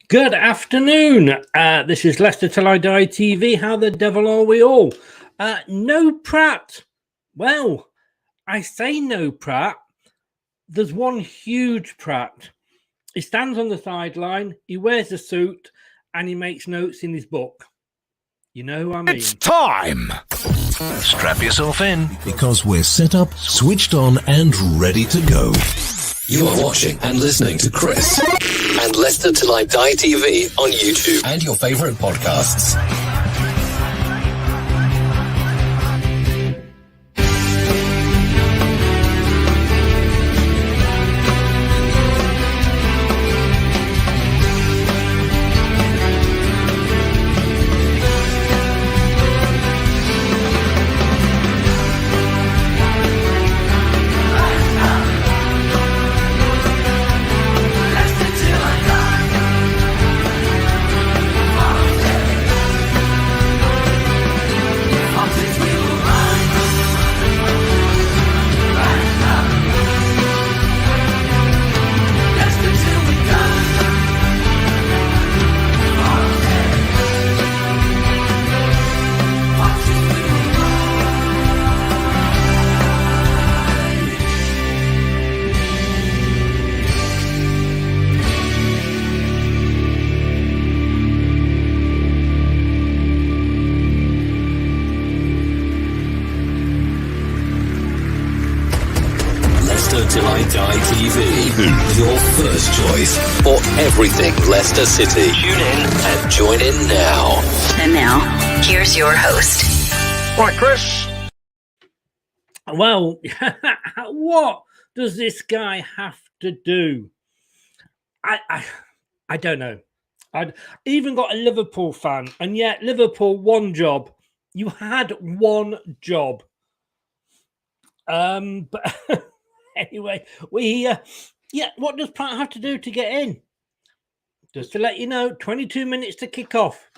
Good afternoon. This is Leicester Till I Die TV. How the devil are we all? No Pratt. Well, I say no Pratt. There's one huge Pratt. He stands on the sideline, he wears a suit, and he makes notes in his book. You know who I mean? It's time! Strap yourself in, Because we're set up, switched on, and ready to go. You are watching and listening to Chris and Leicester Till I Die TV on YouTube and your favourite podcasts. Till I Die TV, your first choice for everything Leicester City. Tune in and join in now. And now, here's your host. right, Chris? Well, what does this guy have to do? I don't know. I'd even got a Liverpool fan, and yet Liverpool, one job. You had one job. But anyway, what does Pratt have to do to get in? Just to let you know, 22 minutes to kick off.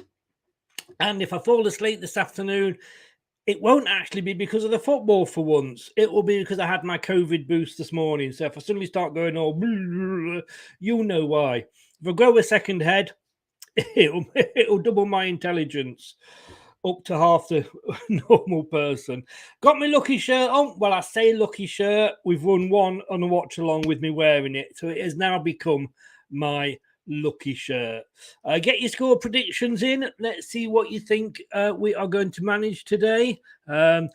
And if I fall asleep this afternoon, it won't actually be because of the football for once. It will be because I had my COVID boost this morning. So if I suddenly start going all, you'll know why. If I grow a second head, it'll double my intelligence up to half the normal person. Got my lucky shirt on. Well, I say lucky shirt. We've won one on a watch along with me wearing it. So it has now become my lucky shirt. Get your score predictions in. Let's see what you think we are going to manage today. The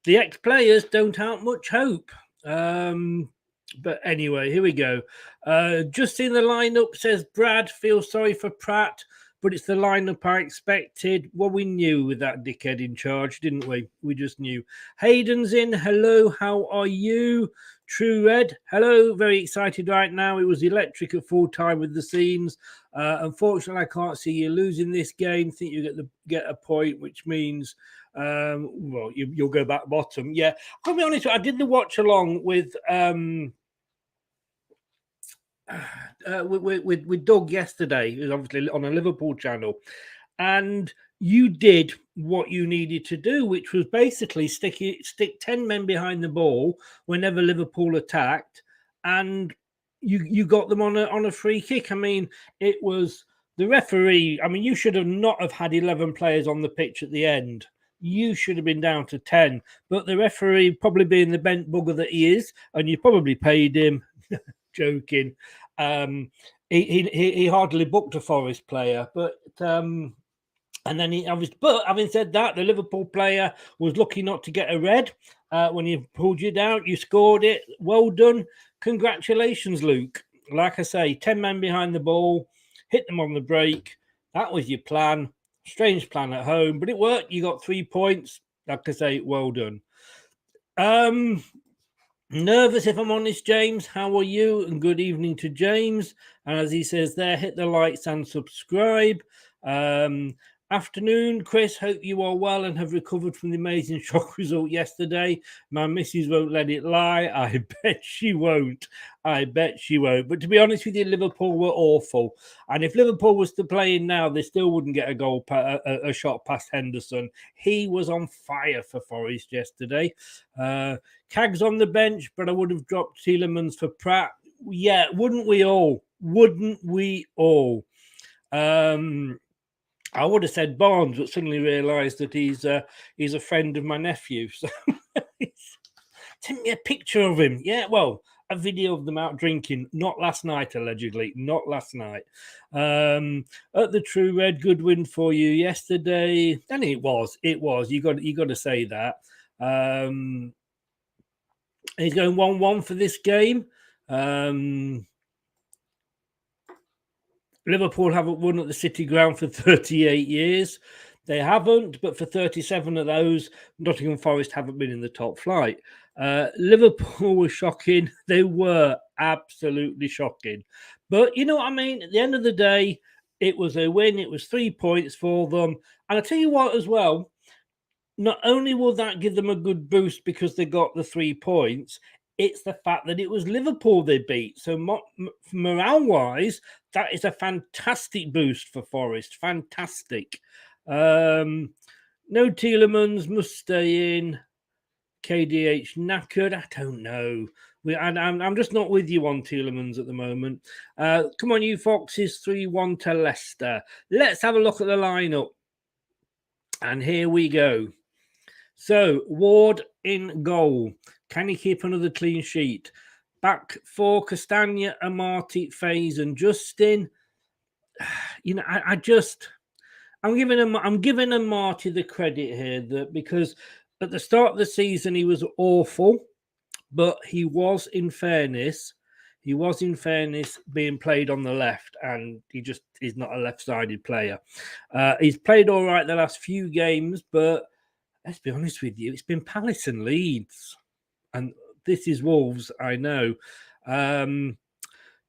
ex-players don't have much hope. But anyway, here we go. Just in the lineup says Brad feels sorry for Pratt, but it's the lineup I expected. Well, we knew with that dickhead in charge, didn't we? We just knew. Hayden's in. Hello, how are you? True Red, hello. Very excited right now. It was electric at full time with the scenes. Unfortunately, I can't see you losing this game. Think you get a point, which means well, you'll go back bottom. Yeah, I'll be honest. I did the watch along with Doug yesterday. It was obviously on a Liverpool channel, and you did what you needed to do, which was basically stick 10 men behind the ball whenever Liverpool attacked, and you got them on a free kick. I mean, it was the referee. I mean, you should have not have had 11 players on the pitch at the end. You should have been down to 10, but the referee, probably being the bent bugger that he is, and you probably paid him. Joking. He hardly booked a Forest player, but and then he obviously. But having said that, the Liverpool player was lucky not to get a red when he pulled you down. You scored it. Well done. Congratulations, Luke. Like I say, 10 men behind the ball, hit them on the break. That was your plan. Strange plan at home, but it worked. You got 3 points. Like I say, well done. Nervous, if I'm honest, James. How are you? And good evening to James. And as he says there, hit the likes and subscribe. Afternoon, Chris. Hope you are well and have recovered from the amazing shock result yesterday. My missus won't let it lie. I bet she won't. But to be honest with you, Liverpool were awful. And if Liverpool was to play in now, they still wouldn't get a shot past Henderson. He was on fire for Forest yesterday. Cags on the bench, but I would have dropped Tielemans for Pratt. Yeah, wouldn't we all? Wouldn't we all? I would have said Barnes, but suddenly realised that he's a friend of my nephew. So sent me a picture of him. Yeah, well, a video of them out drinking. Not last night, allegedly. Not last night. At the True Red, good win for you yesterday. And it was. You got to say that. He's going 1-1 for this game. Liverpool haven't won at the City Ground for 38 years. They haven't, but for 37 of those, Nottingham Forest haven't been in the top flight. Liverpool were shocking. They were absolutely shocking. But you know what I mean? At the end of the day, it was a win. It was 3 points for them. And I tell you what as well, not only will that give them a good boost because they got the 3 points, it's the fact that it was Liverpool they beat. So morale-wise, that is a fantastic boost for Forest. Fantastic. No Tielemans, must stay in. KDH knackered. I don't know. I'm just not with you on Tielemans at the moment. Come on, you Foxes. 3-1 to Leicester. Let's have a look at the lineup. And here we go. So, Ward in goal. Can he keep another clean sheet? Back four, Castagna, Amati, Faze, and Justin. You know, I'm giving Amati the credit here that because at the start of the season he was awful, but he was in fairness being played on the left, and he just is not a left-sided player. He's played all right the last few games, but let's be honest with you, it's been Palace and Leeds. And this is Wolves, I know.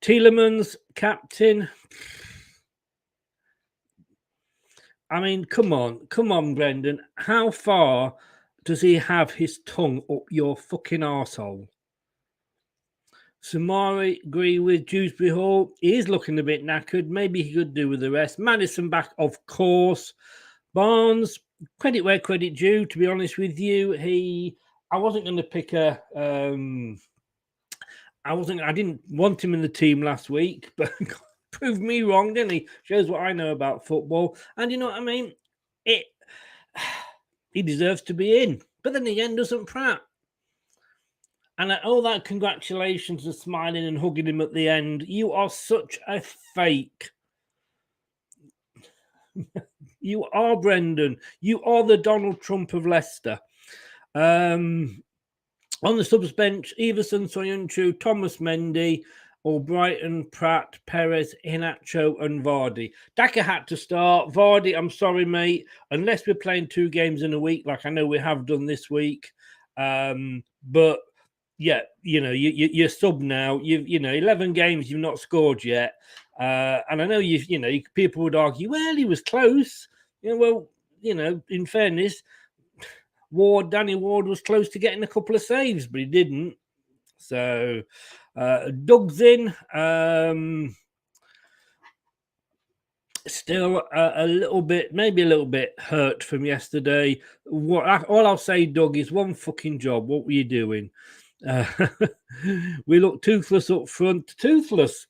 Tielemans, captain. I mean, come on, Brendan. How far does he have his tongue up your fucking arsehole? Samari, agree with Dewsbury Hall. He is looking a bit knackered. Maybe he could do with the rest. Maddison back, of course. Barnes, credit where credit due, to be honest with you. I wasn't going to pick I didn't want him in the team last week, but proved me wrong, didn't he? Shows what I know about football. And you know what I mean? He deserves to be in. But then again, doesn't Pratt. And all that congratulations and smiling and hugging him at the end. You are such a fake. You are, Brendan. You are the Donald Trump of Leicester. On the subs bench, Everson, Soyuncu, Thomas Mendy, Albrighton, Pratt, Perez, Inacho, and Vardy. Daka had to start. Vardy, I'm sorry, mate. Unless we're playing 2 games in a week, like I know we have done this week. But yeah, you know, you're sub now. You've 11 games you've not scored yet. And I know people would argue, well, he was close. In fairness, Danny Ward was close to getting a couple of saves, but he didn't. So Doug's in. Still maybe a little bit hurt from yesterday. All I'll say, Doug, is one fucking job. What were you doing? We looked toothless up front. Toothless.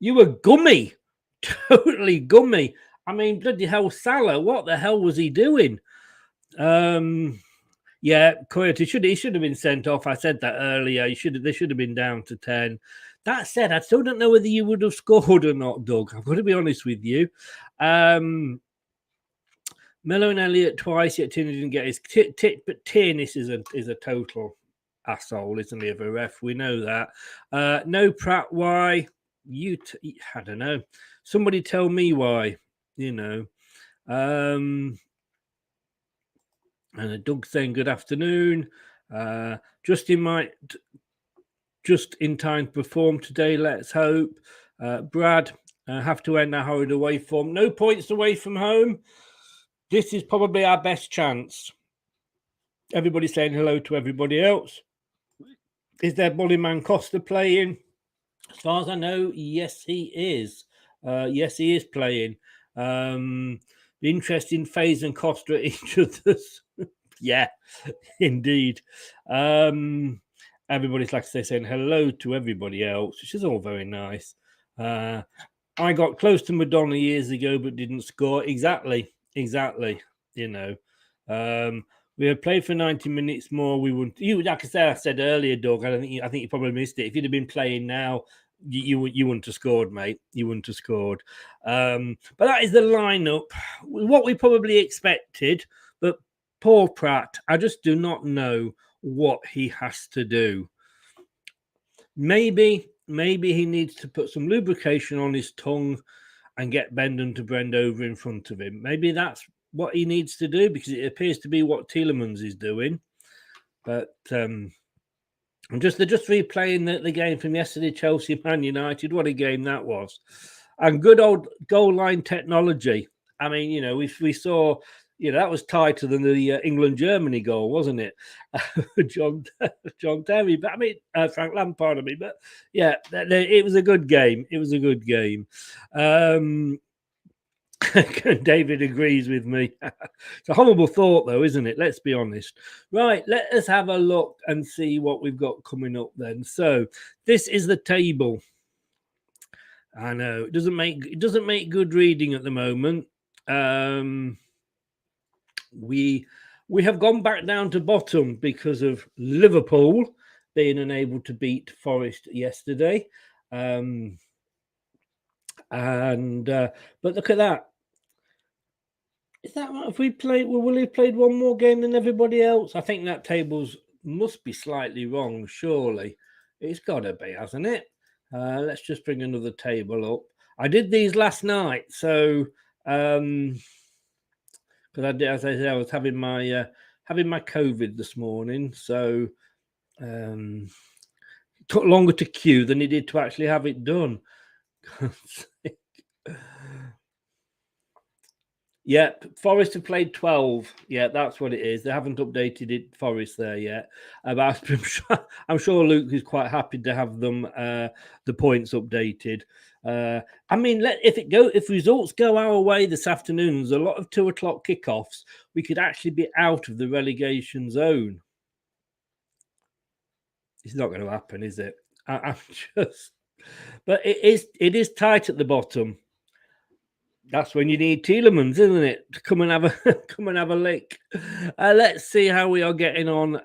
You were gummy. Totally gummy. I mean, bloody hell, Salah, what the hell was he doing? Yeah, Coyote he should have been sent off. I said that earlier. They should have been down to 10. That said, I still don't know whether you would have scored or not, Doug. I've got to be honest with you. Melo and Elliott twice, yet Tierney didn't get his tit, but Tierney is a total asshole, isn't he, of a ref? We know that. No Pratt, why? I don't know. Somebody tell me why, And Doug saying good afternoon. Justin might just in time to perform today, let's hope. Brad, have to end our hurried away form. No points away from home. This is probably our best chance. Everybody saying hello to everybody else. Is there Bullyman Costa playing? As far as I know, yes, he is. Yes, he is playing. The interesting Faze and Costa at each other's. Yeah, indeed. Everybody's, like I say, saying hello to everybody else, which is all very nice. I got close to Madonna years ago, but didn't score. Exactly. You know, we had played for 90 minutes more. We wouldn't. You, like I said earlier, Doug. I think you probably missed it. If you'd have been playing now, you wouldn't have scored, mate. You wouldn't have scored. But that is the lineup. What we probably expected. But Paul Pratt, I just do not know what he has to do. Maybe he needs to put some lubrication on his tongue and get Bendon to bend over in front of him. Maybe that's what he needs to do, because it appears to be what Tielemans is doing. But they're just replaying the game from yesterday, Chelsea Man United. What a game that was. And good old goal line technology. I mean, you know, we saw, you know, that was tighter than the England-Germany goal, wasn't it? John Terry, but I mean, Frank Lampard, I mean, but yeah, it was a good game. It was a good game. David agrees with me. It's a horrible thought, though, isn't it? Let's be honest. Right, let us have a look and see what we've got coming up then. So this is the table. I know it doesn't make good reading at the moment. We have gone back down to bottom because of Liverpool being unable to beat Forest yesterday. But look at that. Is that what, if we played, will he played one more game than everybody else? I think that tables must be slightly wrong, surely. It's got to be, hasn't it? Let's just bring another table up. I did these last night, so because as I said, I was having my COVID this morning, so it took longer to queue than it did to actually have it done. Yep, Forest have played 12. Yeah, that's what it is. They haven't updated it, Forest, there yet. But I'm sure Luke is quite happy to have them the points updated. I mean, if results go our way this afternoon, there's a lot of 2 o'clock kickoffs. We could actually be out of the relegation zone. It's not going to happen, is it? But it is tight at the bottom. That's when you need Tielemans, isn't it, to come and have a lick. Let's see how we are getting on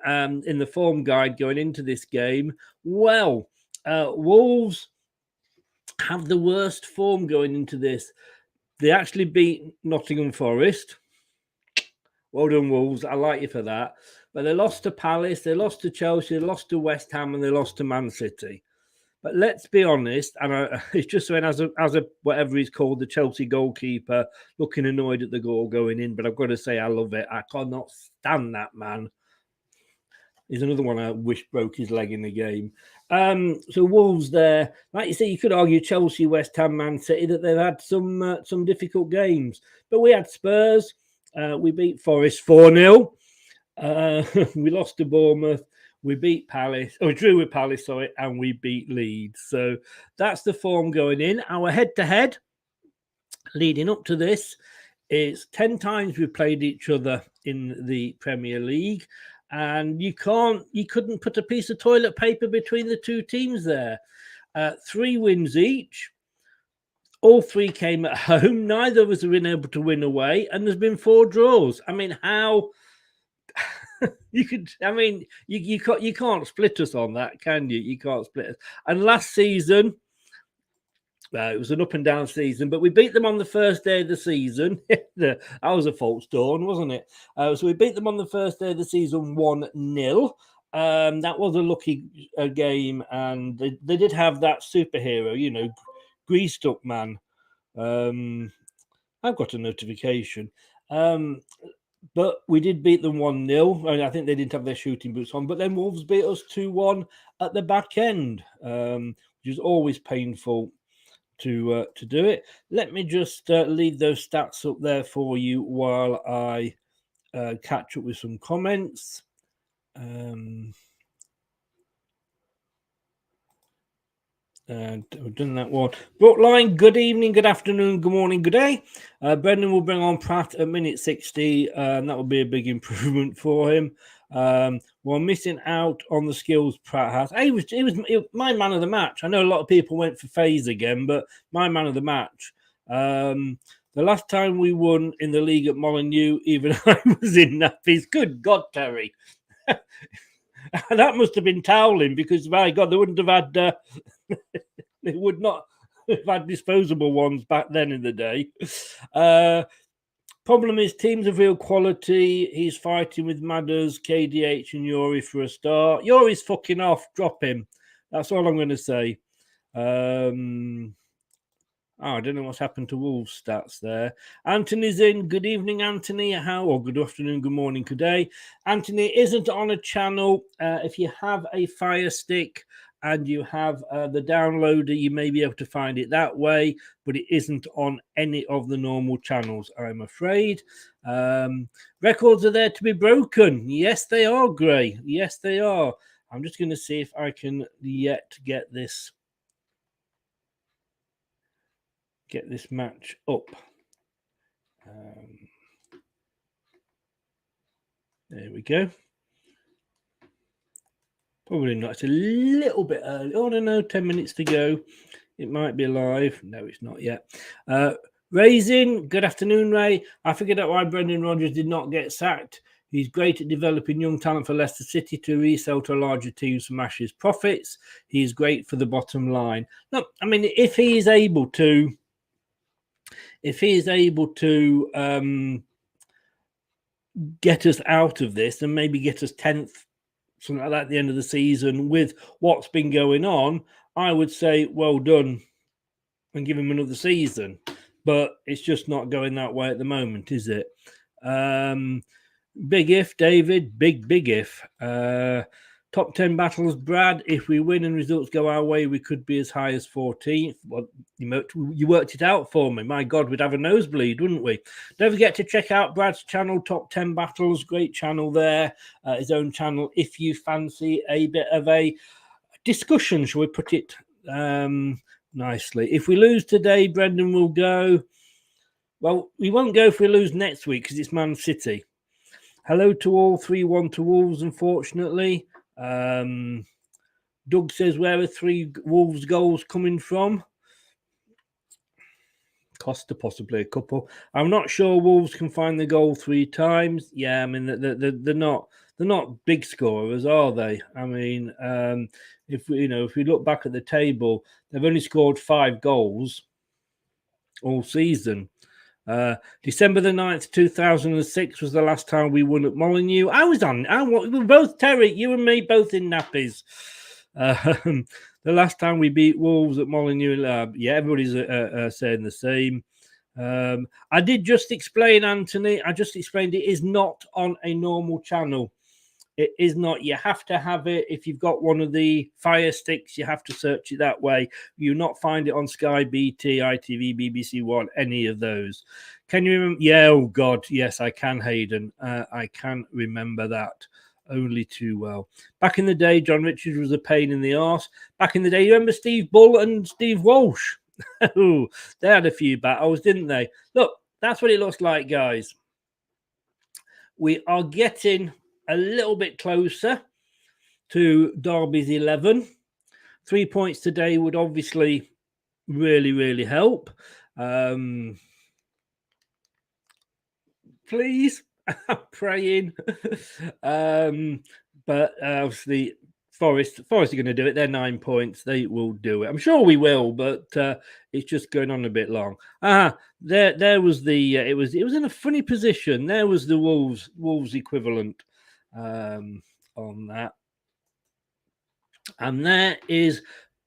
in the form guide going into this game. Well, Wolves have the worst form going into this. They actually beat Nottingham Forest. Well done, Wolves. I like you for that. But they lost to Palace, they lost to Chelsea, they lost to West Ham, and they lost to Man City. But let's be honest, and it's just when as a whatever he's called, the Chelsea goalkeeper, looking annoyed at the goal going in. But I've got to say, I love it. I cannot stand that man. He's another one I wish broke his leg in the game. So Wolves there, like you say, you could argue Chelsea, West Ham, Man City, that they've had some difficult games. But we had Spurs. We beat Forest 4-0. We lost to Bournemouth. We beat Palace, we drew with Palace, sorry, and we beat Leeds. So that's the form going in. Our head-to-head leading up to this is 10 times we've played each other in the Premier League, and you couldn't put a piece of toilet paper between the two teams there. 3 wins each. All 3 came at home. Neither of us have been able to win away, and there's been 4 draws. I mean, how... you can't split us on that, can you? You can't split us. And last season, it was an up and down season, but we beat them on the first day of the season. That was a false dawn, wasn't it? So we beat them on the first day of the season 1-0. That was a lucky game, and they did have that superhero, you know, greased up man. I've got a notification. But we did beat them 1-0. And I think they didn't have their shooting boots on. But then Wolves beat us 2-1 at the back end, which is always painful to do it. Let me just leave those stats up there for you while I catch up with some comments. And we've done that one. Brookline, good evening, good afternoon, good morning, good day. Brendan will bring on Pratt at minute 60, and that will be a big improvement for him. We're missing out on the skills Pratt has. He was my man of the match. I know a lot of people went for Faze again, but my man of the match. The last time we won in the league at Molineux, even I was in nappies. Good God, Terry. That must have been toweling because, my God, they wouldn't have had... they would not have had disposable ones back then in the day. Problem is, teams of real quality. He's fighting with Madders, KDH and Yuri for a start. Yuri's fucking off. Drop him. That's all I'm going to say. I don't know what's happened to Wolves stats there. Anthony's in. Good evening, Anthony. Or good afternoon, good morning, good day. Anthony isn't on a channel. If you have a Fire Stick and you have the downloader, you may be able to find it that way, but it isn't on any of the normal channels, I'm afraid. Records are there to be broken. Yes, they are, Gray. Yes, they are. I'm just going to see if I can yet get this match up. There we go. Probably not. It's a little bit early. Oh, no, 10 minutes to go. It might be live. No, it's not yet. Ray's in. Good afternoon, Ray. I figured out why Brendan Rodgers did not get sacked. He's great at developing young talent for Leicester City to resell to larger teams to smash his profits. He's great for the bottom line. Look, I mean, if he is able to get us out of this and maybe get us 10th, something like that at the end of the season with what's been going on, I would say well done and give him another season. But it's just not going that way at the moment, is it? Big if, David. Big if. Top 10 battles, Brad. If we win and results go our way, we could be as high as 14th. Well, you worked it out for me. My God, we'd have a nosebleed, wouldn't we? Don't forget to check out Brad's channel, Top 10 Battles. Great channel there. His own channel. If you fancy a bit of a discussion, shall we put it nicely. If we lose today, Brendan will go. Well, we won't go if we lose next week because it's Man City. Hello to all. 3-1 to Wolves, unfortunately. Doug says, where are 3 Wolves goals coming from? Costa, possibly a couple. I'm not sure Wolves can find the goal 3 times. Yeah, I mean, they're not big scorers, are they? I mean, if we look back at the table, they've only scored 5 goals all season. December the 9th, 2006 was the last time we won at Molineux. We were both, Terry, you and me, both in nappies. The last time we beat Wolves at Molineux, everybody's saying the same. I did just explain, Anthony, it is not on a normal channel. It is not. You have to have it. If you've got one of the Fire Sticks, you have to search it that way. You'll not find it on Sky, BT, ITV, BBC One, any of those. Can you remember? Yeah, oh God, yes, I can, Hayden. I can remember that only too well. Back in the day, John Richards was a pain in the arse. Back in the day, you remember Steve Bull and Steve Walsh? Oh, they had a few battles, didn't they? Look, that's what it looks like, guys. We are getting a little bit closer to Derby's 11. 3 points today would obviously really, really help. Please, I'm praying. But obviously, Forest are going to do it. They're 9 points. They will do it. I'm sure we will, but it's just going on a bit long. There was the. It was in a funny position. There was the Wolves equivalent on that, and there is.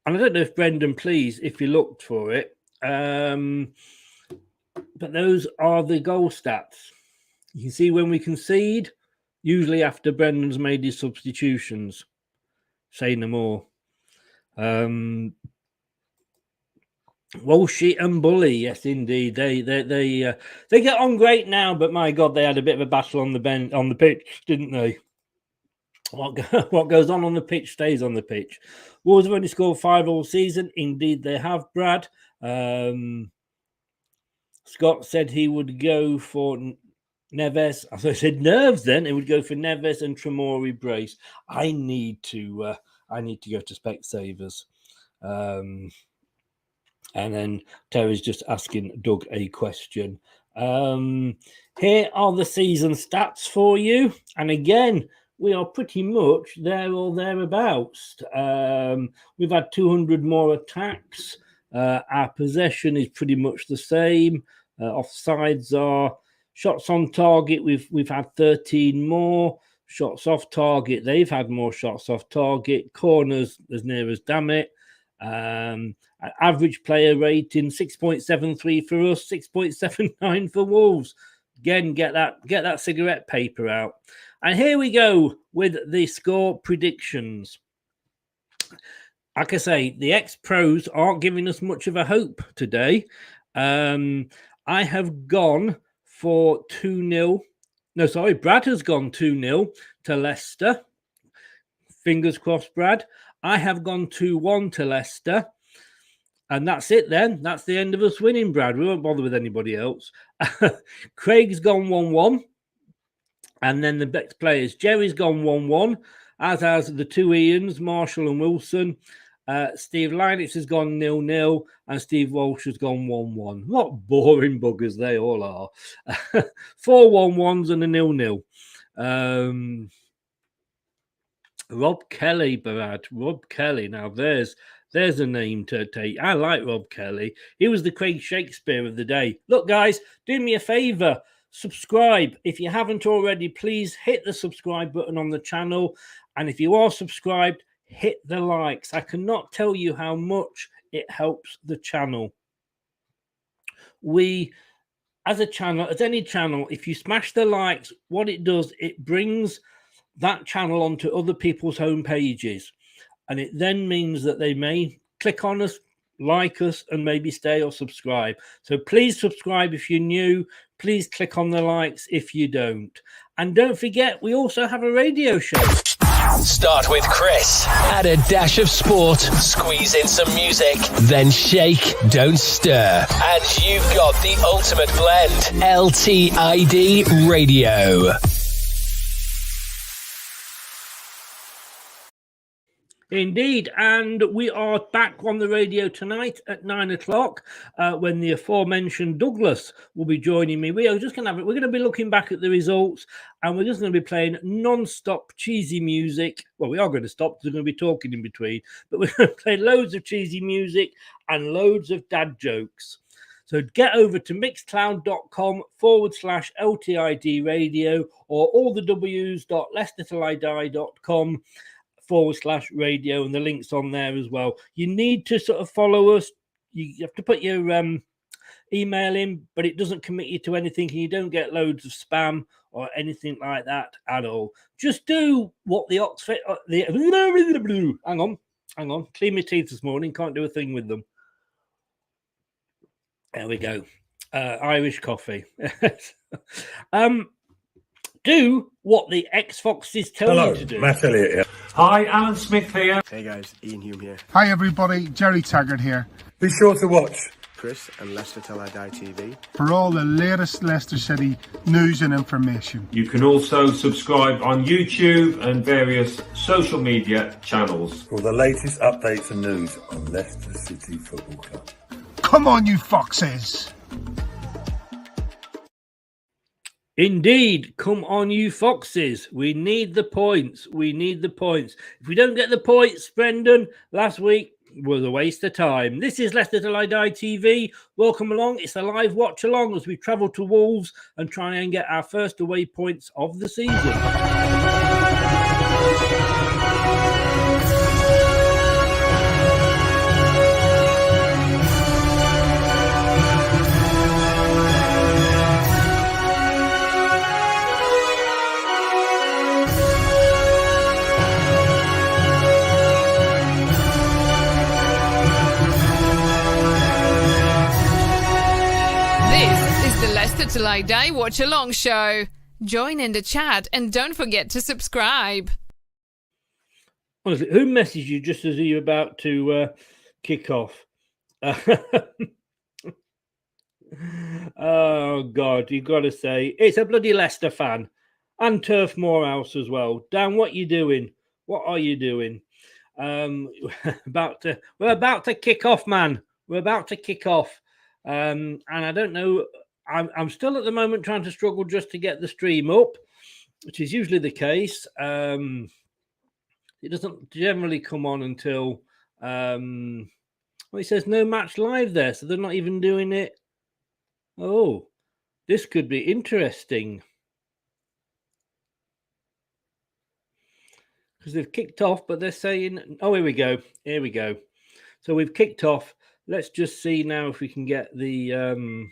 And I don't know if Brendan, please, if you looked for it, but those are the goal stats. You can see when we concede, usually after Brendan's made his substitutions. Say no more. Walshy and Bully, yes, indeed. They get on great now, but my God, they had a bit of a battle on the pitch, didn't they? What goes on the pitch stays on the pitch. Wolves have only scored 5 all season. Indeed, they have, Brad. Scott said he would go for Neves. I said nerves. Then it would go for Neves and Tremori Brace. I need to go to Specsavers. And then Terry's just asking Doug a question. Here are the season stats for you. And again, we are pretty much there or thereabouts. We've had 200 more attacks. Our possession is pretty much the same. Offsides are shots on target. We've had 13 more. Shots off target, they've had more shots off target. Corners as near as damn it. Average player rating 6.73 for us, 6.79 for Wolves. Again, get that cigarette paper out. And here we go with the score predictions. Like I say, the ex-pros aren't giving us much of a hope today. I have gone for 2-0. No, sorry, Brad has gone 2-0 to Leicester. Fingers crossed, Brad. I have gone 2-1 to Leicester. And that's it then. That's the end of us winning, Brad. We won't bother with anybody else. Craig's gone 1-1. And then the next players, Jerry's gone 1-1, as has the two Ians, Marshall and Wilson. Steve Linux has gone 0-0, and Steve Walsh has gone 1-1. What boring buggers they all are. 4 1-1s and a 0-0. Rob Kelly, Brad. Rob Kelly. Now, there's a name to take. I like Rob Kelly. He was the Craig Shakespeare of the day. Look, guys, do me a favour. Subscribe. If you haven't already, please hit the subscribe button on the channel. And if you are subscribed, hit the likes. I cannot tell you how much it helps the channel. We, as a channel, as any channel, if you smash the likes, what it does, it brings that channel onto other people's home pages. And it then means that they may click on us, like us, and maybe stay or subscribe. So please subscribe if you're new. Please click on the likes if you don't. And don't forget, we also have a radio show. Start with Chris. Add a dash of sport. Squeeze in some music. Then shake, don't stir. And you've got the ultimate blend. LTID Radio. Indeed, and we are back on the radio tonight at 9 o'clock when the aforementioned Douglas will be joining me. We're going to be looking back at the results, and we're just going to be playing non-stop cheesy music. Well, we are going to stop because we're going to be talking in between, but we're going to play loads of cheesy music and loads of dad jokes. So get over to mixcloud.com/LTID radio or all the w's.leicestertillidie.com /radio, and the link's on there as well. You need to sort of follow us. You have to put your email in, but it doesn't commit you to anything, and you don't get loads of spam or anything like that at all. Just do what the Oxford... Hang on. Clean my teeth this morning. Can't do a thing with them. There we go. Irish coffee. Do what the X-Foxes tell you to do. Matt Elliott here. Hi, Alan Smith here. Hey guys, Ian Hume here. Hi everybody, Jerry Taggart here. Be sure to watch Chris and Leicester Till I Die TV for all the latest Leicester City news and information. You can also subscribe on YouTube and various social media channels. for the latest updates and news on Leicester City Football Club. Come on, you foxes! Indeed, come on, you foxes. We need the points. If we don't get the points, Brendan, last week was a waste of time. This is Leicester Till I Die TV. Welcome along. It's a live watch along as we travel to Wolves and try and get our first away points of the season. Leicester Till I Die Watch Along show. Join in the chat and don't forget to subscribe. Honestly, who messaged you just as you're about to kick off? Oh, God, you've got to say, it's a bloody Leicester fan. And Turf Moorhouse as well. Dan, what you doing? What are you doing? We're about to kick off, man. We're about to kick off. And I don't know, I'm still at the moment trying to struggle just to get the stream up, which is usually the case. It doesn't generally come on until well, it says no match live there, so they're not even doing it. Oh, this could be interesting. Because they've kicked off, but they're saying, oh, here we go. Here we go. So we've kicked off. Let's just see now if we can get the...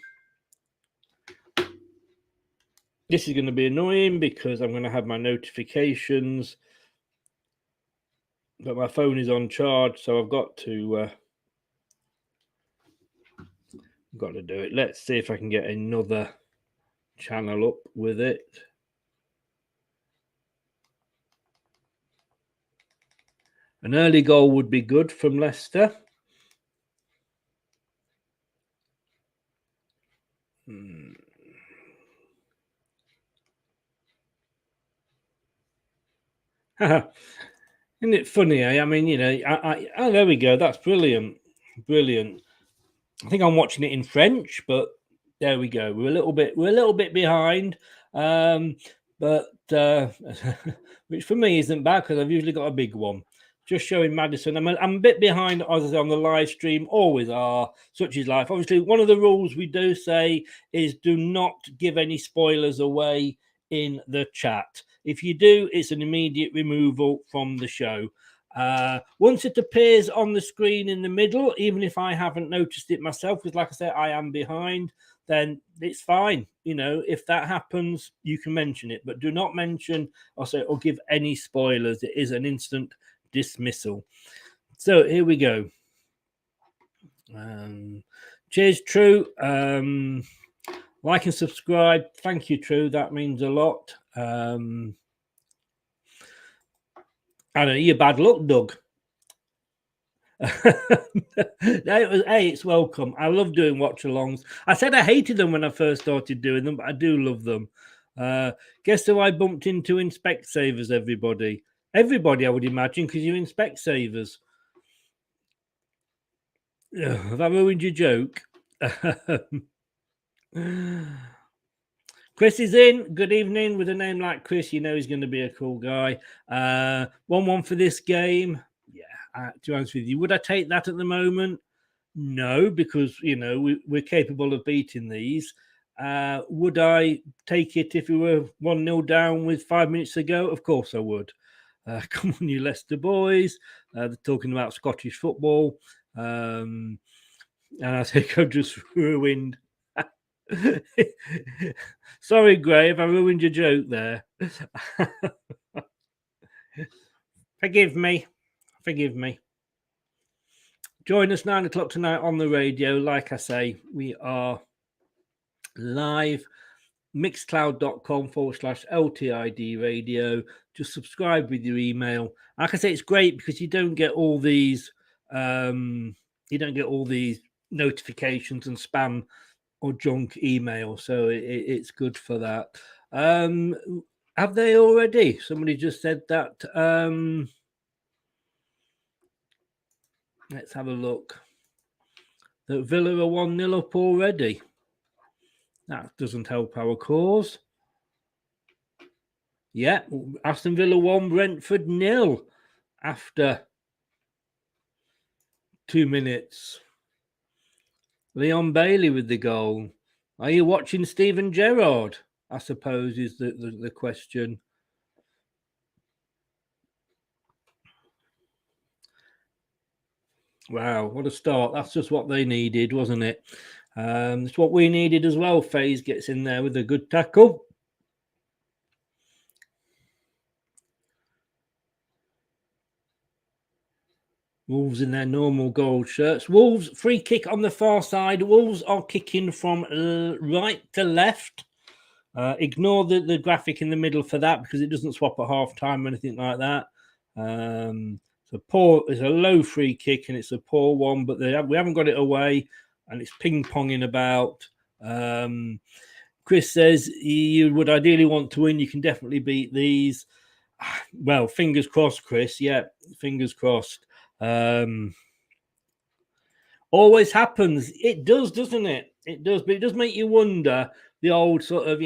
This is going to be annoying because I'm going to have my notifications. But my phone is on charge, so I've got to do it. Let's see if I can get another channel up with it. An early goal would be good from Leicester. Isn't it funny? I mean, you know, oh, there we go. That's brilliant. Brilliant. I think I'm watching it in French, but there we go. We're a little bit behind. But which for me isn't bad because I've usually got a big one. Just showing Madison. I'm a bit behind as on the live stream. Always are. Such is life. Obviously, one of the rules we do say is do not give any spoilers away in the chat. If you do, it's an immediate removal from the show. Once it appears on the screen in the middle, even if I haven't noticed it myself, because like I said, I am behind, then it's fine. You know, if that happens, you can mention it, but do not mention or give any spoilers. It is an instant dismissal. So here we go. Cheers, True. Like and subscribe. Thank you, True. That means a lot. I don't know, you're bad luck, Doug. It's welcome. I love doing watch-alongs. I said I hated them when I first started doing them, but I do love them. Guess who I bumped into in Specsavers, everybody? Everybody, I would imagine, because you're in Specsavers. Have I ruined your joke? Chris is in. Good evening. With a name like Chris, you know he's going to be a cool guy. 1-1 for this game. Yeah, to be honest with you, would I take that at the moment? No, because, you know, we're capable of beating these. Would I take it if we were 1-0 down with 5 minutes to go? Of course I would. Come on, you Leicester boys. They're talking about Scottish football. And I think I've just ruined... Sorry, Gray, if I ruined your joke there. Forgive me. Join us 9 o'clock tonight on the radio. Like I say, we are live. Mixcloud.com/LTID radio. Just subscribe with your email. Like I say, it's great because you don't get all these notifications and spam or junk email, so it's good for that. Have they already? Somebody just said that. Let's have a look. That Villa are 1-0 up already. That doesn't help our cause. Yeah, Aston Villa 1, Brentford 0 after 2 minutes. Leon Bailey with the goal. Are you watching Steven Gerrard? I suppose is the question. Wow, what a start. That's just what they needed, wasn't it? It's what we needed as well. FaZe gets in there with a good tackle. Wolves in their normal gold shirts. Wolves, free kick on the far side. Wolves are kicking from right to left. Ignore the graphic in the middle for that because it doesn't swap at half time or anything like that. It's a low free kick and it's a poor one, but we haven't got it away and it's ping-ponging about. Chris says you would ideally want to win. You can definitely beat these. Well, fingers crossed, Chris. Yeah, fingers crossed. Always happens. It does, doesn't it? It does, but it does make you wonder the old sort of,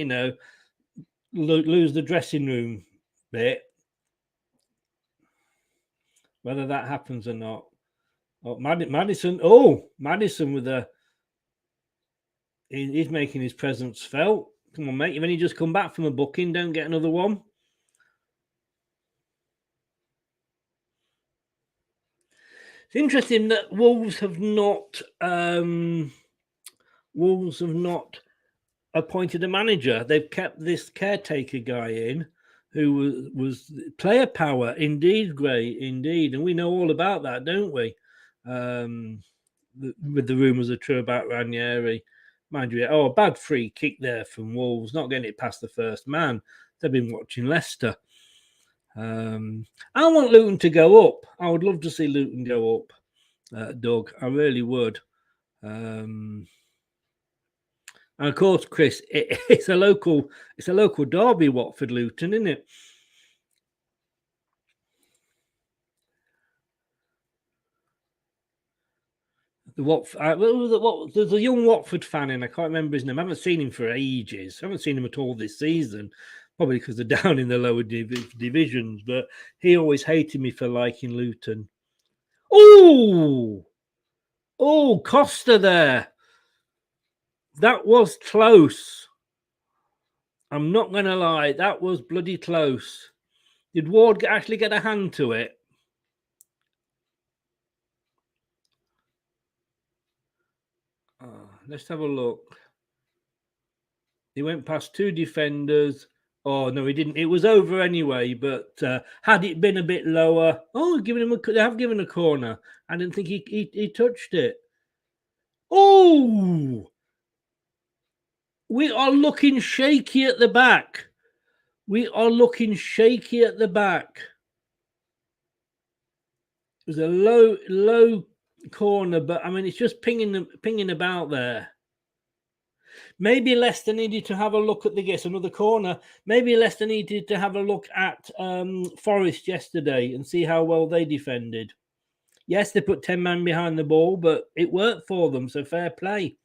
lose the dressing room bit. Whether that happens or not. Oh, Madison. Oh, Madison with he's making his presence felt. Come on, mate. You've only just come back from a booking. Don't get another one. It's interesting that Wolves have not appointed a manager. They've kept this caretaker guy in, who was player power indeed, great indeed, and we know all about that, don't we? With the rumours are true about Ranieri, mind you. Oh, a bad free kick there from Wolves, not getting it past the first man. They've been watching Leicester. I want Luton to go up. I would love to see Luton go up, Doug. I really would. And of course, Chris, it's a local derby, Watford Luton, isn't it? There's a young Watford fan in. I can't remember his name. I haven't seen him for ages. I haven't seen him at all this season. Probably because they're down in the lower divisions, but he always hated me for liking Luton. Oh, Costa there. That was close. I'm not going to lie. That was bloody close. Did Ward actually get a hand to it? Let's have a look. He went past two defenders. Oh, no, he didn't. It was over anyway, but had it been a bit lower... Oh, they have given a corner. I didn't think he touched it. Oh! We are looking shaky at the back. It was a low corner, but I mean, it's just pinging about there. Maybe Leicester needed to have a look at another corner. Maybe Leicester needed to have a look at Forest yesterday and see how well they defended. Yes, they put 10 men behind the ball, but it worked for them, so fair play.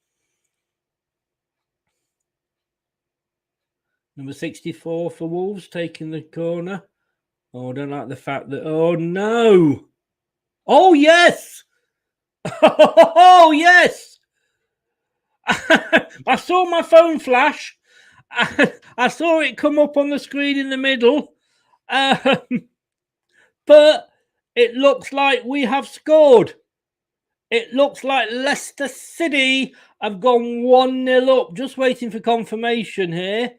Number 64 for Wolves taking the corner. Oh, I don't like the fact that... Oh, no! Oh, yes! Oh, yes! I saw my phone flash. I saw it come up on the screen in the middle. But it looks like we have scored. It looks like Leicester City have gone 1-0 up. Just waiting for confirmation here.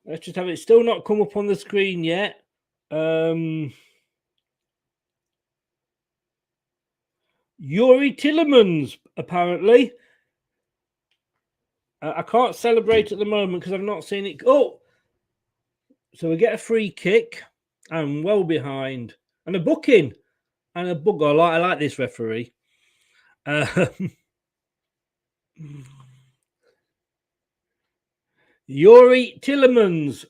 Let's just have it. Still not come up on the screen yet. Yuri Tillemans, apparently. I can't celebrate at the moment because I've not seen it. Oh! So we get a free kick and well behind. And a booking. And a book. I like this referee. Yuri Tillemans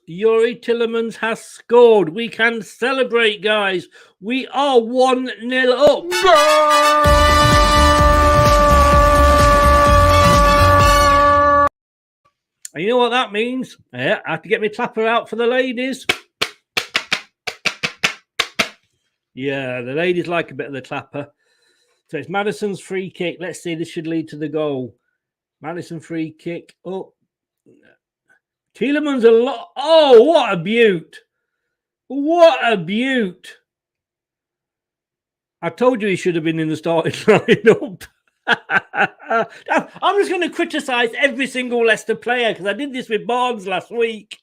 has scored. We can celebrate, guys. We are 1-0 up. And you know what that means? Yeah, I have to get my clapper out for the ladies. Yeah, the ladies like a bit of the clapper. So it's Madison's free kick. Let's see, this should lead to the goal. Madison free kick. Oh, Tielemans a lot. Oh, what a beaut. What a beaut. I told you he should have been in the starting lineup. I'm just going to criticise every single Leicester player because I did this with Barnes last week.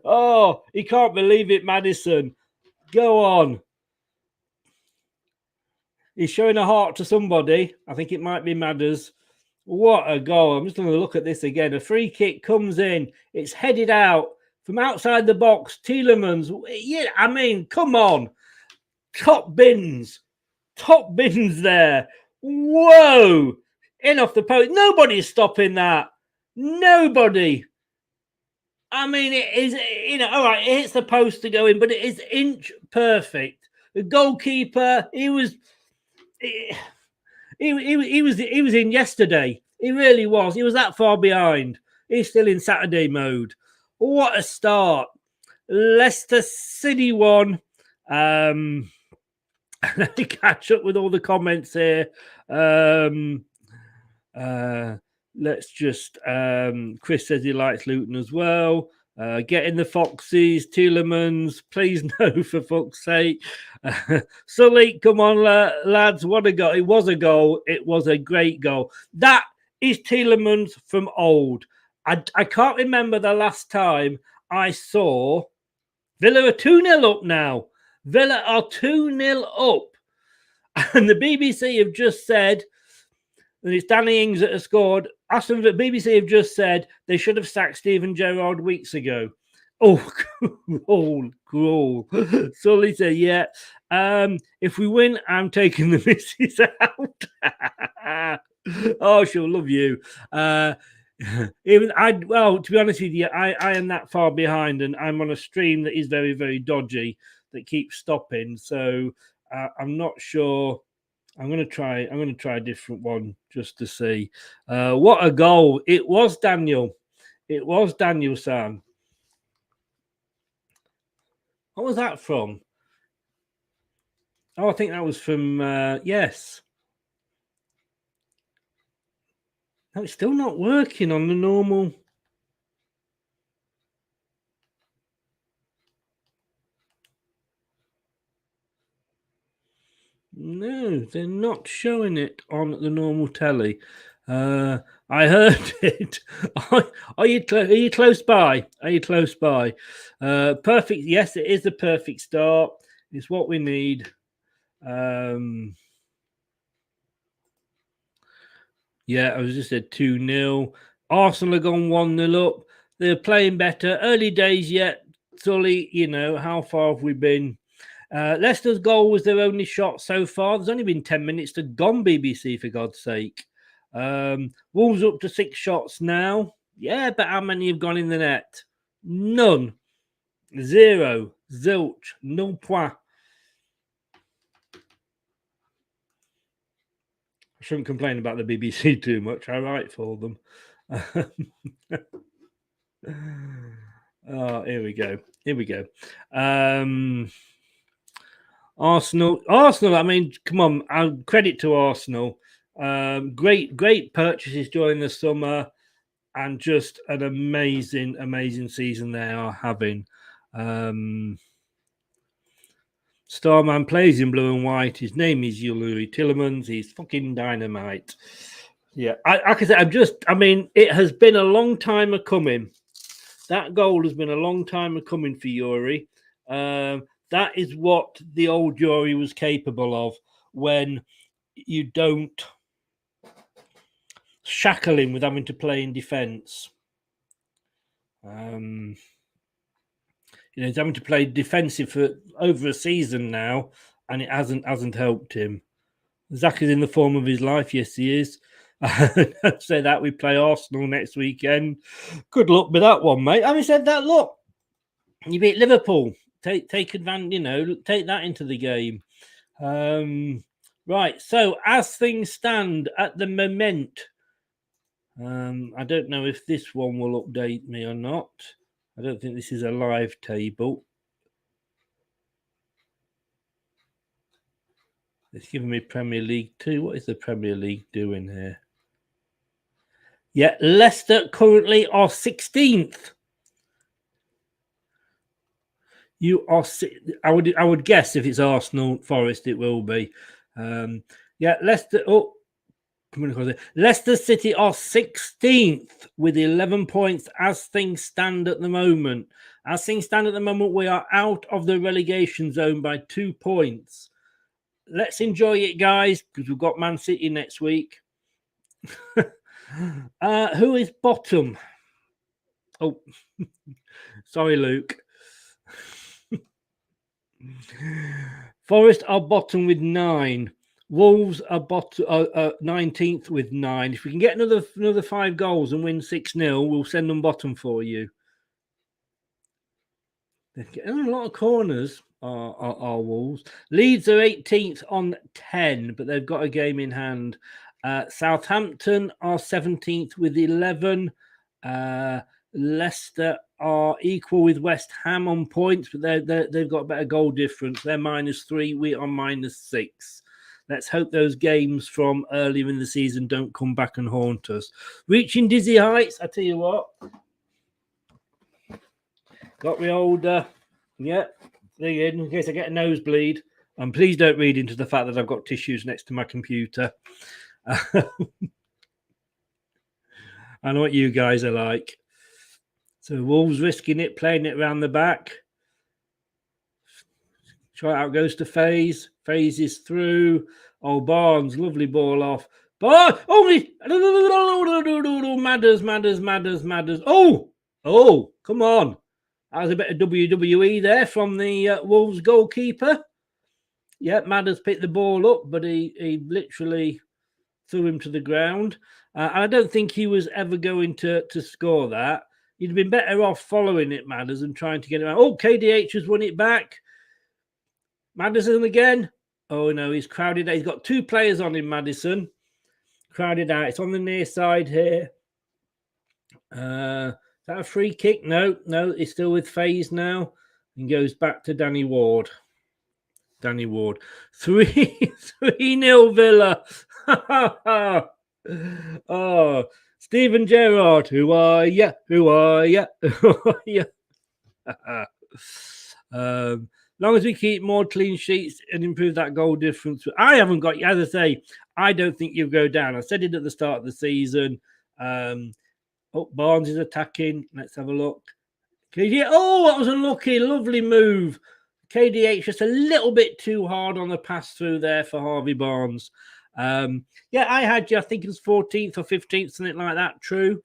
Oh, he can't believe it, Madison. Go on. He's showing a heart to somebody. I think it might be Madders. What a goal. I'm just going to look at this again. A free kick comes in. It's headed out from outside the box. Tielemans. Yeah, I mean, come on. top bins there. Whoa, in off the post. Nobody's stopping that. Nobody. I mean, it is, all right, it hits the post to go in, but it is inch perfect. The goalkeeper, he was in yesterday. He really was. He was that far behind. He's still in Saturday mode. What a start. Leicester City won. Let me catch up with all the comments here. Let's just Chris says he likes Luton as well. Get in the Foxes, Tielemans, please no, for fuck's sake. Sully, come on, lads. What a goal. It was a goal. It was a great goal. That is Tielemans from old. I can't remember the last time I saw Villa are 2-0 up now. Villa are 2-0 up. And the BBC have just said, and it's Danny Ings that has scored. Aston Villa, BBC have just said they should have sacked Steven Gerrard weeks ago. Oh, cruel. Sully said, yeah. If we win, I'm taking the missus out. Oh, she'll love you. To be honest with you, I am that far behind, and I'm on a stream that is very, very dodgy that keeps stopping. So I'm not sure. I'm going to try a different one just to see. What a goal. It was Daniel. It was Daniel Sam. What was that from? Oh, I think that was from, yes. No, it's still not working on the normal. No, they're not showing it on the normal telly. I heard it. Are you close by? Are you close by? Perfect. Yes, it is the perfect start. It's what we need. Yeah, I was just said 2-0. Arsenal have gone 1-0 up. They're playing better. Early days yet. Sully, how far have we been? Leicester's goal was their only shot so far. There's only been 10 minutes to gone, BBC, for God's sake. Wolves up to 6 shots now. Yeah, but how many have gone in the net? None. 0. Zilch. No point. I shouldn't complain about the BBC too much. I write for them. Oh, here we go. Arsenal. I mean, come on. Credit to Arsenal. Great purchases during the summer, and just an amazing season they are having. Starman plays in blue and white. His name is Yuri Tielemans. He's fucking dynamite. Yeah, like I said, it has been a long time a coming. That goal has been a long time a coming for Yuri. That is what the old Yuri was capable of when you don't shackle him with having to play in defence. He's having to play defensive for over a season now, and it hasn't helped him. Zach is in the form of his life. Yes, he is. Don't say that. We play Arsenal next weekend. Good luck with that one, mate. Having said that, look, you beat Liverpool. Take advantage, take that into the game. Right, so as things stand at the moment, I don't know if this one will update me or not. I don't think this is a live table. It's giving me Premier League 2. What is the Premier League doing here? Yeah, Leicester currently are 16th. You are. I would guess if it's Arsenal, Forest, it will be. Yeah, Leicester. Oh, Leicester City are 16th with 11 points as things stand at the moment. As things stand at the moment, we are out of the relegation zone by 2 points. Let's enjoy it, guys, because we've got Man City next week. Who is bottom? Oh, sorry, Luke. Forest are bottom with 9. Wolves are 19th with 9. If we can get another 5 goals and win 6-0, we'll send them bottom for you. They're getting a lot of corners, our Wolves. Leeds are 18th on 10, but they've got a game in hand. Southampton are 17th with 11. Leicester are equal with West Ham on points, but they've got a better goal difference. They're -3. We are -6. Let's hope those games from earlier in the season don't come back and haunt us. Reaching dizzy heights, I tell you what. Got my old, thing in case I get a nosebleed. And please don't read into the fact that I've got tissues next to my computer. I know what you guys are like. So Wolves risking it, playing it around the back. Try out goes to FaZe. FaZe is through. Oh, Barnes, lovely ball off. Barnes, Matters. Oh, come on. That was a bit of WWE there from the Wolves goalkeeper. Yeah, Matters picked the ball up, but he literally threw him to the ground. And I don't think he was ever going to score that. He'd have been better off following it, Matters, and trying to get it out. Oh, KDH has won it back. Maddison again. Oh, no, he's crowded out. He's got 2 players on him, Maddison. Crowded out. It's on the near side here. Is that a free kick? No, he's still with FaZe now. And goes back to Danny Ward. 3-0 Villa. Oh, Stephen Gerrard. Who are ya? Long as we keep more clean sheets and improve that goal difference. I haven't got, as I say, I don't think you'll go down. I said it at the start of the season. Barnes is attacking. Let's have a look. KDH. Oh, that was unlucky. Lovely move. KDH just a little bit too hard on the pass through there for Harvey Barnes. I had you, I think it was 14th or 15th, something like that. True.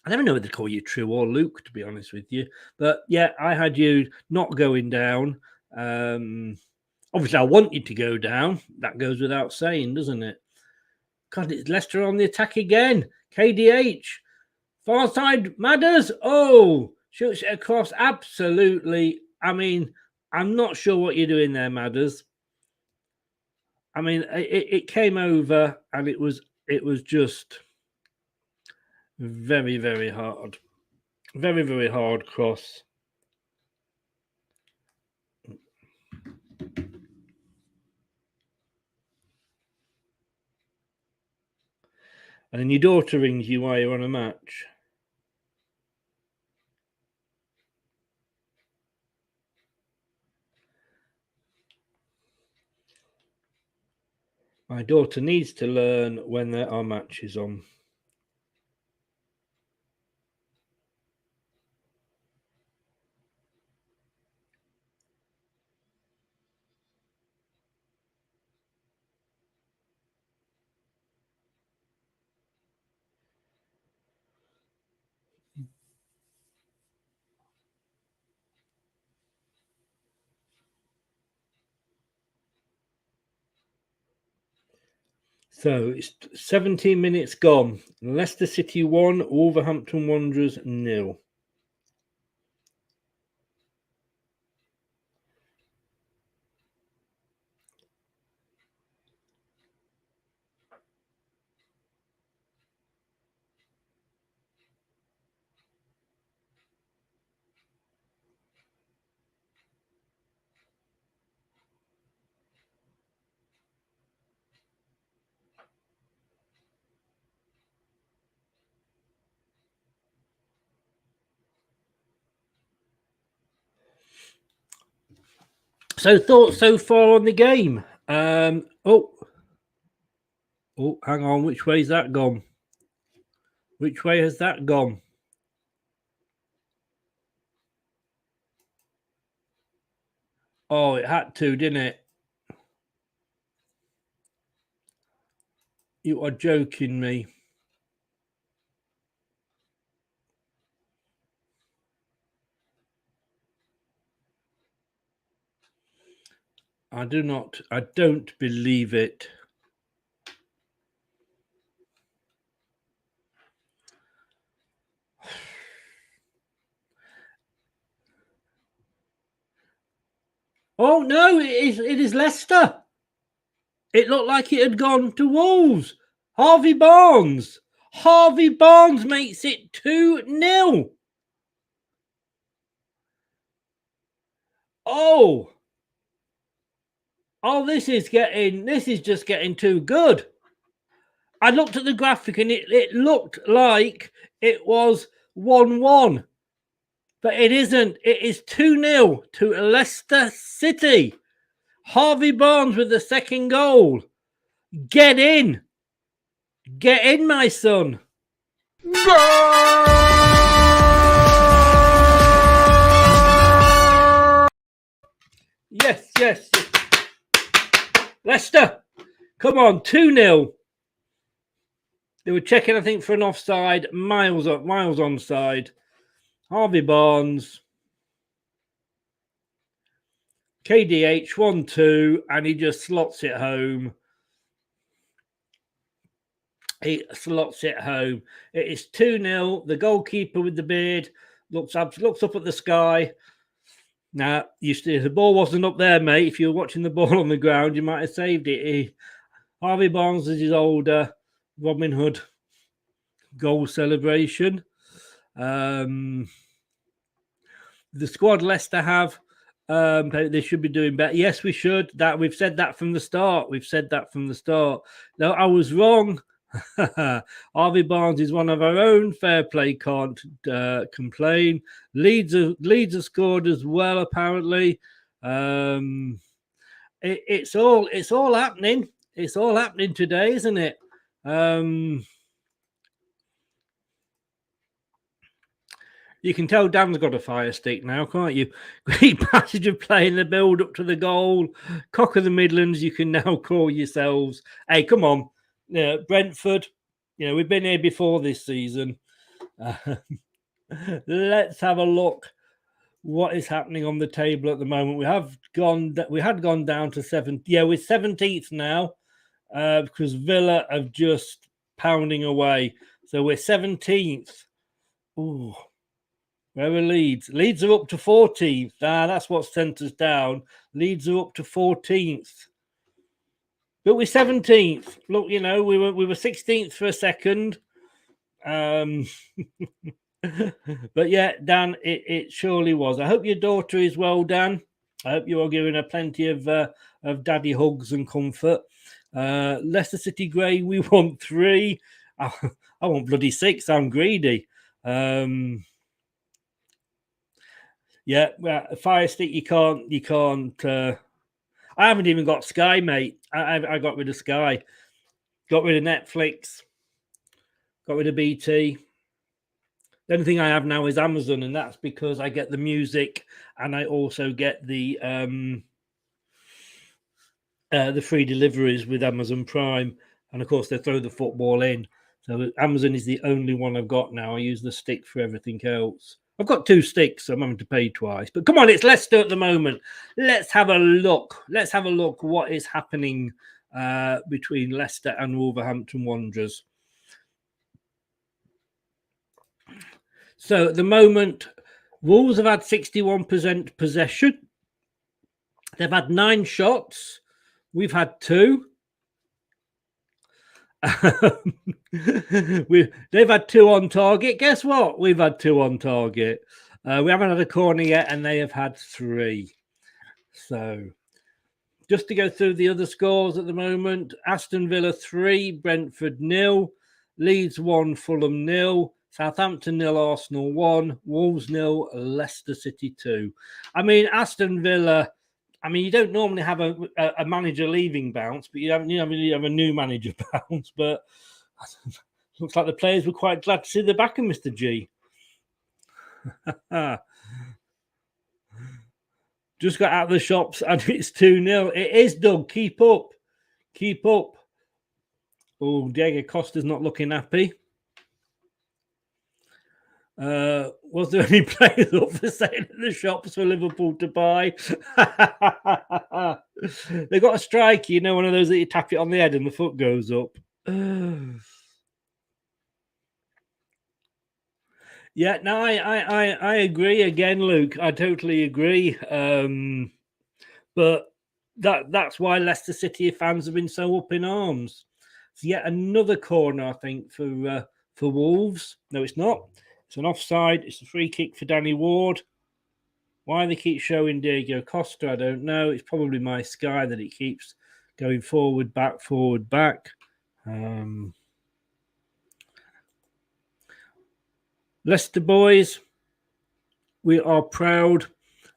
I never know whether to call you True or Luke, to be honest with you. But yeah, I had you not going down. Obviously, I want you to go down. That goes without saying, doesn't it? God, it's Leicester on the attack again. KDH. Far side, Madders. Oh, shoots it across. Absolutely. I mean, I'm not sure what you're doing there, Madders. I mean, it came over and it was just very, very hard. Very, very hard cross. And then your daughter rings you while you're on a match. My daughter needs to learn when there are matches on. So it's 17 minutes gone. Leicester City 1, Wolverhampton Wanderers 0. So thoughts so far on the game? Hang on. Which way's that gone? Which way has that gone? Oh, it had to, didn't it? You are joking me. I don't believe it. Oh no, it is Leicester. It looked like it had gone to Wolves. Harvey Barnes makes it 2-0. Oh, this is just getting too good. I looked at the graphic and it looked like it was 1-1. But it isn't. It is 2-0 to Leicester City. Harvey Barnes with the second goal. Get in. Get in, my son. Yes. Leicester, come on, 2-0. They were checking, I think, for an offside. Miles onside. Harvey Barnes. KDH 1-2, and he just slots it home. It is 2-0. The goalkeeper with the beard looks up at the sky. Now, the ball wasn't up there, mate. If you were watching the ball on the ground, you might have saved it. Harvey Barnes is his older Robin Hood goal celebration. The squad Leicester have, they should be doing better. Yes, we should. We've said that from the start. No, I was wrong. Harvey Barnes is one of our own. Fair play, can't complain. Leeds have scored as well, apparently. It's all happening. It's all happening today, isn't it? You can tell Dan's got a fire stick now, can't you? Great passage of play in the build up to the goal. Cock of the Midlands, you can now call yourselves. Hey, come on. Brentford, we've been here before this season. Let's have a look what is happening on the table at the moment. We had gone down to 7th. Yeah, we're 17th now because Villa are just pounding away. So we're 17th. Ooh. Where are Leeds? Leeds are up to 14th. That's what sent us down. Leeds are up to 14th. But we're 17th. Look, we were 16th for a second. But yeah, Dan, it surely was. I hope your daughter is well, Dan. I hope you are giving her plenty of daddy hugs and comfort. Leicester City Grey, we want 3. I want bloody 6. I'm greedy. Yeah, Fire Stick, you can't. I haven't even got Sky, mate. I got rid of Sky. Got rid of Netflix. Got rid of BT. The only thing I have now is Amazon, and that's because I get the music and I also get the free deliveries with Amazon Prime. And of course, they throw the football in. So Amazon is the only one I've got now. I use the stick for everything else. I've got 2 sticks, so I'm having to pay twice. But come on, it's Leicester at the moment. Let's have a look. What is happening between Leicester and Wolverhampton Wanderers. So at the moment, Wolves have had 61% possession. They've had 9 shots. We've had 2. They've had 2 on target. Guess what? We've had 2 on target. We haven't had a corner yet, and they have had 3. So, just to go through the other scores at the moment: Aston Villa 3, Brentford 0, Leeds 1, Fulham 0, Southampton 0, Arsenal 1, Wolves 0, Leicester City 2. I mean, Aston Villa. I mean, you don't normally have a manager leaving bounce, but you have a new manager bounce. But looks like the players were quite glad to see the back of Mr. G. Just got out of the shops and it's 2-0. It is, Doug. Keep up. Oh, Diego Costa's not looking happy. Was there any players up for sale at the shops for Liverpool to buy? They got a strike, you know, one of those that you tap it on the head and the foot goes up. Yeah, no, I agree again, Luke. I totally agree. But that's why Leicester City fans have been so up in arms. It's yet another corner, I think, for Wolves. No, it's not. It's an offside. It's a free kick for Danny Ward. Why they keep showing Diego Costa, I don't know. It's probably my Sky that it keeps going forward, back, forward, back. Leicester boys, we are proud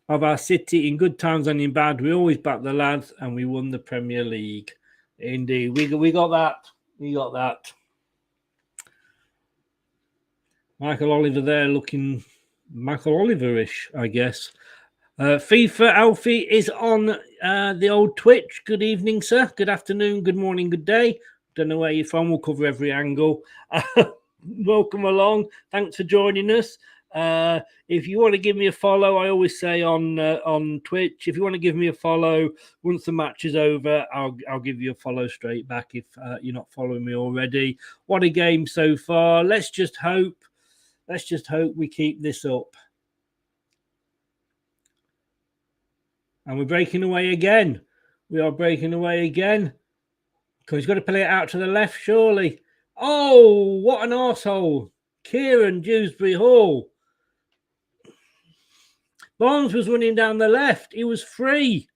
of our city in good times and in bad. We always back the lads, and we won the Premier League. Indeed, we got that. We got that. Michael Oliver there looking Michael Oliver-ish, I guess. FIFA Alfie is on the old Twitch. Good evening, sir. Good afternoon, good morning, good day. Don't know where you're from. We'll cover every angle. Welcome along. Thanks for joining us. If you want to give me a follow, I always say on Twitch, if you want to give me a follow once the match is over, I'll give you a follow straight back if you're not following me already. What a game so far. Let's just hope we keep this up. And we're breaking away again. We are breaking away again. Because he's got to play it out to the left, surely. Oh, what an arsehole. Kieran Dewsbury Hall. Barnes was running down the left. He was free.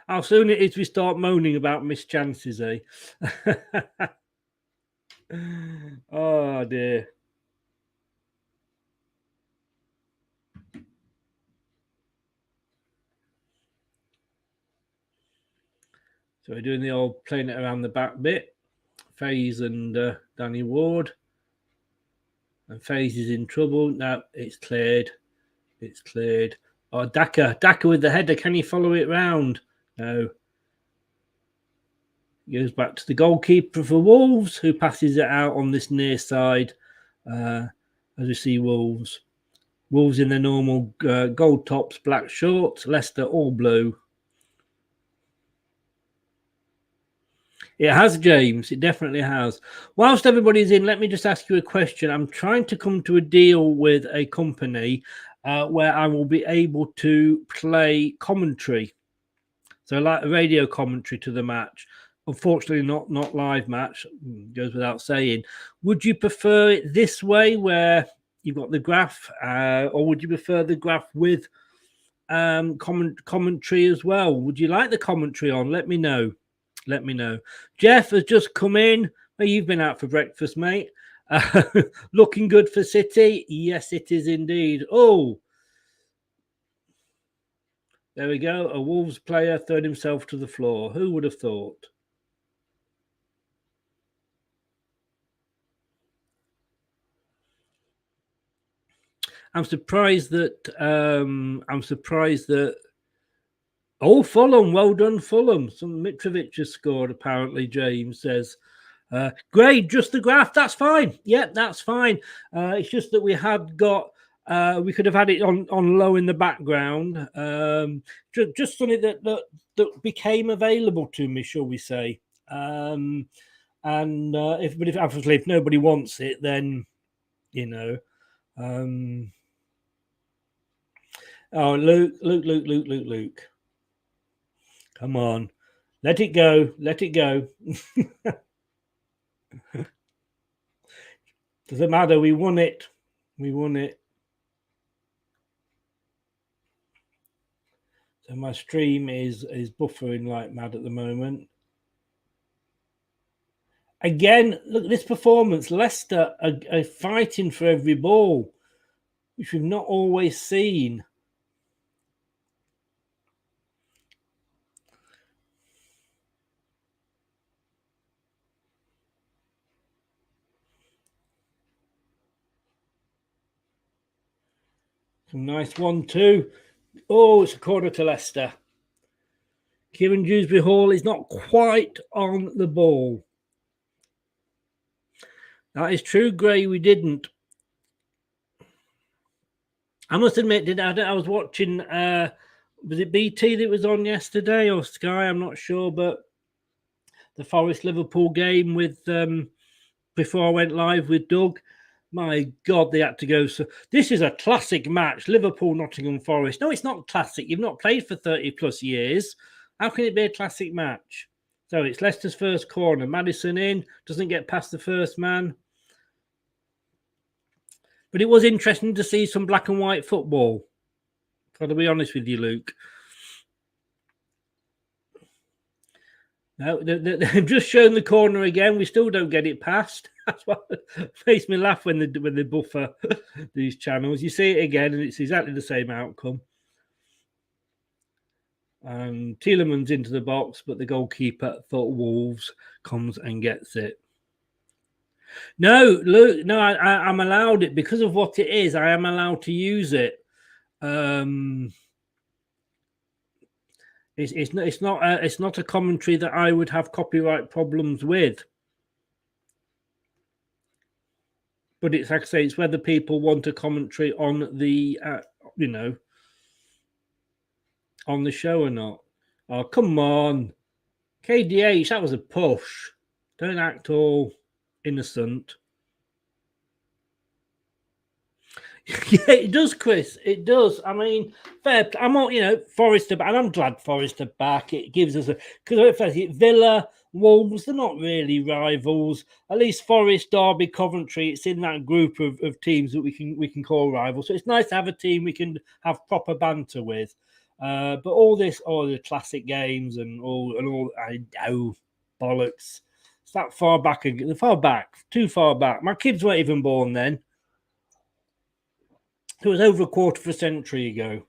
How soon it is we start moaning about missed chances, eh? Oh, dear. So we're doing the old playing it around the back bit. FaZe and Danny Ward. And FaZe is in trouble. No, it's cleared. It's cleared. Oh, Daka with the header. Can he follow it round? No. Goes back to the goalkeeper for Wolves, who passes it out on this near side. As we see Wolves. Wolves in their normal gold tops, black shorts. Leicester all blue. It has, James. It definitely has. Whilst everybody's in, let me just ask you a question. I'm trying to come to a deal with a company where I will be able to play commentary. So like a radio commentary to the match. Unfortunately, not live match. Goes without saying. Would you prefer it this way where you've got the graph or would you prefer the graph with commentary as well? Would you like the commentary on? Let me know. Let me know. Jeff has just come in. Well, you've been out for breakfast, mate. Looking good for City. Yes, it is indeed. Oh, there we go. A Wolves player thrown himself to the floor. Who would have thought? I'm surprised that. Oh, Fulham. Well done, Fulham. Some Mitrovic has scored, apparently, James says. Great, just the graph. That's fine. Yeah, that's fine. It's just that we had got... we could have had it on low in the background. Just something that became available to me, shall we say. If nobody wants it, then, you know... Oh, Luke. Come on. Let it go. Let it go. Doesn't matter. We won it. We won it. So my stream is buffering like mad at the moment. Again, look at this performance. Leicester are fighting for every ball, which we've not always seen. Some nice 1-2. Oh, it's a corner to Leicester. Kieran Dewsbury Hall is not quite on the ball. That is true, Gray. We didn't. I must admit, I was watching, was it BT that was on yesterday or Sky? I'm not sure, but the Forest-Liverpool game with before I went live with Doug. My God, they had to go. So this is a classic match, Liverpool-Nottingham Forest. No, it's not classic. You've not played for 30-plus years. How can it be a classic match? So it's Leicester's first corner. Maddison in, doesn't get past the first man. But it was interesting to see some black and white football. Got to be honest with you, Luke. No, they've just shown the corner again. We still don't get it past. That's what makes me laugh when they buffer these channels. You see it again, and it's exactly the same outcome. And Tielemans into the box, but the goalkeeper for Wolves comes and gets it. No, Luke, no, I'm allowed it because of what it is. I am allowed to use it. It's not a commentary that I would have copyright problems with. But it's like I say, it's whether people want a commentary on the on the show or not. Oh, come on. KDH, that was a push. Don't act all innocent. Yeah, it does, Chris. It does. I mean, fair. I'm all, Forest are back, and I'm glad Forest are back. It gives us because Villa, Wolves, they're not really rivals. At least Forest, Derby, Coventry, it's in that group of teams that we can call rivals. So it's nice to have a team we can have proper banter with. But all the classic games and all, I know, bollocks. It's that far back again. Too far back. My kids weren't even born then. It was over a quarter of a century ago.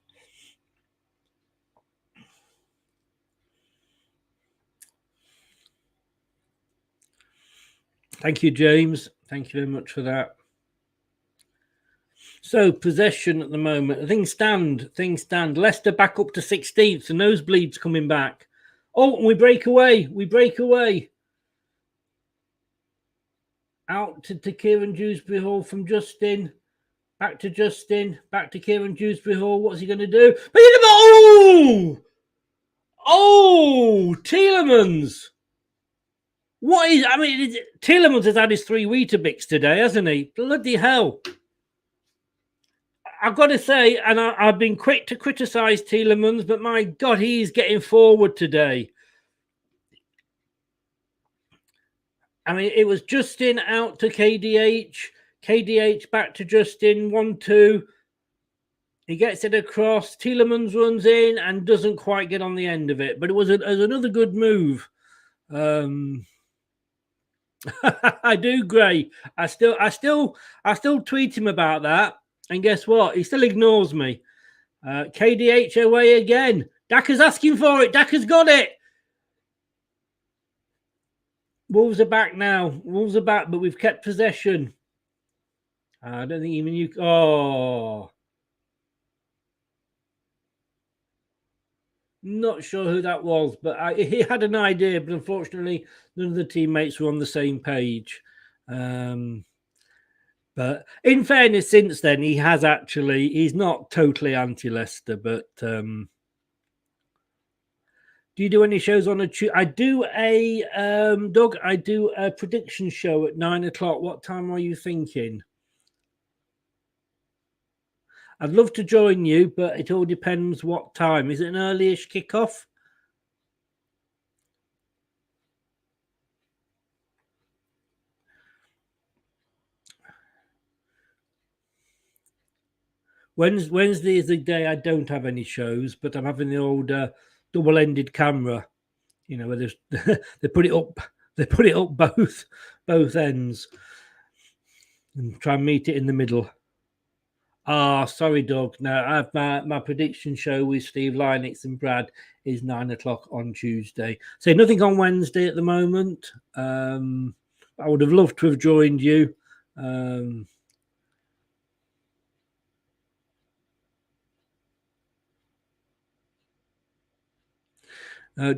Thank you, James. Thank you very much for that. So, possession at the moment. Things stand. Leicester back up to 16th. The nosebleeds coming back. Oh, and we break away. Out to Kieran Dewsbury Hall from Justin. Back to Justin. Back to Kieran Dewsbury Hall. What's he going to do? Oh, Tielemans. Tielemans has had his 3 Weetabix today, hasn't he? Bloody hell. I've got to say, and I've been quick to criticise Tielemans, but my God, he's getting forward today. I mean, it was Justin out to KDH. KDH back to Justin, 1-2. He gets it across. Tielemans runs in and doesn't quite get on the end of it. But it was another good move. I do, Gray. I still tweet him about that. And guess what? He still ignores me. KDH away again. Daka's asking for it. Daka's got it. Wolves are back now. But we've kept possession. I don't think even you... Oh. Not sure who that was, but he had an idea, but unfortunately, none of the teammates were on the same page. But in fairness, since then, he's not totally anti-Leicester, but do you do any shows on a Tuesday? I do Doug, I do a prediction show at 9 o'clock. What time are you thinking? I'd love to join you, but it all depends what time. Is it an early-ish kickoff? Wednesday is the day I don't have any shows, but I'm having the old double-ended camera, where they put it up. They put it up both ends and try and meet it in the middle. Sorry, Doug. No, I have my prediction show with Steve Lynix and Brad is 9 o'clock on Tuesday. So nothing on Wednesday at the moment. I would have loved to have joined you.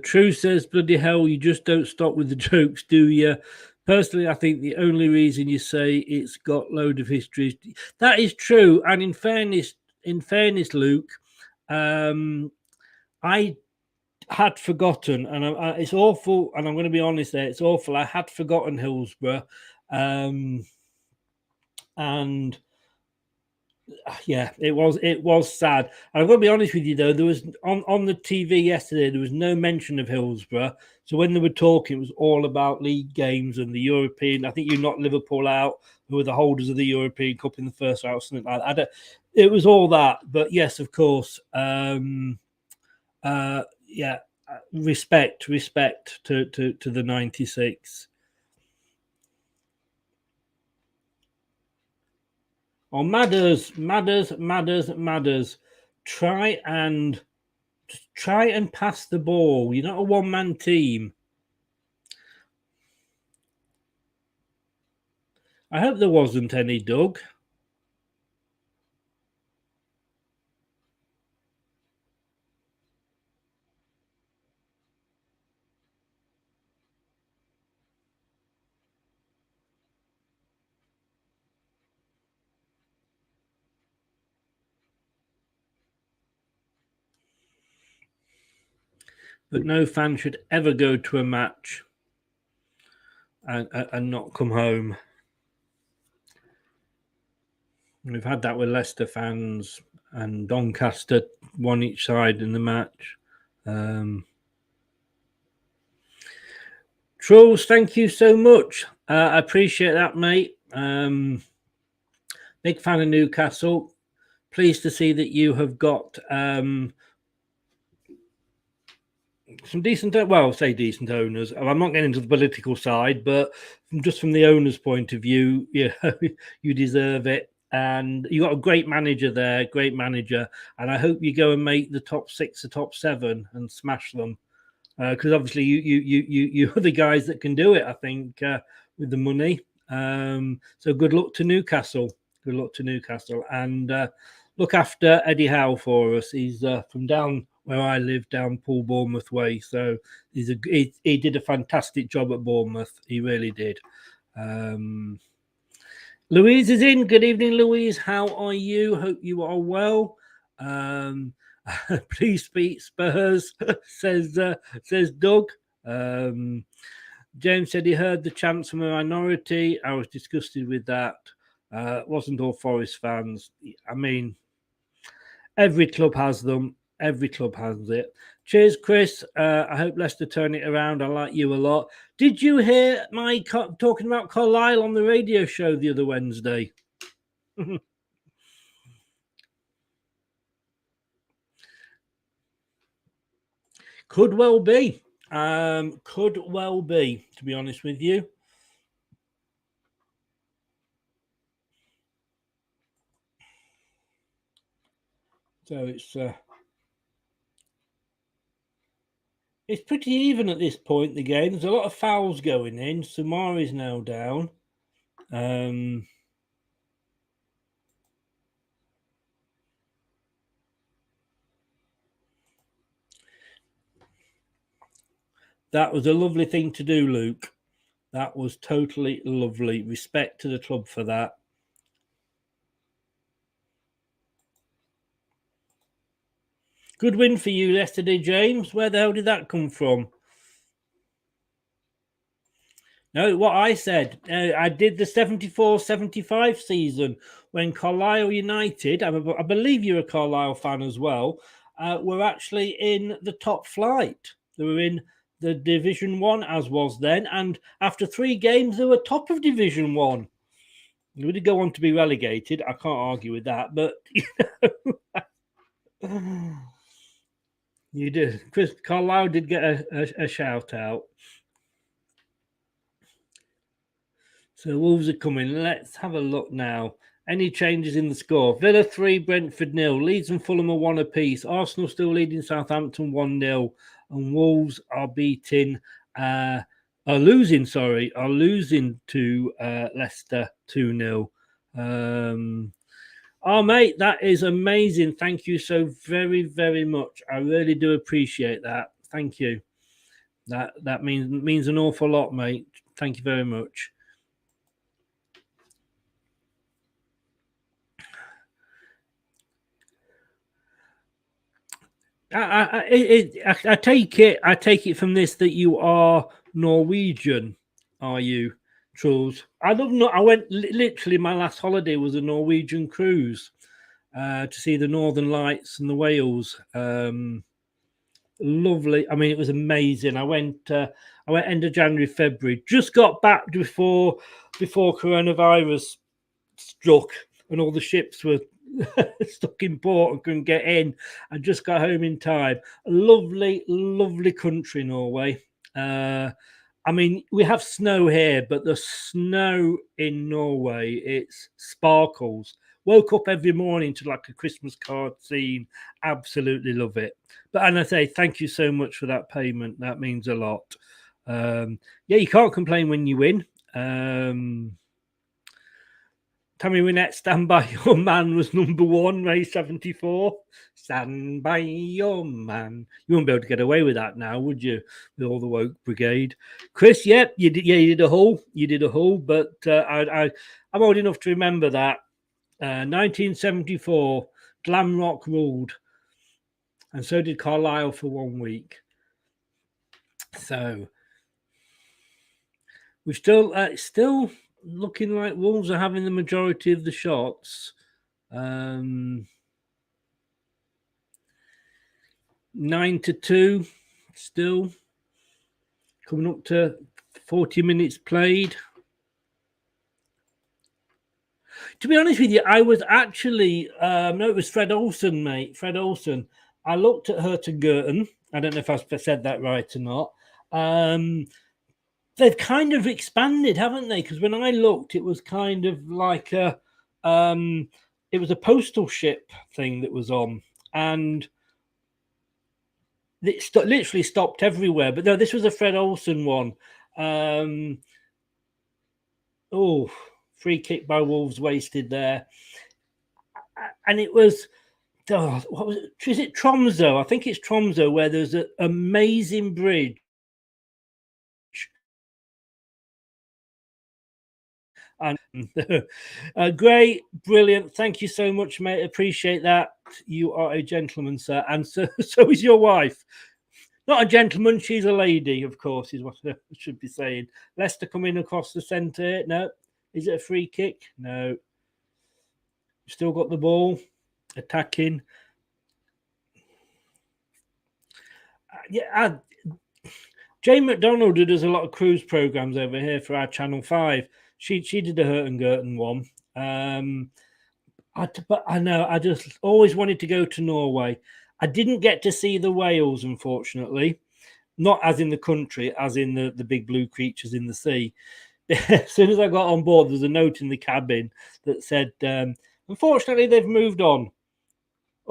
True says, bloody hell, you just don't stop with the jokes, do you? Personally, I think the only reason you say it's got load of history, that is true. And in fairness, in fairness, Luke, I had forgotten, and it's awful, and I'm going to be honest there, it's awful. I had forgotten Hillsborough, and yeah, it was sad. And I've got to be honest with you though, there was on the TV yesterday, there was no mention of Hillsborough. So when they were talking, it was all about league games and the European. I think you knocked Liverpool out, who were the holders of the European Cup in the first round, something like that. It was all that, but yes, of course. Yeah, respect to the 96. Oh, Madders. Try and pass the ball. You're not a one-man team. I hope there wasn't any, Doug. But no fan should ever go to a match and not come home. We've had that with Leicester fans and Doncaster, one each side in the match. Trolls, thank you so much. I appreciate that, mate. Big fan of Newcastle. Pleased to see that you have got some decent, well, say decent owners. I'm not getting into the political side, but just from the owner's point of view, you deserve it. And you got a great manager there, great manager. And I hope you go and make the top 6 or top 7 and smash them. Because obviously you are the guys that can do it, I think, with the money. So good luck to Newcastle. Good luck to Newcastle. And look after Eddie Howe for us. He's from down where I live, down Poole, Bournemouth way. So he did a fantastic job at Bournemouth. He really did. Louise is in. Good evening, Louise. How are you? Hope you are well. Please speak Spurs, says Doug. James said he heard the chants from a minority. I was disgusted with that. Wasn't all Forest fans. I mean, every club has them. Every club has it. Cheers, Chris. I hope Leicester turn it around. I like you a lot. Did you hear my talking about Carlisle on the radio show the other Wednesday? Could well be. Could well be, to be honest with you. So it's pretty even at this point, the game. There's a lot of fouls going in. Sumari's now down. That was a lovely thing to do, Luke. That was totally lovely. Respect to the club for that. Good win for you yesterday, James. Where the hell did that come from? No, what I said, I did the 74-75 season when Carlisle United, I believe you're a Carlisle fan as well, were actually in the top flight. They were in the Division 1 as was then, and after 3 games, they were top of Division 1. We did go on to be relegated. I can't argue with that, but you did. Chris Carlisle did get a shout out. So Wolves are coming. Let's have a look now. Any changes in the score? Villa 3, Brentford 0. Leeds and Fulham are 1 apiece. Arsenal still leading Southampton 1-0. And Wolves are losing to Leicester 2-0. Oh, mate, that is amazing. Thank you so very, very much. I really do appreciate that. Thank you. That means an awful lot, mate. Thank you very much. I take it from this that you are Norwegian, are you, Truls? I went literally. My last holiday was a Norwegian cruise to see the Northern Lights and the whales. Lovely. I mean, it was amazing. I went end of January, February. Just got back before coronavirus struck and all the ships were stuck in port and couldn't get in. I just got home in time. A lovely, lovely country, Norway. I mean, we have snow here, but the snow in Norway, it's sparkles. Woke up every morning to like a Christmas card scene. Absolutely love it. But and I say thank you so much for that payment. That means a lot. Yeah, you can't complain when you win. Tammy Wynette, Stand By Your Man was number 1, race 74. Stand By Your Man. You wouldn't be able to get away with that now, would you? With all the woke brigade. Chris, yep, you did a hull. You did a hull, but I'm old enough to remember that. 1974, glam rock ruled. And so did Carlisle for 1 week. So we're still looking like Wolves are having the majority of the shots. 9-2, still coming up to 40 minutes played. To be honest with you, I was actually no, it was Fred Olsen, mate. Fred Olsen. I looked at her to Girton. I don't know if I said that right or not. They've kind of expanded, haven't they? Because when I looked, it was kind of like it was a postal ship thing that was on, and it literally stopped everywhere. But no, this was a Fred Olsen one. Free kick by Wolves wasted there, and it was. What was it? Is it Tromsø? I think it's Tromsø, where there's an amazing bridge. And great, brilliant. Thank you so much, mate. Appreciate that. You are a gentleman, sir. And so is your wife. Not a gentleman, she's a lady, of course, is what I should be saying. Leicester coming across the centre. No. Is it a free kick? No. Still got the ball. Attacking. Jane McDonald, who does a lot of cruise programs over here for our Channel 5, she did a Hurt and Girton one. But I know I just always wanted to go to Norway. I didn't get to see the whales, unfortunately. Not as in the country, as in the big blue creatures in the sea. As soon as I got on board, there's a note in the cabin that said, unfortunately, they've moved on.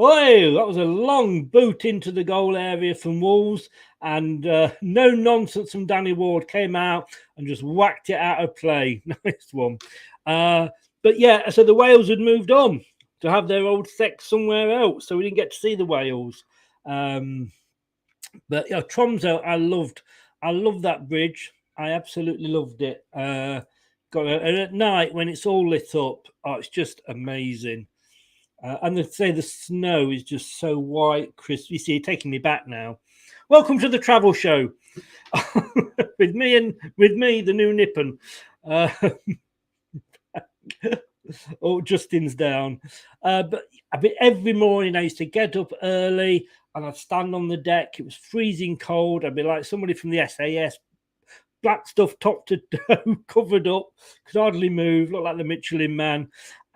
Oh, that was a long boot into the goal area from Wolves, and no nonsense from Danny Ward came out and just whacked it out of play. Nice one. But yeah, so the Wales had moved on to have their old sex somewhere else, so we didn't get to see the Wales. But yeah, Tromsø, I loved that bridge. I absolutely loved it. And at night when it's all lit up, it's just amazing. And they say the snow is just so white, crisp. You see, you're taking me back now. Welcome to the travel show with me, the new Nippon. Justin's down. But every morning I used to get up early and I'd stand on the deck. It was freezing cold. I'd be like somebody from the SAS, black stuff top to toe, covered up, could hardly move, looked like the Michelin Man.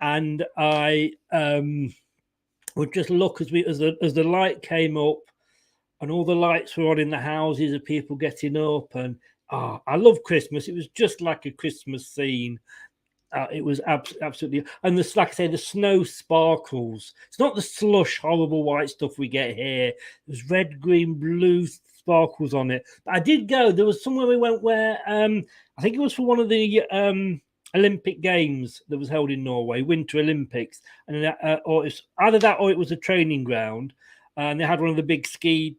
And I would just look as the light came up, and all the lights were on in the houses of people getting up. And I love Christmas. It was just like a Christmas scene. It was absolutely, and like I say, the snow sparkles. It's not the slush, horrible white stuff we get here. There's red, green, blue sparkles on it. But I did go. There was somewhere we went where I think it was for one of the Olympic Games that was held in Norway, Winter Olympics, and or it's either that or it was a training ground, and they had one of the big ski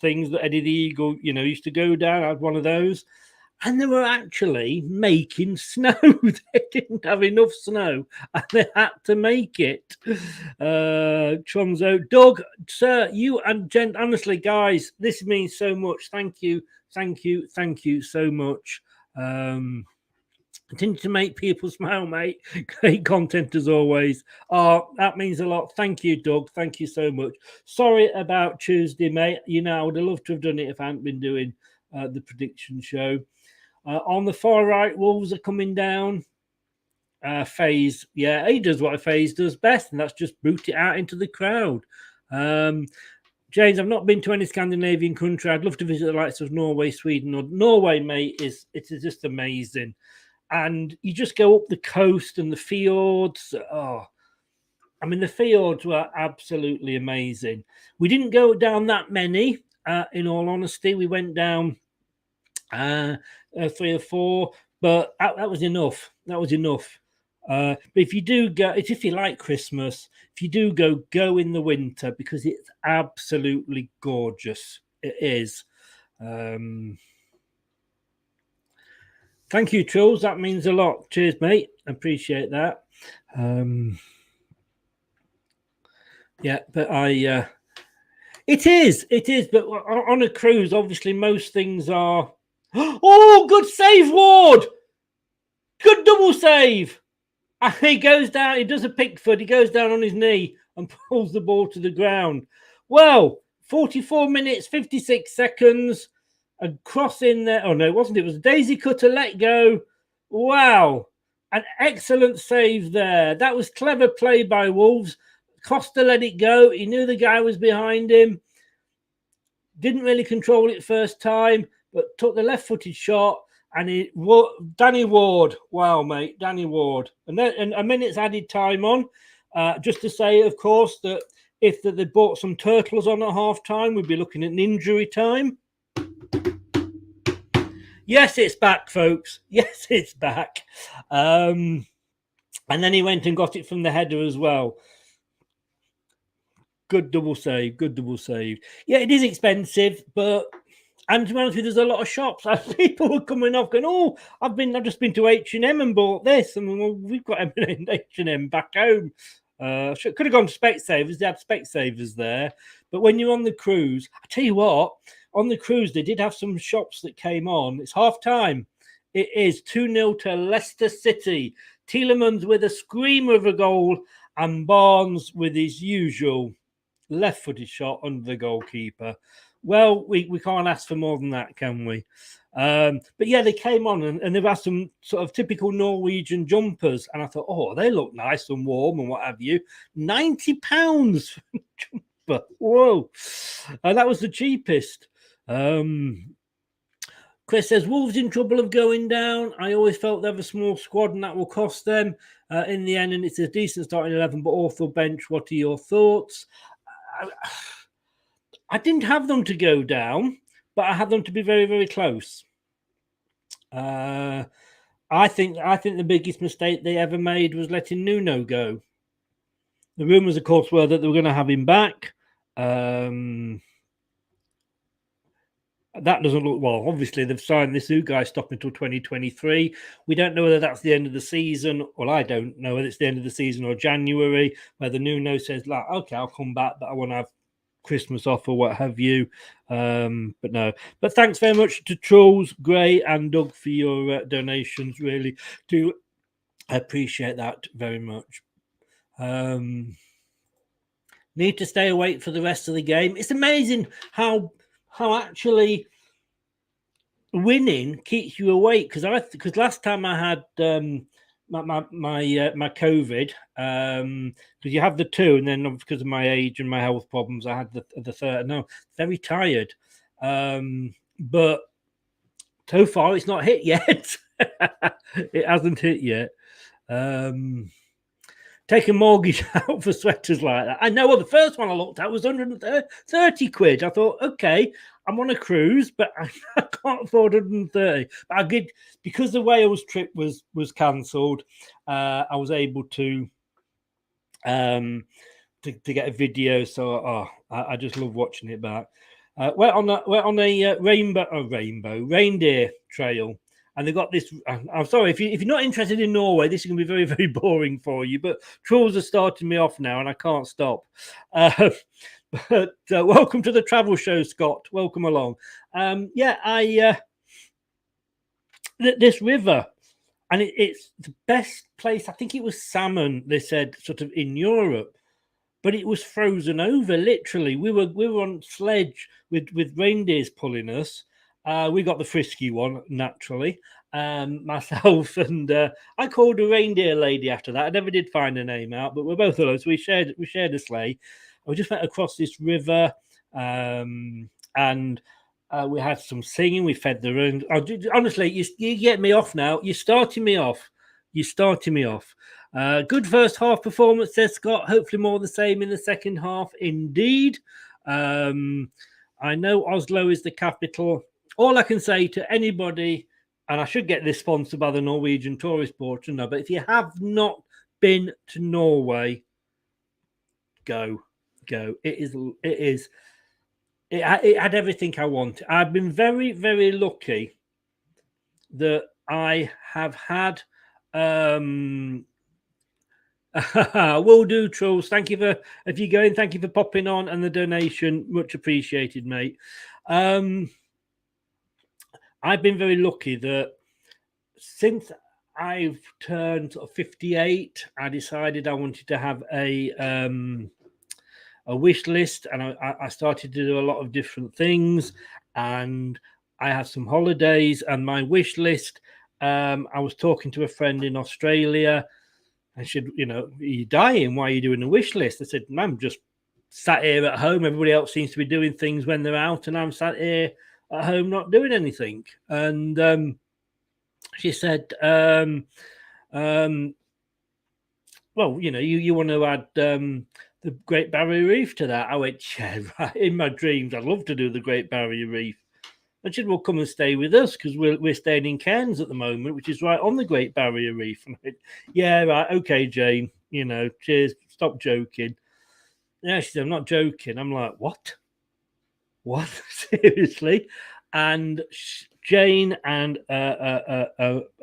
things that Eddie the Eagle, used to go down. I had one of those, and they were actually making snow. They didn't have enough snow, and they had to make it. Tronzo, Doug, sir, you and Jen, honestly, guys, this means so much. Thank you so much. Continue to make people smile, mate. Great content as always. Oh, that means a lot. Thank you, Doug. Thank you so much. Sorry about Tuesday, mate. You know, I would have loved to have done it if I hadn't been doing the prediction show. On the far right, Wolves are coming down. FaZe, yeah, he does what a FaZe does best, and that's just boot it out into the crowd. James, I've not been to any Scandinavian country. I'd love to visit the likes of Norway, Sweden, or Norway, mate. It is just amazing. And you just go up the coast and the fjords. Oh, I mean, the fjords were absolutely amazing. We didn't go down that many, in all honesty. We went down 3 or 4, but that was enough. That was enough. But if you do go, if you like Christmas, if you do go in the winter, because it's absolutely gorgeous. It is. Thank you, Trolls. That means a lot. Cheers, mate. Appreciate that. Yeah, but it is. But on a cruise, obviously, most things are. Oh, good save, Ward. Good double save. And he goes down. He does a Pickford. He goes down on his knee and pulls the ball to the ground. Well, 44 minutes, 56 seconds. A cross in there. Oh, no, it wasn't. It was a daisy cutter, let go. Wow. An excellent save there. That was clever play by Wolves. Costa let it go. He knew the guy was behind him. Didn't really control it first time, but took the left-footed shot. And Danny Ward. Wow, mate. Danny Ward. And a minute's added time on. Just to say, of course, that if they bought some turtles on at half-time, we'd be looking at an injury time. Yes, it's back, folks. Yes, it's back. And then he went and got it from the header as well. Good double save. Good double save. Yeah, it is expensive, but and to be honest with you, there's a lot of shops. People were coming off going, "Oh, I've just been to H&M and bought this." I mean, well, we've got H&M back home. Could have gone to Specsavers. They had Specsavers there, but when you're on the cruise, I tell you what. On the cruise, they did have some shops that came on. It's half-time. It is 2-0 to Leicester City. Tielemans with a screamer of a goal and Barnes with his usual left-footed shot under the goalkeeper. Well, we can't ask for more than that, can we? But yeah, they came on and they've had some sort of typical Norwegian jumpers. And I thought, oh, they look nice and warm and what have you. £90 for a jumper. Whoa. That was the cheapest. Chris says Wolves in trouble of going down. I always felt they have a small squad and that will cost them in the end, and it's a decent starting 11 but awful bench. What are your thoughts? I didn't have them to go down, but I had them to be very, very close. I think the biggest mistake they ever made was letting Nuno go. The rumours, of course, were that they were going to have him back. That doesn't look well. Obviously, they've signed this guy stop until 2023. We don't know whether that's the end of the season. Well, I don't know whether it's the end of the season or January, whether Nuno says, like, okay, I'll come back, but I want to have Christmas off or what have you. But no. But thanks very much to Trolls, Gray, and Doug for your donations. Really do appreciate that very much. Need to stay awake for the rest of the game. It's amazing how actually winning keeps you awake. Because last time I had my COVID, because you have the 2, and then because of my age and my health problems, I had the 3rd. No, very tired. But so far, it's not hit yet. It hasn't hit yet. Take a mortgage out for sweaters like that. I know. Well, the first one I looked at was 130 quid. I thought, okay, I'm on a cruise, but I can't afford 130. But I did, because the Wales trip was cancelled. I was able to get a video. So I just love watching it back. We're on a reindeer trail And they've got this. I'm sorry if you're not interested in Norway, this is going to be very, very boring for you. But trolls are starting me off now, and I can't stop. But welcome to the travel show, Scott. Welcome along. This river, and it's the best place. I think it was salmon. They said sort of in Europe. But it was frozen over, literally. We were on sledge with reindeers pulling us. We got the frisky one, naturally. Myself and I called a reindeer lady after that. I never did find her name out, but we're both alone. So we shared a sleigh. We just went across this river, and we had some singing. We fed the room. Honestly, you get me off now. You're starting me off. Good first half performance, says Scott. Hopefully more the same in the second half. Indeed. I know Oslo is the capital. All I can say to anybody, and I should get this sponsored by the Norwegian Tourist Board, but if you have not been to Norway, go. It had everything I wanted. I've been very, very lucky that I have had will do, trolls. Thank you for if you're going. Thank you for popping on and the donation. Much appreciated, mate. I've been very lucky that since I've turned sort of 58, I decided I wanted to have a wish list, and I started to do a lot of different things, and I have some holidays, and my wish list. I was talking to a friend in Australia. I said, are you dying? Why are you doing a wish list? I said, I'm just sat here at home. Everybody else seems to be doing things when they're out, and I'm sat here at home not doing anything. And she said, well, you want to add the Great Barrier Reef to that? I went, yeah, right. In my dreams, I'd love to do the Great Barrier Reef. I said, well, come and stay with us because we're staying in Cairns at the moment, which is right on the Great Barrier Reef. And I went, yeah, right, okay, Jane. Cheers. Stop joking. Yeah, she said, I'm not joking. I'm like, what? Seriously? And Jane and her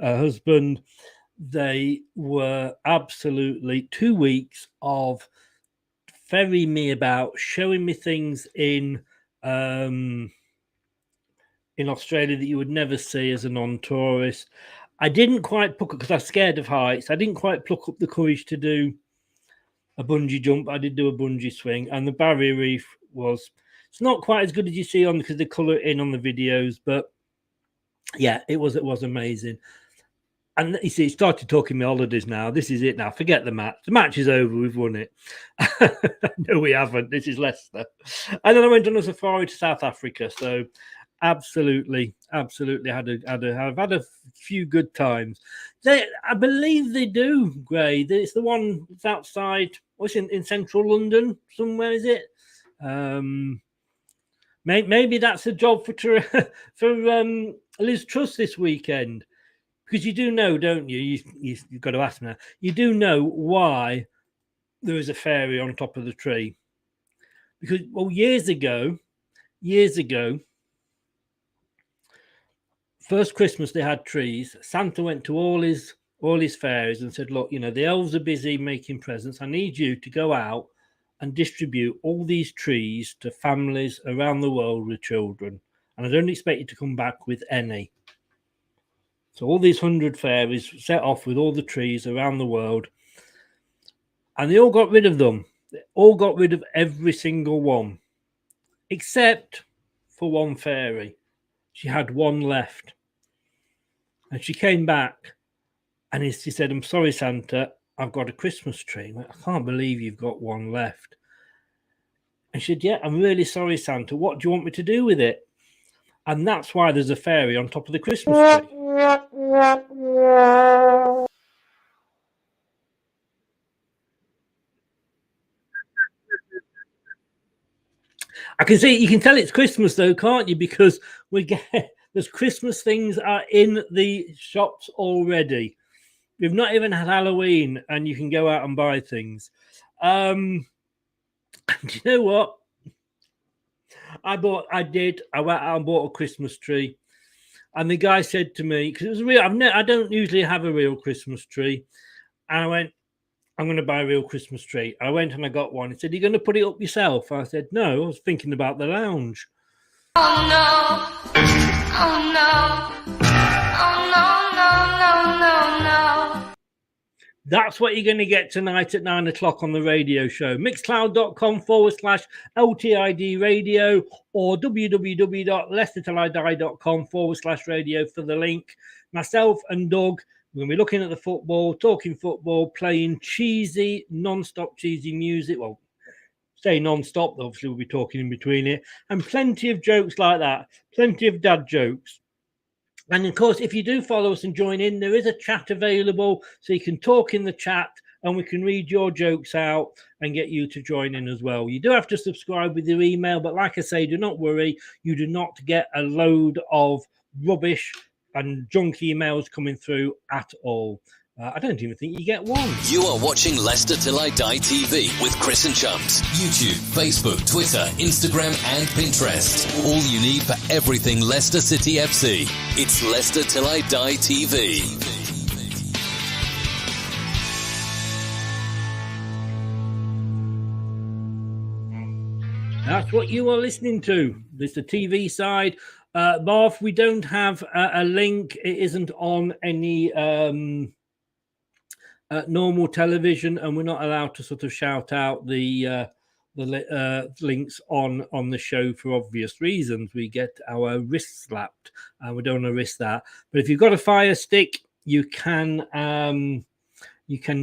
husband, they were absolutely 2 weeks of ferrying me about, showing me things in Australia that you would never see as a non-tourist. I didn't quite pluck up because I was scared of heights. I didn't quite pluck up the courage to do a bungee jump. I did do a bungee swing, and the barrier reef it's not quite as good as you see on because they colour it in on the videos, but yeah, it was amazing. And you see, it started talking me holidays now. This is it now. Forget the match. The match is over. We've won it. No, we haven't. This is Leicester. And then I went on a safari to South Africa. So absolutely I've had a few good times. I believe they do, Gray. It's the one that's outside. What's in central London somewhere? Is it? Maybe that's a job for Liz Truss this weekend, because you do know, don't you? You've got to ask me now. You do know why there is a fairy on top of the tree, because years ago. First Christmas they had trees. Santa went to all his fairies and said, look, the elves are busy making presents. I need you to go out and distribute all these trees to families around the world with children. And I don't expect you to come back with any. So all these 100 fairies set off with all the trees around the world. And they all got rid of them. They all got rid of every single one. Except for one fairy. She had one left. And she came back and she said, I'm sorry, Santa, I've got a Christmas tree. I can't believe you've got one left. And she said, yeah, I'm really sorry, Santa. What do you want me to do with it? And that's why there's a fairy on top of the Christmas tree. I can see, you can tell it's Christmas though, can't you? Because there's Christmas things are in the shops already. We've not even had Halloween and you can go out and buy things. Do you know what? I went out and bought a Christmas tree. And the guy said to me, because it was real, I don't usually have a real Christmas tree. And I went, I'm going to buy a real Christmas tree. I went and I got one. He said, "Are you going to put it up yourself?" I said, "No, I was thinking about the lounge." Oh no, oh no, oh no, no, no, no, no. That's what you're going to get tonight at 9 o'clock on the radio show. Mixcloud.com/LTID radio or www.LeicesterTillIDie.com/radio for the link. Myself and Doug, we're going to be looking at the football, talking football, playing cheesy, non-stop cheesy music. Well, say non-stop, obviously we'll be talking in between it. And plenty of jokes like that. Plenty of dad jokes. And of course, if you do follow us and join in, there is a chat available, so you can talk in the chat and we can read your jokes out and get you to join in as well. You do have to subscribe with your email, but like I say, do not worry. You do not get a load of rubbish and junk emails coming through at all. I don't even think you get one. You are watching Leicester Till I Die TV with Chris and Chums. YouTube, Facebook, Twitter, Instagram and Pinterest. All you need for everything Leicester City FC. It's Leicester Till I Die TV. That's what you are listening to. There's the TV side. Marv, we don't have a link. It isn't on any... normal television, and we're not allowed to sort of shout out the links on the show for obvious reasons. We get our wrists slapped, and we don't want to risk that. But if you've got a Fire Stick, you can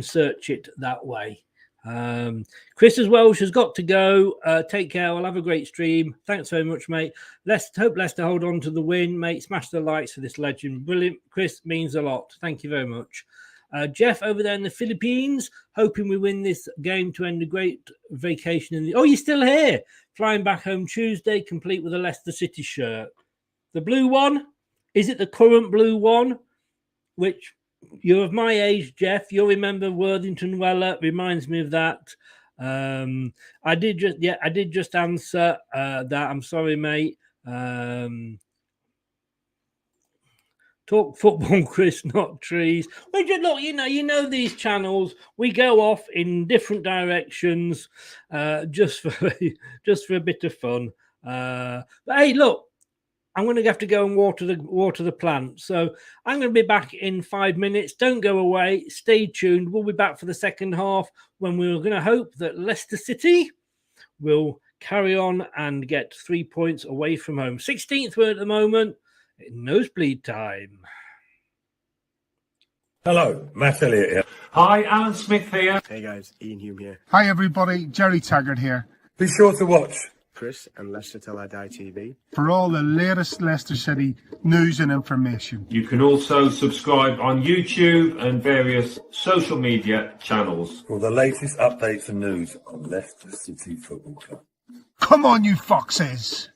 search it that way. Chris as Welsh has got to go. Take care. We'll have a great stream. Thanks very much, mate. Hope Leicester hold on to the win, mate. Smash the likes for this legend. Brilliant. Chris, means a lot. Thank you very much. Jeff over there in the Philippines, hoping we win this game to end a great vacation. Oh, you're still here. Flying back home Tuesday, complete with a Leicester City shirt. The blue one? Is it the current blue one? Which, you're of my age, Jeff. You'll remember Worthington Weller. Reminds me of that. I did just answer that. I'm sorry, mate. Talk football, Chris, not trees. We just look, you know these channels. We go off in different directions, just for a bit of fun. But hey, look, I'm going to have to go and water the plant. So I'm going to be back in 5 minutes. Don't go away. Stay tuned. We'll be back for the second half when we're going to hope that Leicester City will carry on and get 3 points away from home. 16th we're at the moment. Nosebleed time. Hello, Matt Elliott here. Hi, Alan Smith here. Hey guys, Ian Hume here. Hi everybody, Jerry Taggart here. Be sure to watch Chris and Leicester Till I Die TV for all the latest Leicester City news and information. You can also subscribe on YouTube and various social media channels. for the latest updates and news on Leicester City Football Club. Come on, you foxes!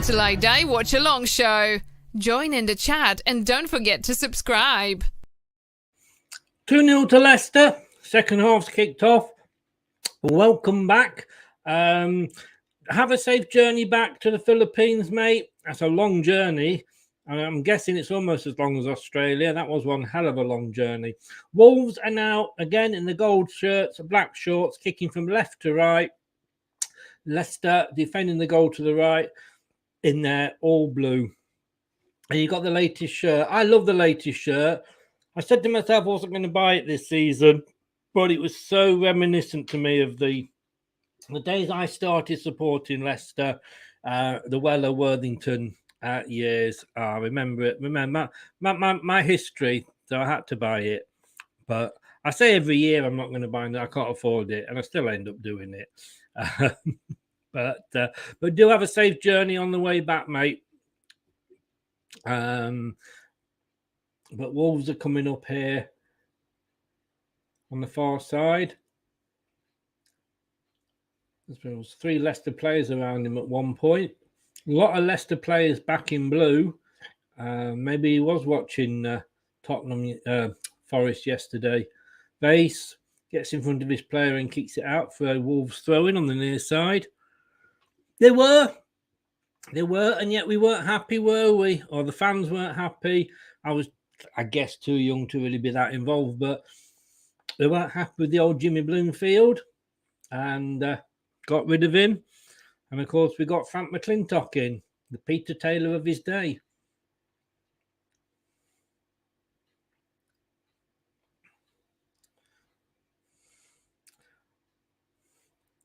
Leicester Till I Die Watchalong show. Join in the chat and don't forget to subscribe. 2-0 to Leicester. Second half's kicked off. Welcome back. Have a safe journey back to the Philippines, mate. That's a long journey. I'm guessing it's almost as long as Australia. That was one hell of a long journey. Wolves are now again in the gold shirts, black shorts, kicking from left to right. Leicester defending the goal to the right in their all blue. And you got the latest shirt. I love the latest shirt. I said to myself I wasn't going to buy it this season, but it was so reminiscent to me of the days I started supporting Leicester, the Weller Worthington years. I remember it. Remember my history, so I had to buy it. But I say every year I'm not going to buy it. I can't afford it, and I still end up doing it. But do have a safe journey on the way back, mate. But Wolves are coming up here on the far side. There was 3 Leicester players around him at one point. A lot of Leicester players back in blue. Maybe he was watching Tottenham Forest yesterday. Vase gets in front of his player and kicks it out for a Wolves throw-in on the near side. They were, and yet we weren't happy, were we? Or the fans weren't happy. I was, I guess, too young to really be that involved, but they weren't happy with the old Jimmy Bloomfield and got rid of him. And, of course, we got Frank McClintock in, the Peter Taylor of his day.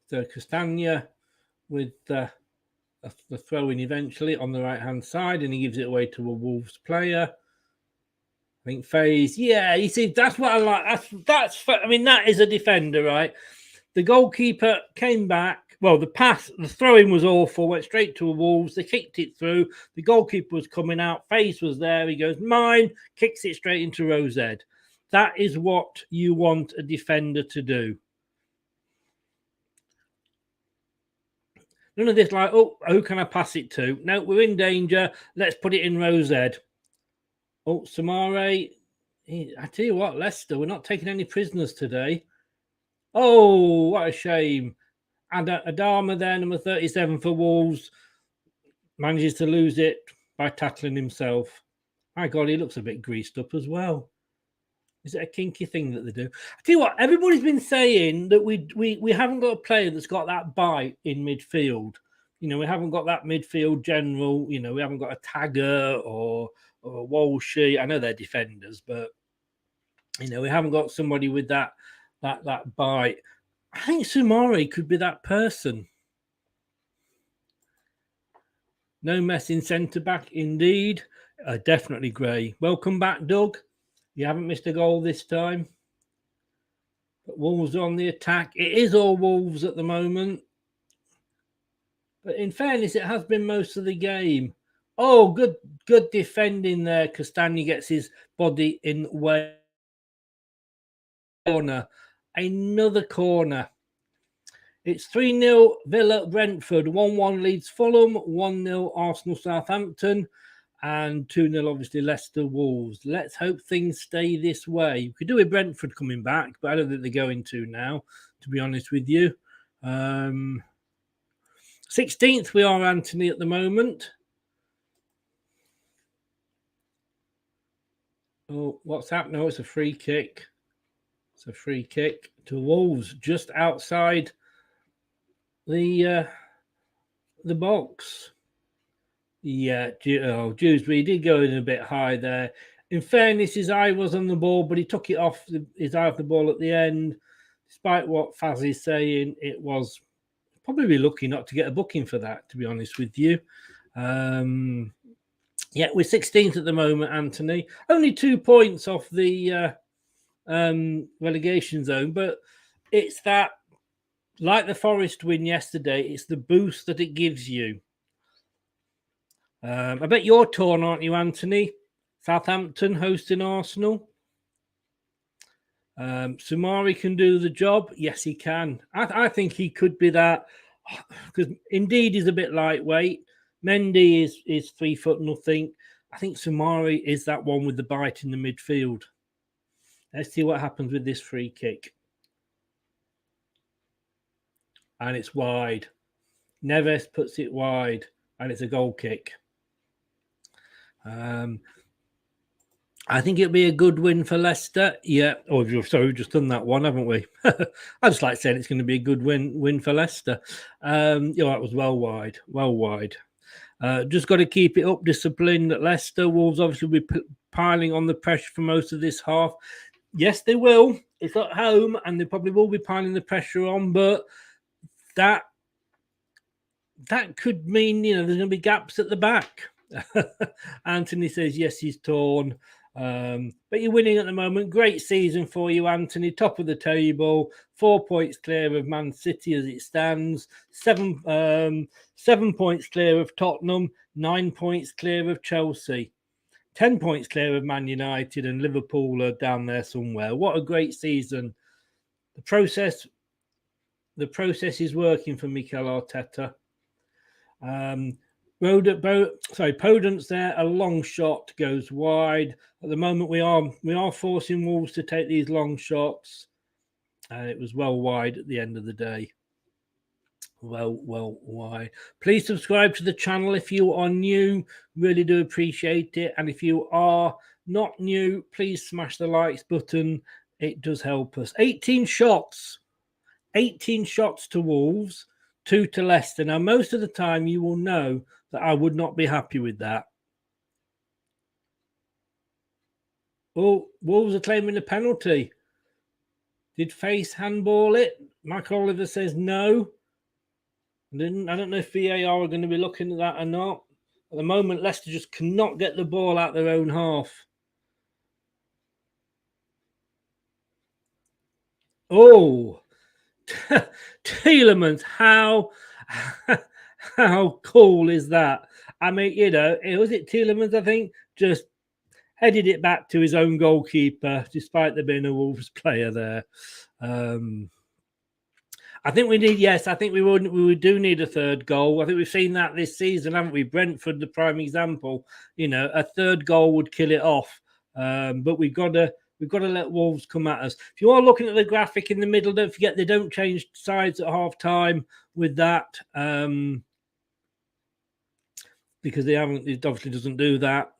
So Castagna with the throw-in eventually on the right-hand side, and he gives it away to a Wolves player. I think Faze, yeah, you see, that's what I like. That's I mean, that is a defender, right? The goalkeeper came back. Well, the throw-in was awful, went straight to a Wolves. They kicked it through. The goalkeeper was coming out. Faze was there. He goes, mine, kicks it straight into Rose Ed. That is what you want a defender to do. None of this like, oh, who can I pass it to? No, we're in danger. Let's put it in Rose Ed. Oh, Samare. I tell you what, Leicester, we're not taking any prisoners today. Oh, what a shame. And Adama there, number 37 for Wolves, manages to lose it by tackling himself. My God, he looks a bit greased up as well. Is it a kinky thing that they do? I tell you what, everybody's been saying that we haven't got a player that's got that bite in midfield. You know, we haven't got that midfield general. You know, we haven't got a Tagger or a Walshy. I know they're defenders, but you know, we haven't got somebody with that bite. I think Sumari could be that person. No messing centre back, indeed. Definitely Gray. Welcome back, Doug. You haven't missed a goal this time. But Wolves are on the attack. It is all Wolves at the moment. But in fairness, it has been most of the game. Oh, good defending there. Castagna gets his body in the way. Corner. Another corner. It's 3-0 Villa Brentford. 1-1 leads Fulham. 1-0 Arsenal Southampton. And 2-0, obviously, Leicester Wolves. Let's hope things stay this way. We could do with Brentford coming back, but I don't think they're going to now, to be honest with you. 16th, we are, Anthony, at the moment. Oh, what's happening? Oh, it's a free kick. It's a free kick to Wolves, just outside the box. Yeah, Dewsbury did go in a bit high there. In fairness, his eye was on the ball, but he took it off his eye off the ball at the end. Despite what Faz is saying, it was probably lucky not to get a booking for that, to be honest with you. Yeah, we're 16th at the moment, Anthony. Only 2 points off the relegation zone, but it's that, like the Forest win yesterday, it's the boost that it gives you. I bet you're torn, aren't you, Anthony? Southampton hosting Arsenal. Sumari can do the job. Yes, he can. I think he could be that, because indeed he's a bit lightweight. Mendy is 3 foot nothing. I think Sumari is that one with the bite in the midfield. Let's see what happens with this free kick. And it's wide. Neves puts it wide, and it's a goal kick. I think it'll be a good win for Leicester. Yeah. Oh, we've just done that one, haven't we? I just like saying it's going to be a good win for Leicester. That was well wide. Just got to keep it up, disciplined at Leicester. Wolves obviously will be piling on the pressure for most of this half. Yes, they will. It's at home, and they probably will be piling the pressure on, but that could mean, there's going to be gaps at the back. Anthony says, yes, he's torn. But you're winning at the moment. Great season for you, Anthony. Top of the table. 4 points clear of Man City as it stands. 7 points clear of Tottenham. 9 points clear of Chelsea. 10 points clear of Man United, and Liverpool are down there somewhere. What a great season. The process is working for Mikel Arteta. Podence there, a long shot goes wide. At the moment, we are forcing Wolves to take these long shots. It was well wide at the end of the day. Well wide. Please subscribe to the channel if you are new. Really do appreciate it. And if you are not new, please smash the likes button. It does help us. 18 shots to Wolves, 2 to Leicester. Now, most of the time, you will know that I would not be happy with that. Oh, Wolves are claiming a penalty. Did Face handball it? Michael Oliver says no. I don't know if VAR are going to be looking at that or not. At the moment, Leicester just cannot get the ball out their own half. Oh, Tielemans, how cool is that? I mean, was it Tielemans, I think, just headed it back to his own goalkeeper, despite there being a Wolves player there. I think we do need a third goal. I think we've seen that this season, haven't we? Brentford, the prime example. A third goal would kill it off. But we've got to let Wolves come at us. If you are looking at the graphic in the middle, don't forget they don't change sides at half time with that. Because it obviously doesn't do that.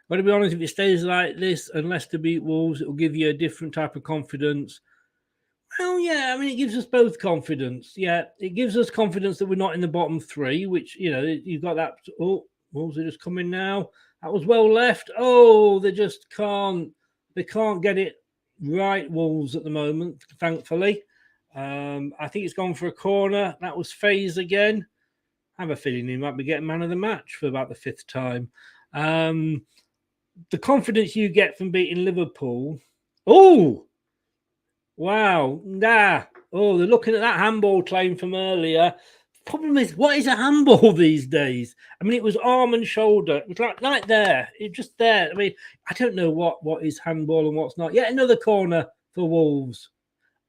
But to be honest, if it stays like this and Leicester beat Wolves, it will give you a different type of confidence. Well, yeah, I mean, it gives us both confidence. Yeah, it gives us confidence that we're not in the bottom 3, which, you've got that. Oh, Wolves are just coming now. That was well left. Oh, they just can't. They can't get it right, Wolves, at the moment, thankfully. I think it's gone for a corner. That was Faze again. I have a feeling he might be getting man of the match for about the 5th time. The confidence you get from beating Liverpool. Oh, wow. Nah. Oh, they're looking at that handball claim from earlier. Problem is, what is a handball these days? I mean, it was arm and shoulder. It was like there. It just there. I mean, I don't know what is handball and what's not. Yet another corner for Wolves.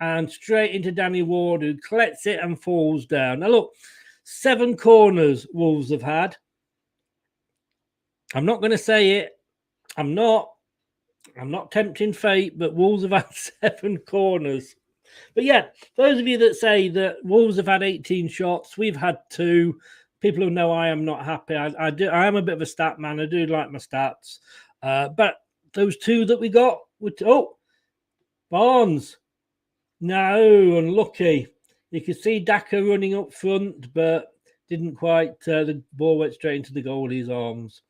And straight into Danny Ward, who collects it and falls down. Now, look, 7 corners Wolves have had. I'm not going to say it. I'm not tempting fate, but Wolves have had 7 corners. But yeah, those of you that say that Wolves have had 18 shots, we've had 2. People who know I am not happy. I am a bit of a stat man. I do like my stats. But those 2 that we got, Barnes. No, unlucky. You could see Daka running up front, but didn't quite. The ball went straight into the goalie's arms.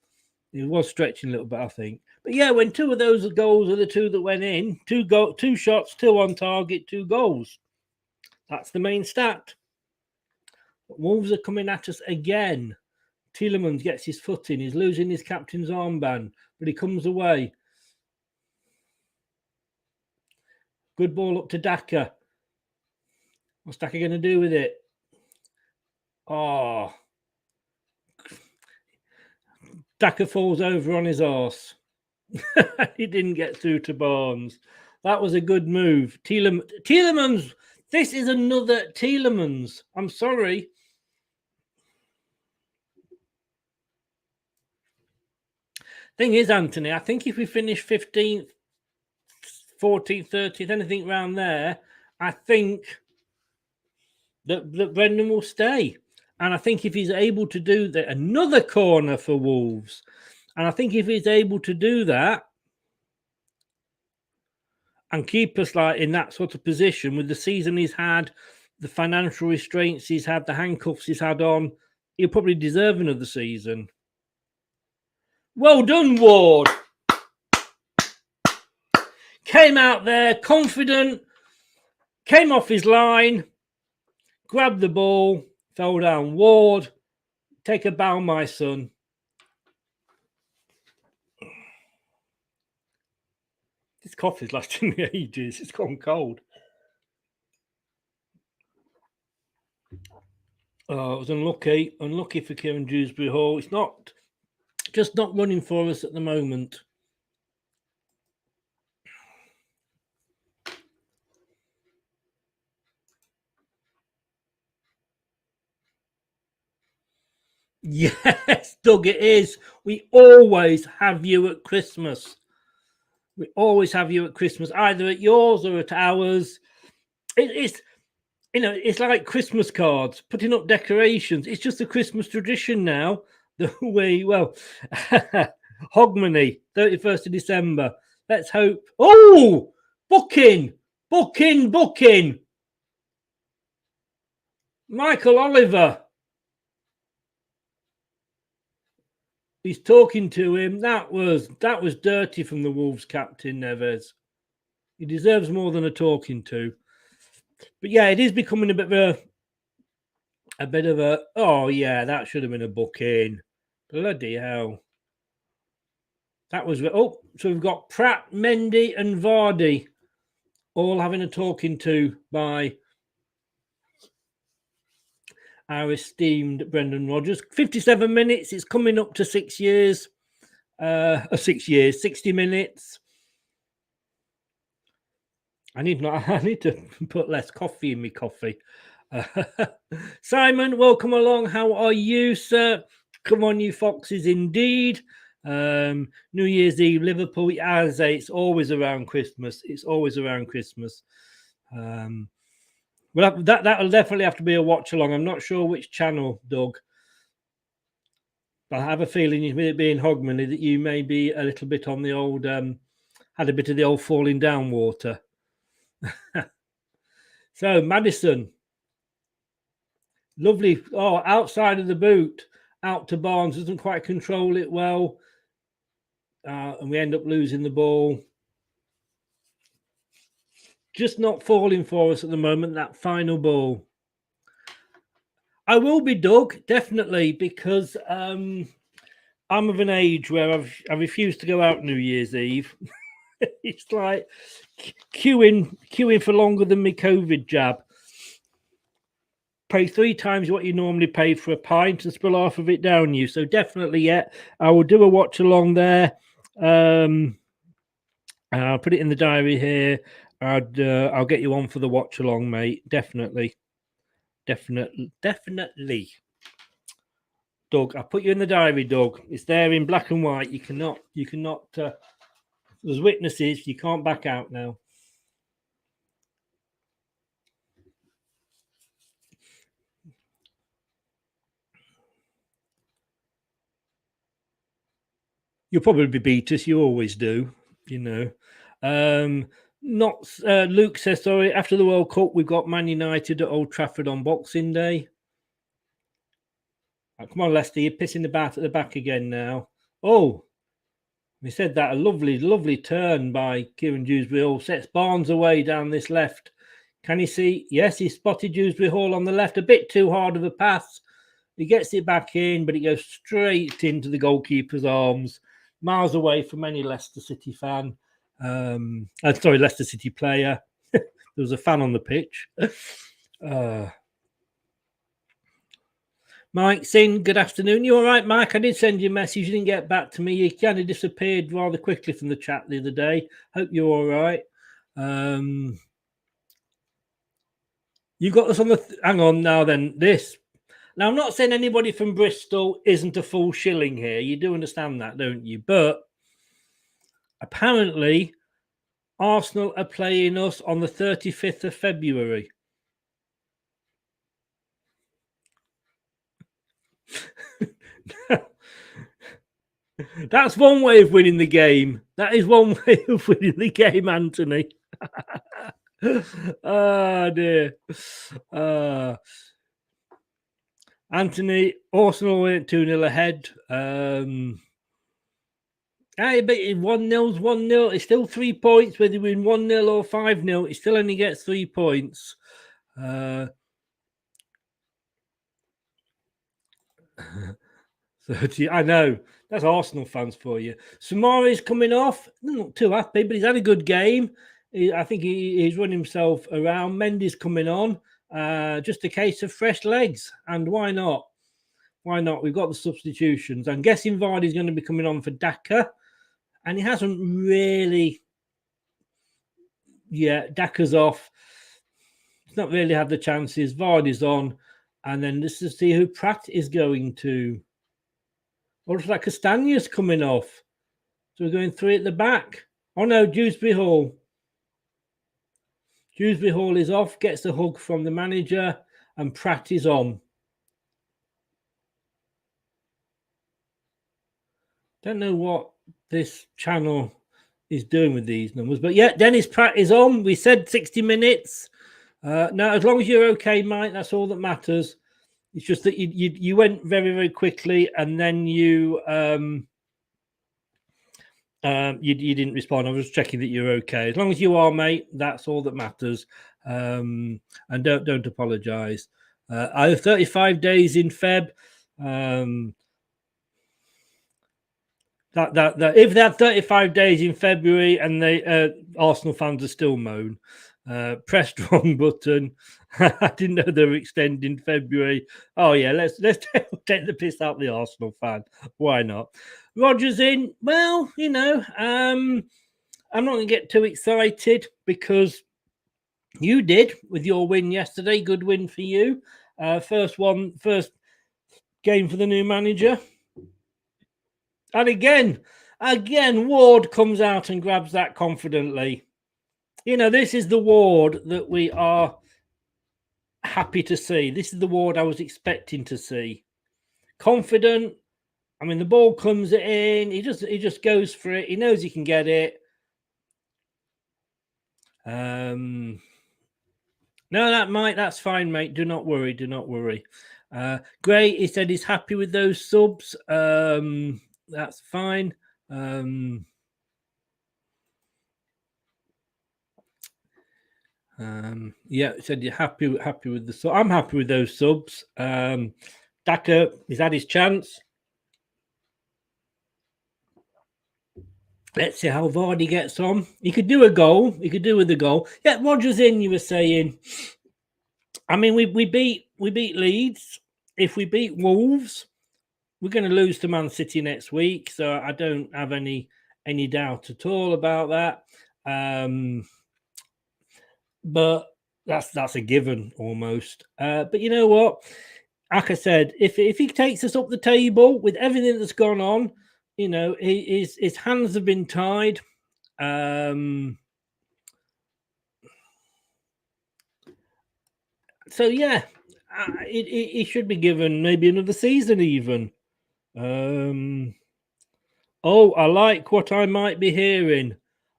He was stretching a little bit, I think. But yeah, when 2 of those goals are the 2 that went in, 2 shots, 2 on target, 2 goals. That's the main stat. But Wolves are coming at us again. Tielemans gets his foot in. He's losing his captain's armband, but he comes away. Good ball up to Daka. What's Daka going to do with it? Oh. Daka falls over on his arse. He didn't get through to Barnes. That was a good move. Tielemans. This is another Tielemans. I'm sorry. Thing is, Anthony, I think if we finish 15th, 14th, 30th, anything around there, I think that Brendan will stay. And I think if he's able to do that, another corner for Wolves. And I think if he's able to do that and keep us like in that sort of position with the season he's had, the financial restraints he's had, the handcuffs he's had on, he'll probably deserve another season. Well done, Ward. Came out there confident, came off his line, grabbed the ball, fell down. Ward, take a bow, my son. This coffee's lasting me ages. It's gone cold. Oh, it was unlucky. Unlucky for Kieran Dewsbury Hall. It's just not running for us at the moment. Yes, Doug, it is. We always have you at Christmas. We always have you at Christmas, either at yours or at ours. It's like Christmas cards, putting up decorations. It's just a Christmas tradition now. Hogmanay, 31st of December. Let's hope. Oh, booking. Michael Oliver. He's talking to him. That was dirty from the Wolves captain, Neves. He deserves more than a talking to. But yeah, it is becoming a bit of a oh yeah, that should have been a booking. Bloody hell. That was so we've got Pratt, Mendy, and Vardy all having a talking to by our esteemed Brendan Rodgers. 57 minutes. It's coming up to 6 years. 6 years, 60 minutes. I need to put less coffee in my coffee. Simon, welcome along. How are you, sir? Come on, you foxes, indeed. New Year's Eve, Liverpool. As I say, it's always around Christmas. Well, that'll definitely have to be a watch along. I'm not sure which channel, Doug. But I have a feeling, with it being Hogmanay, that you may be a little bit on the old, had a bit of the old falling down water. So, Madison. Lovely. Oh, outside of the boot. Out to Barnes. Doesn't quite control it well. And we end up losing the ball. Just not falling for us at the moment, that final ball. I will be, Doug, definitely, because I'm of an age where I refuse to go out New Year's Eve. It's like queuing for longer than my COVID jab. Pay 3 times what you normally pay for a pint and spill half of it down you. So definitely, yeah, I will do a watch along there. I'll put it in the diary here. I'll get you on for the watch along, mate. Definitely. Doug, I'll put you in the diary, Doug. It's there in black and white. You cannot. There's witnesses. You can't back out now. You'll probably beat us. You always do, you know. Luke says, sorry, after the World Cup, we've got Man United at Old Trafford on Boxing Day. Oh, come on, Leicester, you're pissing the bat at the back again now. Oh, we said that. A lovely turn by Kieran Dewsbury Hall. Sets Barnes away down this left. Can you see? Yes, he spotted Dewsbury Hall on the left. A bit too hard of a pass. He gets it back in, but it goes straight into the goalkeeper's arms. Miles away from any Leicester City fan. Leicester City player. There was a fan on the pitch. Mike Sin, good afternoon. You all right, Mike? I did send you a message. You didn't get back to me. You kind of disappeared rather quickly from the chat the other day. Hope you're all right. You got us on the... Hang on now then. This. Now, I'm not saying anybody from Bristol isn't a full shilling here. You do understand that, don't you? But apparently, Arsenal are playing us on the 35th of February. That's one way of winning the game. That is one way of winning the game, Anthony. Oh, dear. Anthony, Arsenal went 2-0 ahead. But 1-0's 1-0. It's still 3 points, whether you win 1-0 or 5-0. It still only gets 3 points. I know. That's Arsenal fans for you. Samari's coming off. Not too happy, but he's had a good game. I think he's run himself around. Mendy's coming on. Just a case of fresh legs. And why not? Why not? We've got the substitutions. I'm guessing Vardy's going to be coming on for Daka. And he hasn't really... Yeah, Daka's off. He's not really had the chances. Vardy's on. And then let's just see who Pratt is going to. Or looks like Castagna's coming off. So we're going 3 at the back. Oh no, Dewsbury Hall. Dewsbury Hall is off, gets the hug from the manager, and Pratt is on. Don't know what this channel is doing with these numbers, but yeah, Dennis Pratt is on. We said 60 minutes. Now, as long as you're okay, Mike, that's all that matters. It's just that you went very, very quickly, and then you didn't respond. I was checking that you're okay. As long as you are, mate, that's all that matters. And don't apologise. I have 35 days in Feb. That if they had 35 days in February and they Arsenal fans are still moan. Pressed wrong button. I didn't know they were extending February. Oh yeah, let's take the piss out of the Arsenal fan. Why not? Roger's in. Well, you know, I'm not going to get too excited because you did with your win yesterday. Good win for you. First game for the new manager. And again, Ward comes out and grabs that confidently. You know, this is the Ward that we are happy to see. This is the Ward I was expecting to see. Confident. I mean, the ball comes in. He just goes for it. He knows he can get it. No, that's fine, mate. Do not worry. Do not worry. Great. He said he's happy with those subs. That's fine. Yeah, said you're happy with the sub. I'm happy with those subs. Daka, he's had his chance. Let's see how Vardy gets on. He could do a goal. He could do with the goal. Yeah, Roger's in. You were saying. I mean, we beat Leeds. If we beat Wolves, we're going to lose to Man City next week. So I don't have any doubt at all about that. But that's a given almost. But you know what? Like I said, if he takes us up the table with everything that's gone on, you know, his hands have been tied. So yeah, he should be given maybe another season even. Oh, I like what I might be hearing.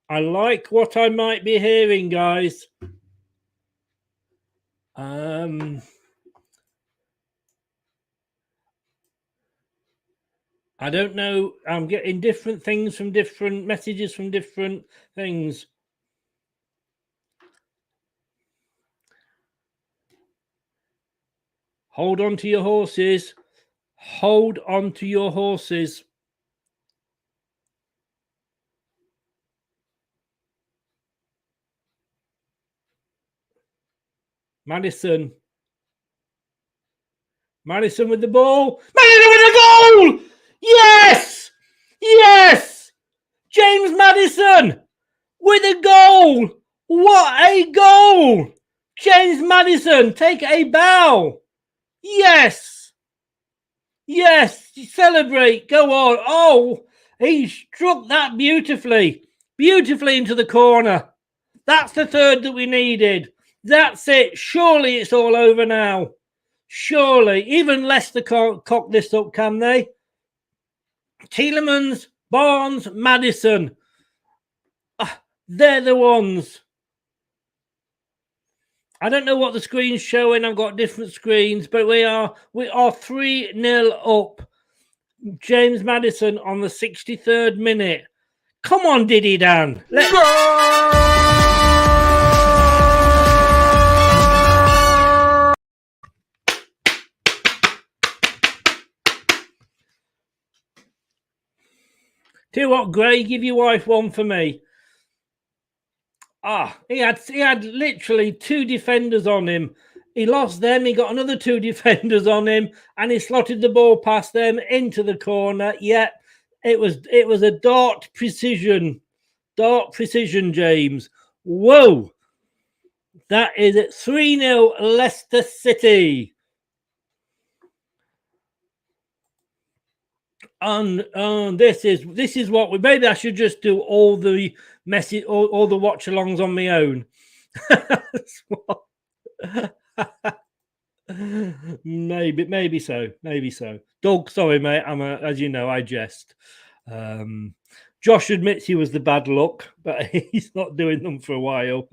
I like what I might be hearing, guys. I don't know. I'm getting different things from different messages from different things. Hold on to your horses. Hold on to your horses. Madison with the ball. Madison with the goal! Yes! Yes! James Madison with a goal! What a goal! James Madison, take a bow. Yes! Yes, celebrate. Go on. Oh, he struck that beautifully into the corner. That's the third that we needed. That's it. Surely it's all over now. Surely. Even Leicester can't cock this up, can they? Tielemans, Barnes, Maddison. They're the ones. I don't know what the screen's showing. I've got different screens, but we are 3-0 up. James Maddison on the 63rd minute. Come on, Diddy Dan. Let's Tell you what, Gray, give your wife one for me. He had literally 2 defenders on him. He lost them. He got another 2 defenders on him, and he slotted the ball past them into the corner. Yeah, it was a dart precision, James. Whoa, that is it. 3-0 Leicester City. And this is what we maybe I should just do all the all the watch-alongs on my own. maybe so. Doug, sorry mate, as you know, I jest. Josh admits he was the bad luck, but he's not doing them for a while.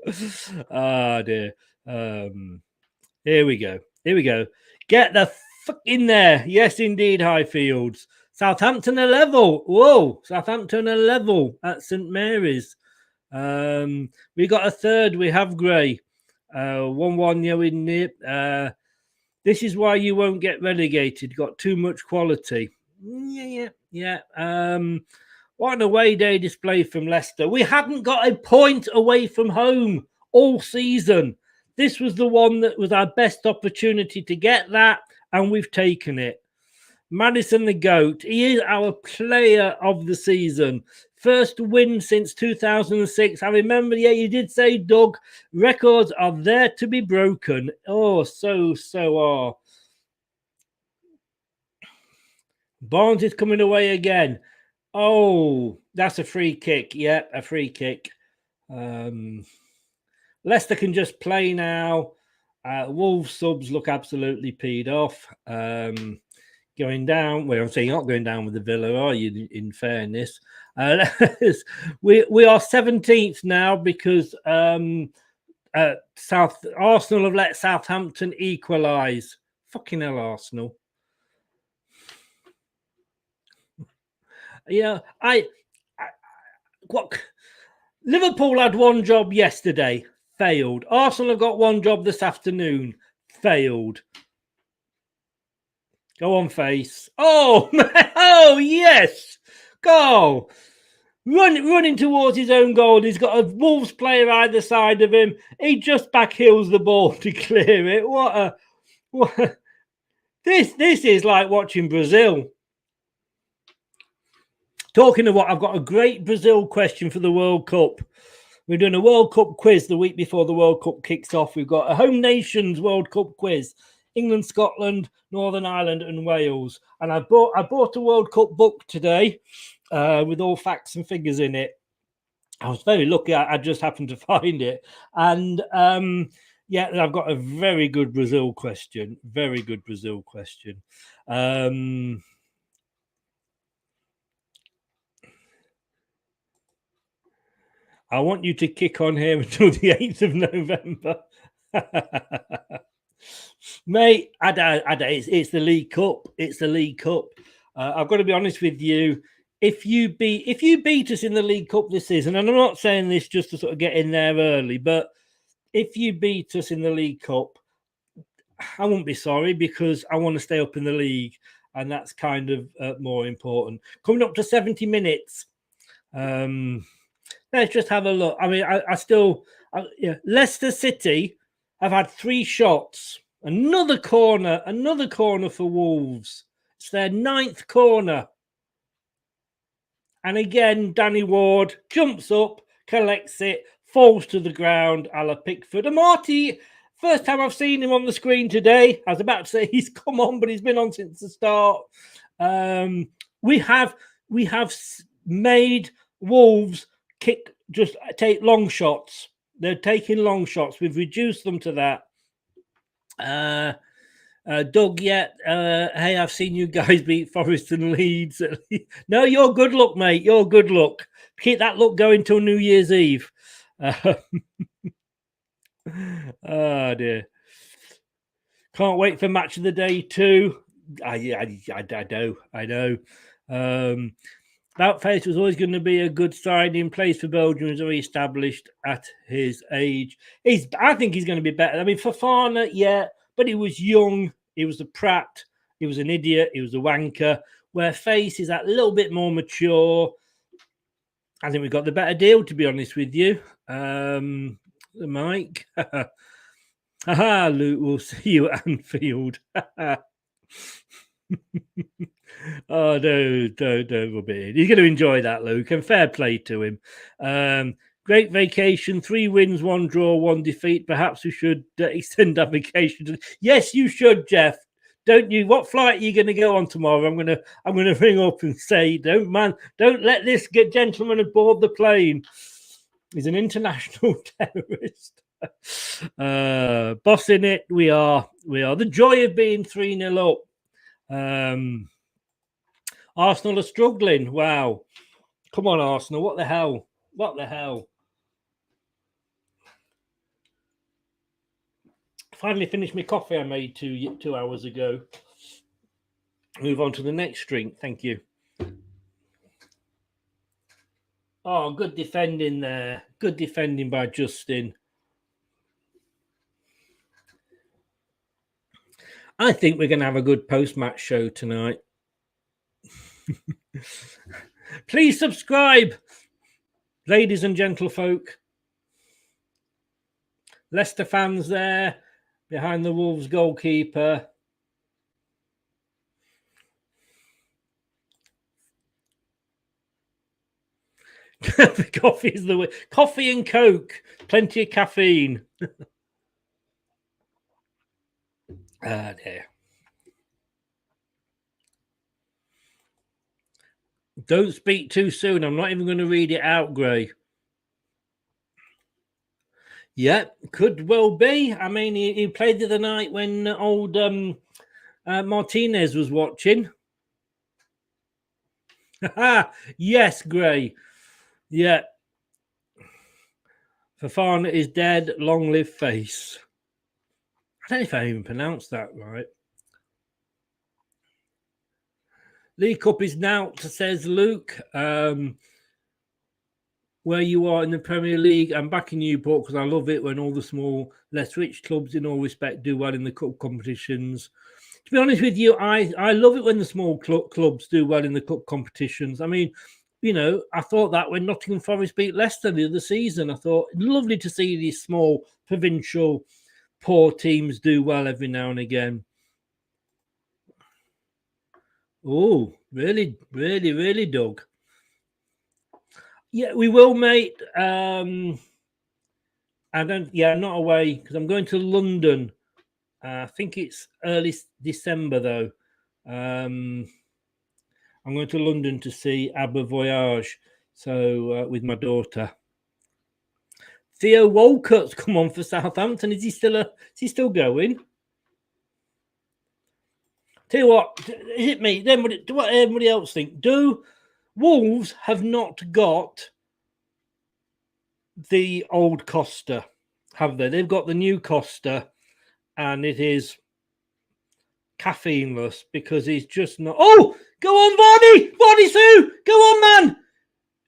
Dear. Here we go. Get the fuck in there. Yes, indeed, Highfields. Southampton are level. Whoa, Southampton are level at St Mary's. We got a third. We have Gray. 1-1, yeah, in there. This is why you won't get relegated. Got too much quality. Yeah. What an away day display from Leicester. We hadn't got a point away from home all season. This was the one that was our best opportunity to get that, and we've taken it. Maddison the GOAT. He is our player of the season. First win since 2006. I remember, yeah, you did say, Doug, records are there to be broken. Oh, so are. Barnes is coming away again. Oh, that's a free kick. Yeah, a free kick. Leicester can just play now. Wolves subs look absolutely peed off. Going down. Well, I'm saying you're not going down with the Villa, are you? In fairness, we are 17th now because Arsenal have let Southampton equalise. Fucking hell, Arsenal. Yeah, what? Liverpool had one job yesterday, failed. Arsenal have got one job this afternoon, failed. Go on, face. Oh, oh yes. Goal. Running towards his own goal. He's got a Wolves player either side of him. He just backheels the ball to clear it. What? This is like watching Brazil. Talking of what, I've got a great Brazil question for the World Cup. We're doing a World Cup quiz the week before the World Cup kicks off. We've got a Home Nations World Cup quiz. England, Scotland, Northern Ireland and Wales. And I bought a World Cup book today with all facts and figures in it. I was very lucky. I just happened to find it. And yeah, I've got a very good Brazil question. Very good Brazil question. I want you to kick on here until the 8th of November. Mate, it's the League Cup. It's the League Cup. I've got to be honest with you. If you beat us in the League Cup this season, and I'm not saying this just to sort of get in there early, but if you beat us in the League Cup, I won't be sorry because I want to stay up in the league, and that's kind of more important. Coming up to 70 minutes. Let's just have a look. I mean, Leicester City have had 3 shots. Another corner for Wolves. It's their 9th corner. And again, Danny Ward jumps up, collects it, falls to the ground, a la Pickford. Amati First time I've seen him on the screen today. I was about to say he's come on, but he's been on since the start. We have made Wolves take long shots. They're taking long shots. We've reduced them to that. Doug, hey, I've seen you guys beat Forest and Leeds. No, you're good luck, mate. You're good luck. Keep that luck going till New Year's Eve. Oh dear. Can't wait for match of the day too. I know. That face was always going to be a good signing. Plays for Belgium, is already established at his age. I think he's going to be better. I mean, Fofana, yeah, but he was young. He was a prat. He was an idiot. He was a wanker. Where Face is that little bit more mature. I think we got the better deal, to be honest with you. Mike. Haha, Luke, we'll see you at Anfield. Oh, don't rub it in. He's going to enjoy that, Luke, and fair play to him. Great vacation, 3 wins, 1 draw, 1 defeat. Perhaps we should extend our vacation. Yes, you should, Jeff. Don't you? What flight are you going to go on tomorrow? I'm going to ring up and say, don't let this gentleman aboard the plane. He's an international terrorist. Bossing it, we are. The joy of being 3-0 up. Arsenal are struggling. Wow. Come on, Arsenal. What the hell? Finally finished my coffee I made 2 hours ago. Move on to the next drink. Thank you. Oh, good defending there. Good defending by Justin. I think we're going to have a good post-match show tonight. Please subscribe, ladies and gentlefolk. Leicester fans there behind the Wolves goalkeeper. The coffee is the way. Coffee and Coke, plenty of caffeine. Dear. Don't speak too soon. I'm not even going to read it out, Gray. Yeah, could well be. I mean, he played the other night when old Martinez was watching. Yes, Gray. Yeah. Fofana is dead. Long live Face. I don't know if I even pronounced that right. League Cup is now, says Luke. Where you are in the Premier League, I'm back in Newport because I love it when all the small, less rich clubs, in all respect, do well in the cup competitions. To be honest with you, I love it when the small clubs do well in the cup competitions. I mean, you know, I thought that when Nottingham Forest beat Leicester the other season, I thought lovely to see these small, provincial, poor teams do well every now and again. Oh, really, Doug? Yeah, we will, mate. I'm not away because I'm going to London. I think it's early December, though. I'm going to London to see Abba Voyage, so with my daughter. Theo Walcott's come on for Southampton. Is he still going? Tell you what, is it me? Then what everybody else think? Do Wolves have not got the old Costa, have they? They've got the new Costa, and it is caffeineless because he's just not. Oh, go on, Vardy! Vardy Sue! Go on, man!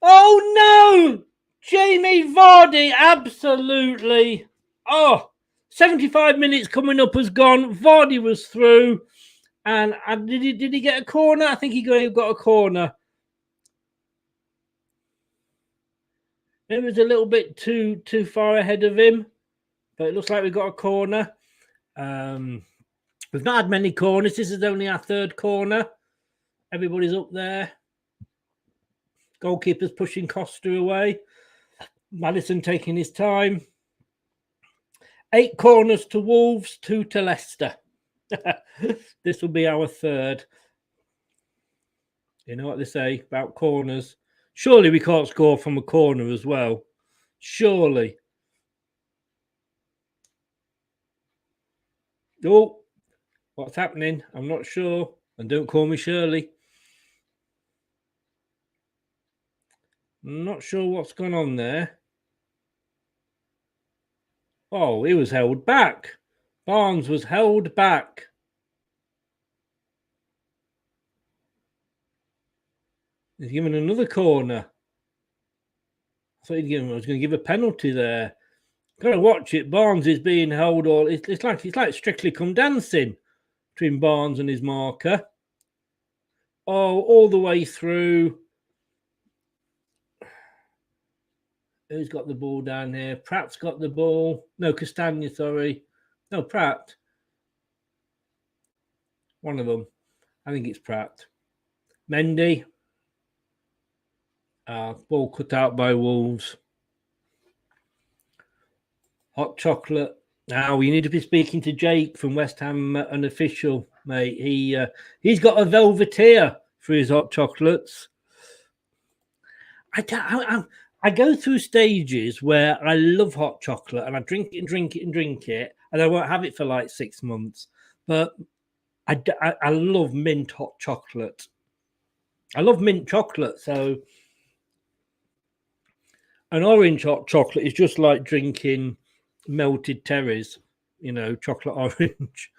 Oh, no! Jamie Vardy, absolutely. Oh, 75 minutes coming up has gone. Vardy was through. And did he get a corner? I think he got a corner. It was a little bit too far ahead of him, but it looks like we got a corner. We've not had many corners. This is only our 3rd corner. Everybody's up there. Goalkeeper's pushing Costa away. Maddison taking his time. 8 corners to Wolves, 2 to Leicester. This will be our third. You know what they say about corners? Surely we can't score from a corner as well. Surely. Oh, what's happening? I'm not sure. And don't call me Shirley. I'm not sure what's gone on there. Oh, he was held back. Barnes was held back. He's given another corner. I thought I was going to give a penalty there. Got to watch it. Barnes is being held all. It's like Strictly Come Dancing between Barnes and his marker. Oh, all the way through. Who's got the ball down here? Pratt's got the ball. No, Castagna, sorry. No, Pratt. One of them. I think it's Pratt. Mendy. Ball cut out by Wolves. Hot chocolate. Now you need to be speaking to Jake from West Ham Unofficial, mate. He's got a velveteer for his hot chocolates. I go through stages where I love hot chocolate and I drink it and drink it and drink it, and I won't have it for like 6 months. But I love mint hot chocolate. I love mint chocolate. So an orange hot chocolate is just like drinking melted Terry's, you know, chocolate orange.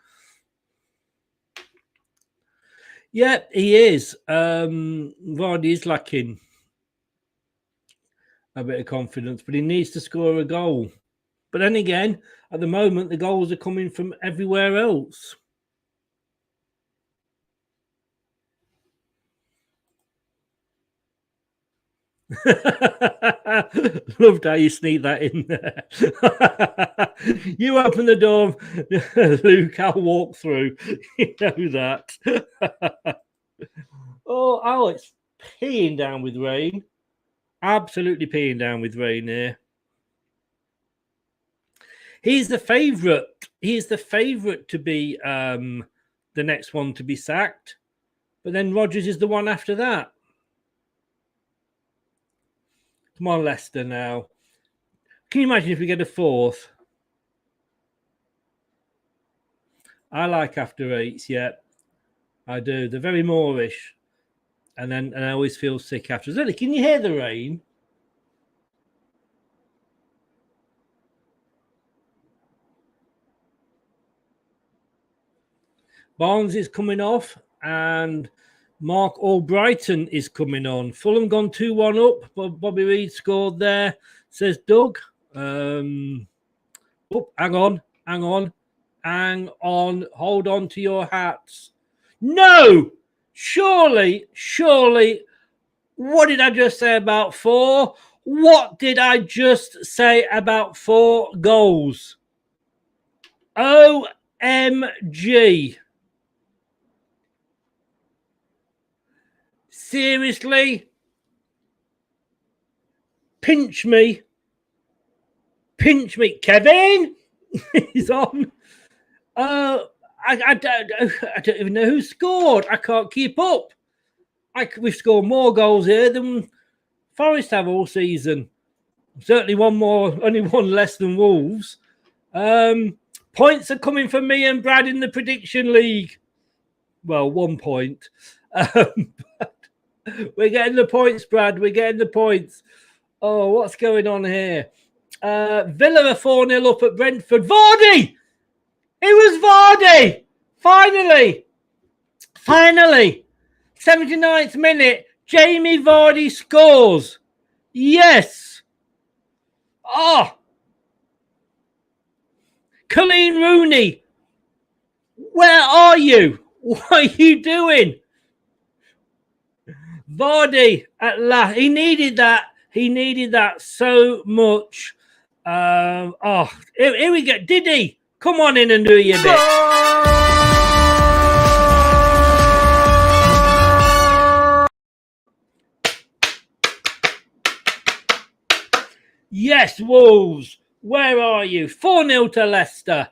Yeah, he is. Vardy is lacking a bit of confidence, but he needs to score a goal. But then again, at the moment, the goals are coming from everywhere else. Loved how you sneak that in there. You open the door, Luke, I'll walk through. You know that. Oh, it's peeing down with rain. Absolutely peeing down with rain here. He's the favourite. He is the favourite to be the next one to be sacked. But then Rodgers is the one after that. Come on, Leicester now. Can you imagine if we get a fourth? I like after eights, yeah. I do. They're very Moorish. And I always feel sick after. Really, can you hear the rain? Barnes is coming off and Mark Albrighton is coming on. Fulham gone 2-1 up. Bobby Reid scored there, says Doug. Hang on. Hold on to your hats. No! Surely. What did I just say about 4? What did I just say about 4 goals? OMG. Seriously? Pinch me. Kevin! He's on. I don't even know who scored. I can't keep up. We've scored more goals here than Forest have all season. Certainly only one less than Wolves. Points are coming from me and Brad in the prediction league. Well, 1 point. We're getting the points, Brad. We're getting the points. Oh, what's going on here? Villa are 4-0 up at Brentford. Vardy! It was Vardy! Finally! 79th minute. Jamie Vardy scores. Yes! Oh! Colleen Rooney, where are you? What are you doing? Vardy at last. He needed that. He needed that so much. Here we go. Diddy, come on in and do your bit. Yes, Wolves. Where are you? 4-0 to Leicester.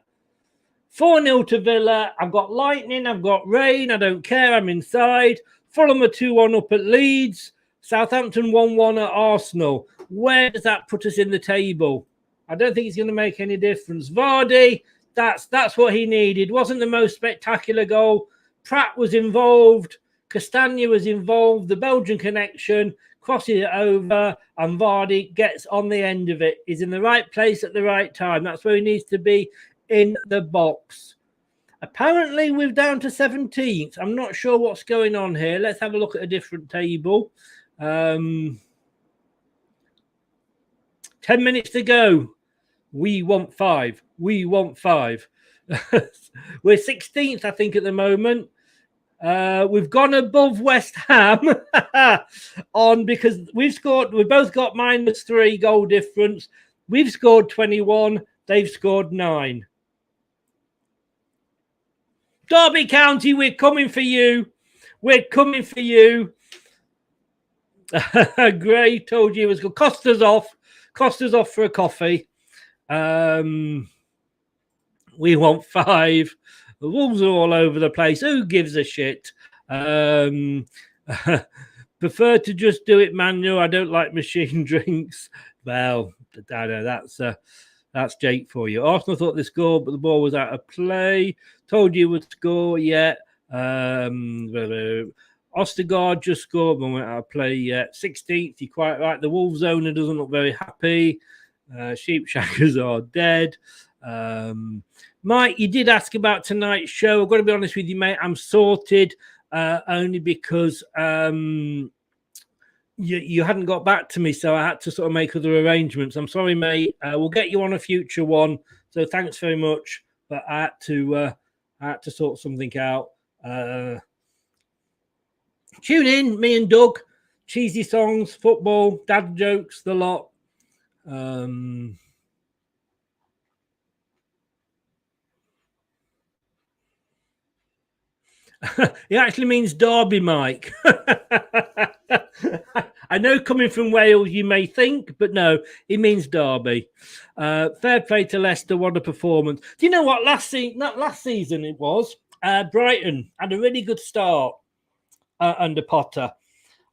4-0 to Villa. I've got lightning. I've got rain. I don't care. I'm inside. Fulham are 2-1 up at Leeds. Southampton 1-1 at Arsenal. Where does that put us in the table? I don't think it's going to make any difference. Vardy, that's what he needed. Wasn't the most spectacular goal. Pratt was involved. Castagna was involved. The Belgian connection crosses it over, and Vardy gets on the end of it. He's in the right place at the right time. That's where he needs to be, in the box. Apparently, we're down to 17th. I'm not sure what's going on here. Let's have a look at a different table. 10 minutes to go. We want 5. We want 5. We're 16th, I think, at the moment. We've gone above West Ham on because we've both got -3 goal difference. We've scored 21. They've scored 9. Derby County, we're coming for you. We're coming for you. Gray told you it was good. Costa's off. Costa's off for a coffee. We want 5. The Wolves are all over the place. Who gives a shit? Prefer to just do it manual. I don't like machine drinks. Well, I know that's Jake for you. Arsenal thought they scored, but the ball was out of play. Told you would score yet. Ostergaard just scored, but went out of play yet. 16th, you're quite right. The Wolves owner doesn't look very happy. Sheepshackers are dead. Mike, you did ask about tonight's show. I've got to be honest with you, mate. I'm sorted only because you hadn't got back to me, so I had to sort of make other arrangements. I'm sorry, mate. We'll get you on a future one. So thanks very much. But I had to sort something out. Tune in, me and Doug. Cheesy songs, football, dad jokes, the lot. It actually means Derby, Mike. I know coming from Wales you may think, but no, it means Derby. Fair play to Leicester, what a performance. Do you know what? Last season it was, Brighton had a really good start under Potter.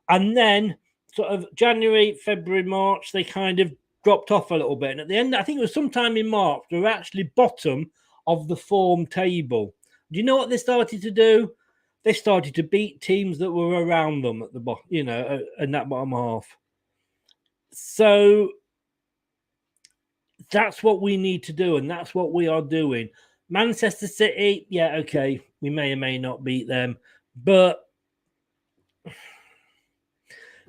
And then sort of January, February, March, they kind of dropped off a little bit. And at the end, I think it was sometime in March, they were actually bottom of the form table. Do you know what they started to do? They started to beat teams that were around them at the bottom, in that bottom half. So that's what we need to do, and that's what we are doing. Manchester City, yeah, okay, we may or may not beat them, but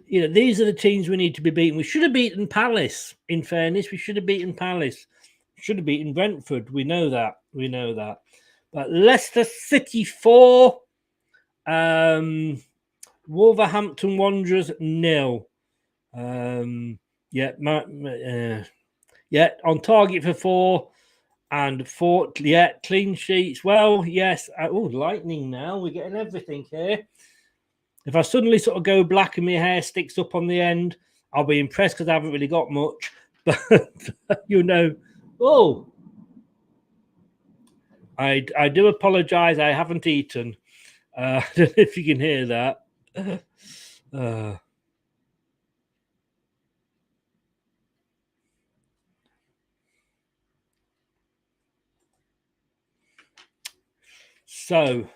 these are the teams we need to be beating. We should have beaten Palace, in fairness. We should have beaten Palace. Should have beaten Brentford. We know that. But Leicester City 4, Wolverhampton Wanderers 0. On target for 4 and 4. Yeah, clean sheets. Well, yes. Lightning now. We're getting everything here. If I suddenly sort of go black and my hair sticks up on the end, I'll be impressed because I haven't really got much. But, I do apologise. I haven't eaten. I don't know if you can hear that. So,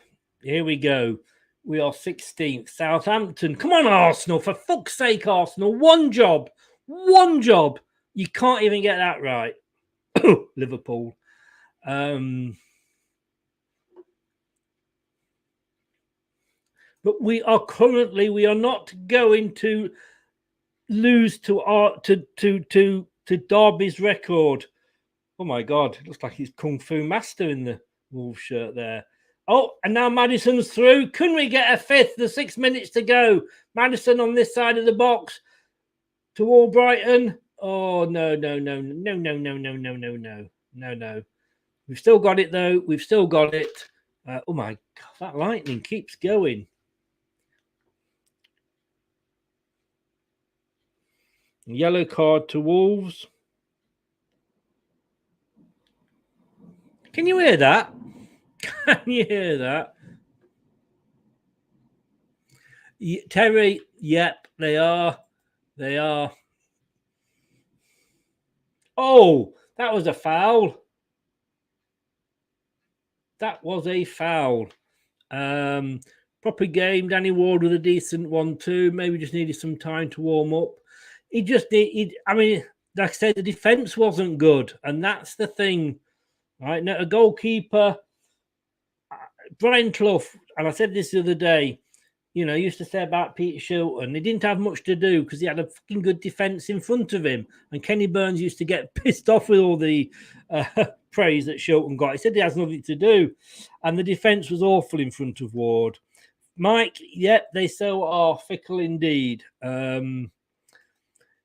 here we go. We are 16th. Southampton. Come on, Arsenal. For fuck's sake, Arsenal. One job. You can't even get that right. Liverpool. But we are not going to lose to Derby's record. Oh my God. It looks like he's Kung Fu Master in the Wolves shirt there. Oh, and now Maddison's through. Can we get a fifth? There's 6 minutes to go. Maddison on this side of the box to Albrighton. Oh, no. We've still got it, though. We've still got it. Oh, my God. That lightning keeps going. Yellow card to Wolves. Can you hear that? Can you hear that? Terry, yep, they are. They are. Oh, that was a foul. That was a foul. Proper game. Danny Ward with a decent 1-2. Maybe just needed some time to warm up. He just did. I mean, like I said, the defense wasn't good, and that's the thing, right? Now, a goalkeeper, Brian Clough, and I said this the other day. Used to say about Peter Shilton, he didn't have much to do because he had a fucking good defence in front of him. And Kenny Burns used to get pissed off with all the praise that Shilton got. He said he has nothing to do. And the defence was awful in front of Ward. Mike, yep, they so are fickle indeed.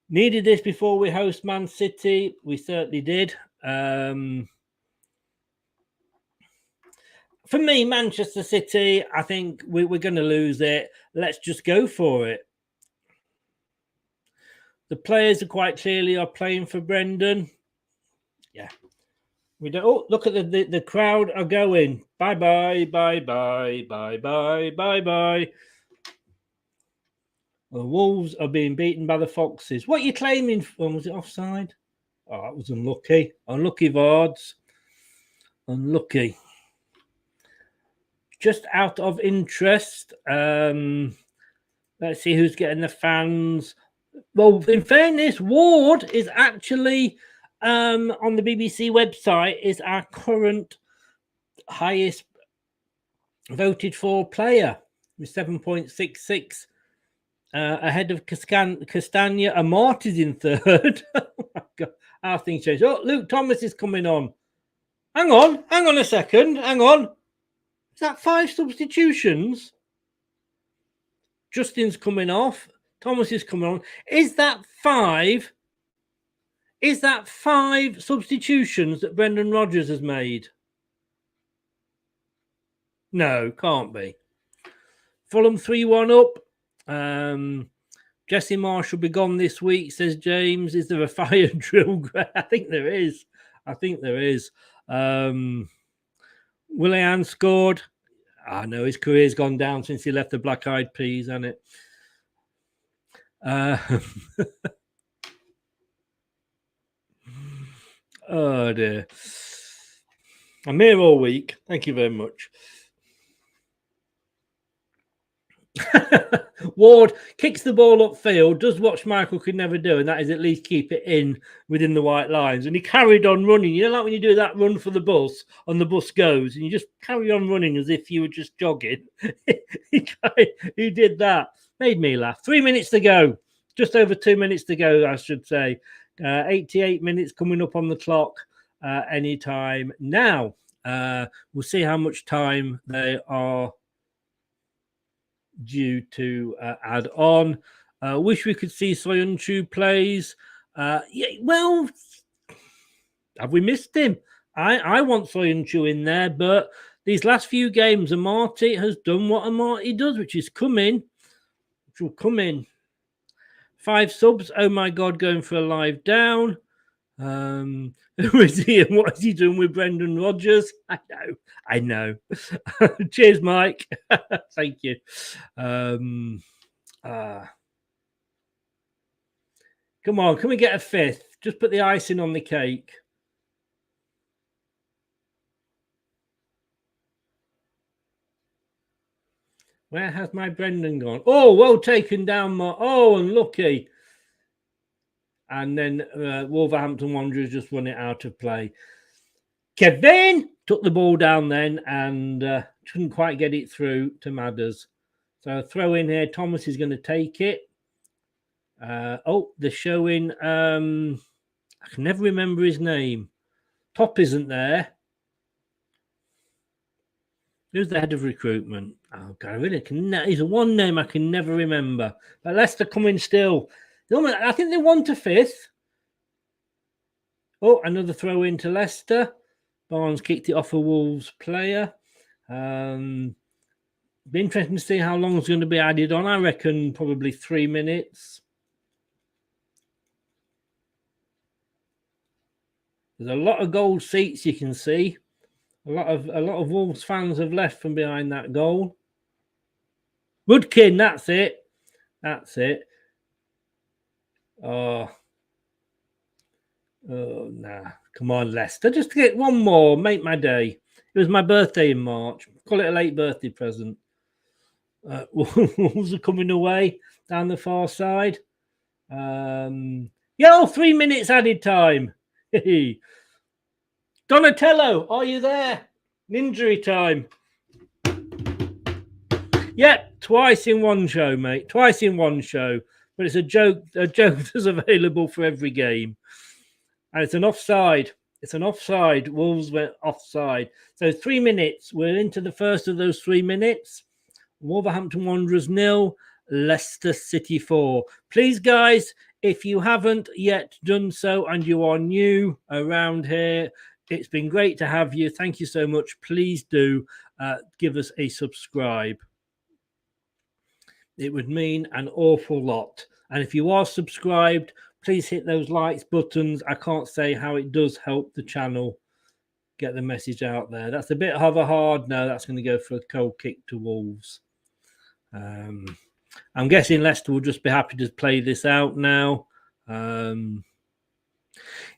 Needed this before we host Man City. We certainly did. For me, Manchester City, I think we're going to lose it. Let's just go for it. The players are quite clearly playing for Brendan. Yeah. We don't. Oh, look at the crowd are going. Bye-bye, bye-bye, bye-bye, bye-bye. The Wolves are being beaten by the Foxes. What are you claiming? Was it offside? Oh, that was unlucky. Unlucky, Vards. Unlucky. Just out of interest, let's see who's getting the fans. Well, in fairness, Ward is actually on the BBC website is our current highest voted for player with 7.66 ahead of Castagna and Marty's in third. Oh my God, how things change. Oh, Luke Thomas is coming on. Hang on a second. Hang on. Is that 5 substitutions? Justin's coming off. Thomas is coming on. Is that 5? Is that 5 substitutions that Brendan Rodgers has made? No, can't be. Fulham 3-1 up. Jesse Marsh will be gone this week, says James. Is there a fire drill? I think there is. Willian scored. I know his career's gone down since he left the Black Eyed Peas, hasn't it? Oh dear. I'm here all week. Thank you very much. Ward kicks the ball upfield, does what Michael could never do, and that is at least keep it in within the white lines. And he carried on running. You know, like when you do that run for the bus, and the bus goes, and you just carry on running as if you were just jogging. He did that. Made me laugh. 3 minutes to go. Just over 2 minutes to go, I should say. 88 minutes coming up on the clock anytime now. We'll see how much time they are due to add on. Wish we could see Soyuncu plays. Yeah, well, have we missed him? I want Soyuncu in there, but these last few games, Amati has done what Amati does, which is come in. Which will come in. 5 subs. Oh my God, going for a live down. Who is he and what is he doing with Brendan Rodgers? I know. Cheers, Mike. Thank you. Come on, can we get a 5th? Just put the icing on the cake. Where has my Brendan gone? Oh, well taken down. Oh, unlucky. And then Wolverhampton Wanderers just run it out of play. Kevin took the ball down then and couldn't quite get it through to Madders. So throw in here. Thomas is going to take it. They're showing. I can never remember his name. Top isn't there. Who's the head of recruitment? Oh, God, I really he's one name I can never remember. But Leicester coming still. I think they want a 5th. Oh, another throw into Leicester. Barnes kicked it off a Wolves player. Be interesting to see how long it's going to be added on. I reckon probably 3 minutes. There's a lot of gold seats you can see. A lot of Wolves fans have left from behind that goal. Woodkin, that's it. That's it. Oh, nah. Come on, Leicester. Just get one more. Make my day. It was my birthday in March. Call it a late birthday present. Wolves are coming away down the far side. 3 minutes added time. Donatello, are you there? Injury time. Yeah, twice in one show, mate. Twice in one show. But it's a joke that's available for every game. And it's an offside. It's an offside. Wolves went offside. So 3 minutes. We're into the first of those 3 minutes. Wolverhampton Wanderers 0, Leicester City 4. Please, guys, if you haven't yet done so and you are new around here, it's been great to have you. Thank you so much. Please do give us a subscribe. It would mean an awful lot. And if you are subscribed, please hit those likes buttons. I can't say how it does help the channel get the message out there. That's a bit of a hard no. That's going to go for a cold kick to Wolves. I'm guessing Leicester will just be happy to play this out now.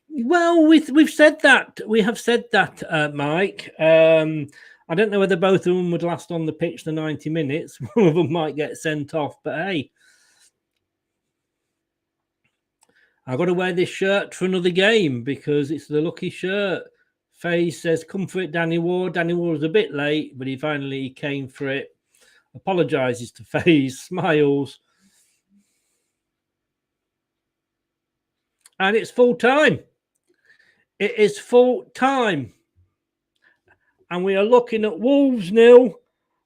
Well, we've said that. We have said that, Mike. I don't know whether both of them would last on the pitch the 90 minutes. One of them might get sent off, but hey, I've got to wear this shirt for another game because it's the lucky shirt. Faye says, come for it, Danny Ward. Danny Ward was a bit late, but he finally came for it. Apologises to Faye, smiles. And it's full time. It is full time. And we are looking at Wolves 0,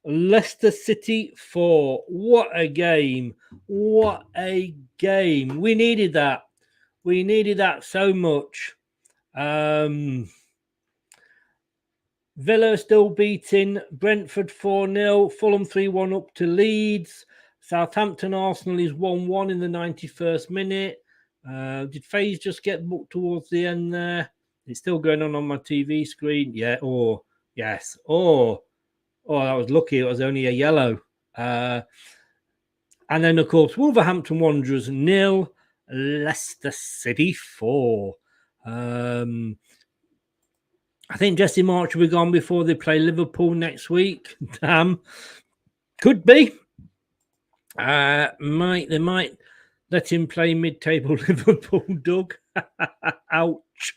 Leicester City 4. What a game. What a game. We needed that. We needed that so much. Villa still beating Brentford 4-0. Fulham 3-1 up to Leeds. Southampton Arsenal is 1-1 in the 91st minute. Did FaZe just get booked towards the end there? It's still going on my TV screen. Yeah. Yes. Oh, that was lucky. It was only a yellow. And then, of course, Wolverhampton Wanderers 0, Leicester City 4. I think Jesse March will be gone before they play Liverpool next week. Damn. Could be. They might let him play mid-table Liverpool, Doug. Ouch.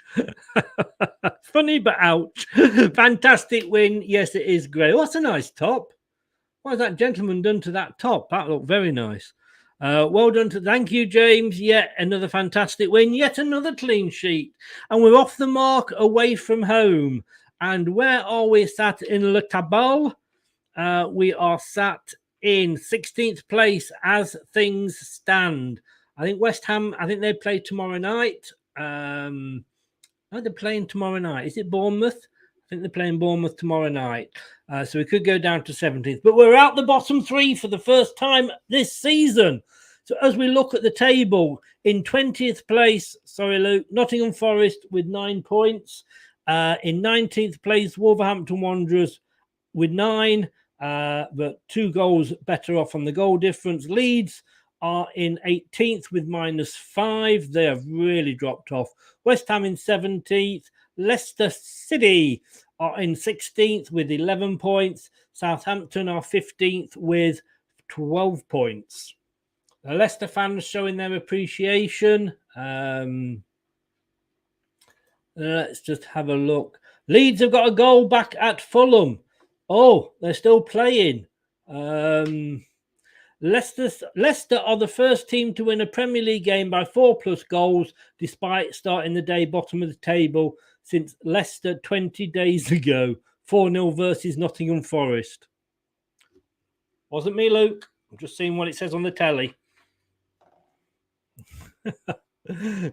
Funny, but ouch. Fantastic win. Yes, it is great. What's a nice top? What has that gentleman done to that top? That looked very nice. Well done. Thank you, James. Yet another fantastic win. Yet another clean sheet. And we're off the mark away from home. And where are we sat in Le Tabal? We are sat in 16th place as things stand. I think West Ham, they play tomorrow night. I think they're playing tomorrow night. Is it Bournemouth? I think they're playing Bournemouth tomorrow night. So we could go down to 17th. But we're out the bottom three for the first time this season. So as we look at the table, in 20th place, Nottingham Forest with 9 points. In 19th place, Wolverhampton Wanderers with 9. But 2 goals better off on the goal difference. Leeds are in 18th with -5. They have really dropped off. West Ham in 17th. Leicester City are in 16th with 11 points. Southampton are 15th with 12 points. The Leicester fans showing their appreciation. Let's just have a look. Leeds have got a goal back at Fulham. Oh, they're still playing. Leicester are the first team to win a Premier League game by 4+ goals, despite starting the day bottom of the table since Leicester 20 days ago. 4-0 versus Nottingham Forest. Wasn't me, Luke. I'm just seeing what it says on the telly.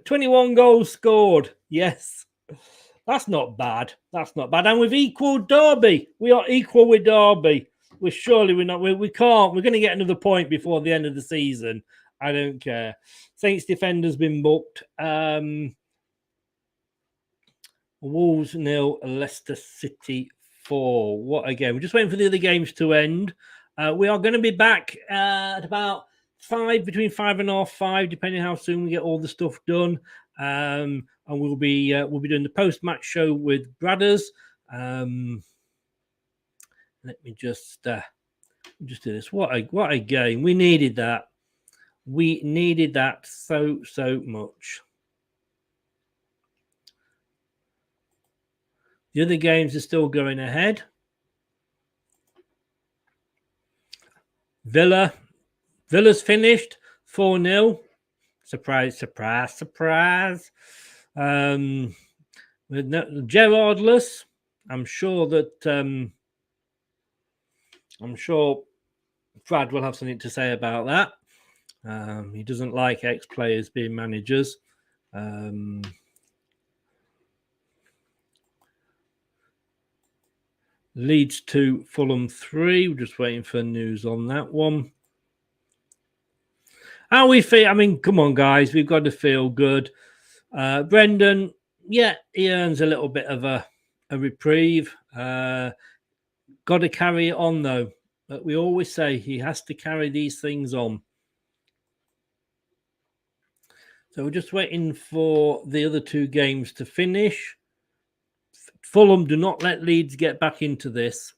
21 goals scored. Yes. That's not bad. That's not bad. And we've equalled Derby. We are equal with Derby. We can't. We're going to get another point before the end of the season. I don't care. Saints defender's been booked. Wolves 0, Leicester City 4. What a game. We're just waiting for the other games to end. We are going to be back at about 5, between 5 and half 5, depending how soon we get all the stuff done. And we'll be doing the post-match show with Bradders. Let me just do this. What a game. We needed that. We needed that so much. The other games are still going ahead. Villa's finished 4-0. Surprise. With Gerardless, I'm sure Brad will have something to say about that. He doesn't like ex-players being managers. Leeds 2, Fulham 3. We're just waiting for news on that one. How we feel? I mean, come on, guys. We've got to feel good. Brendan, yeah, he earns a little bit of a reprieve. Got to carry it on, though. But we always say he has to carry these things on. So we're just waiting for the other 2 games to finish. Fulham, do not let Leeds get back into this.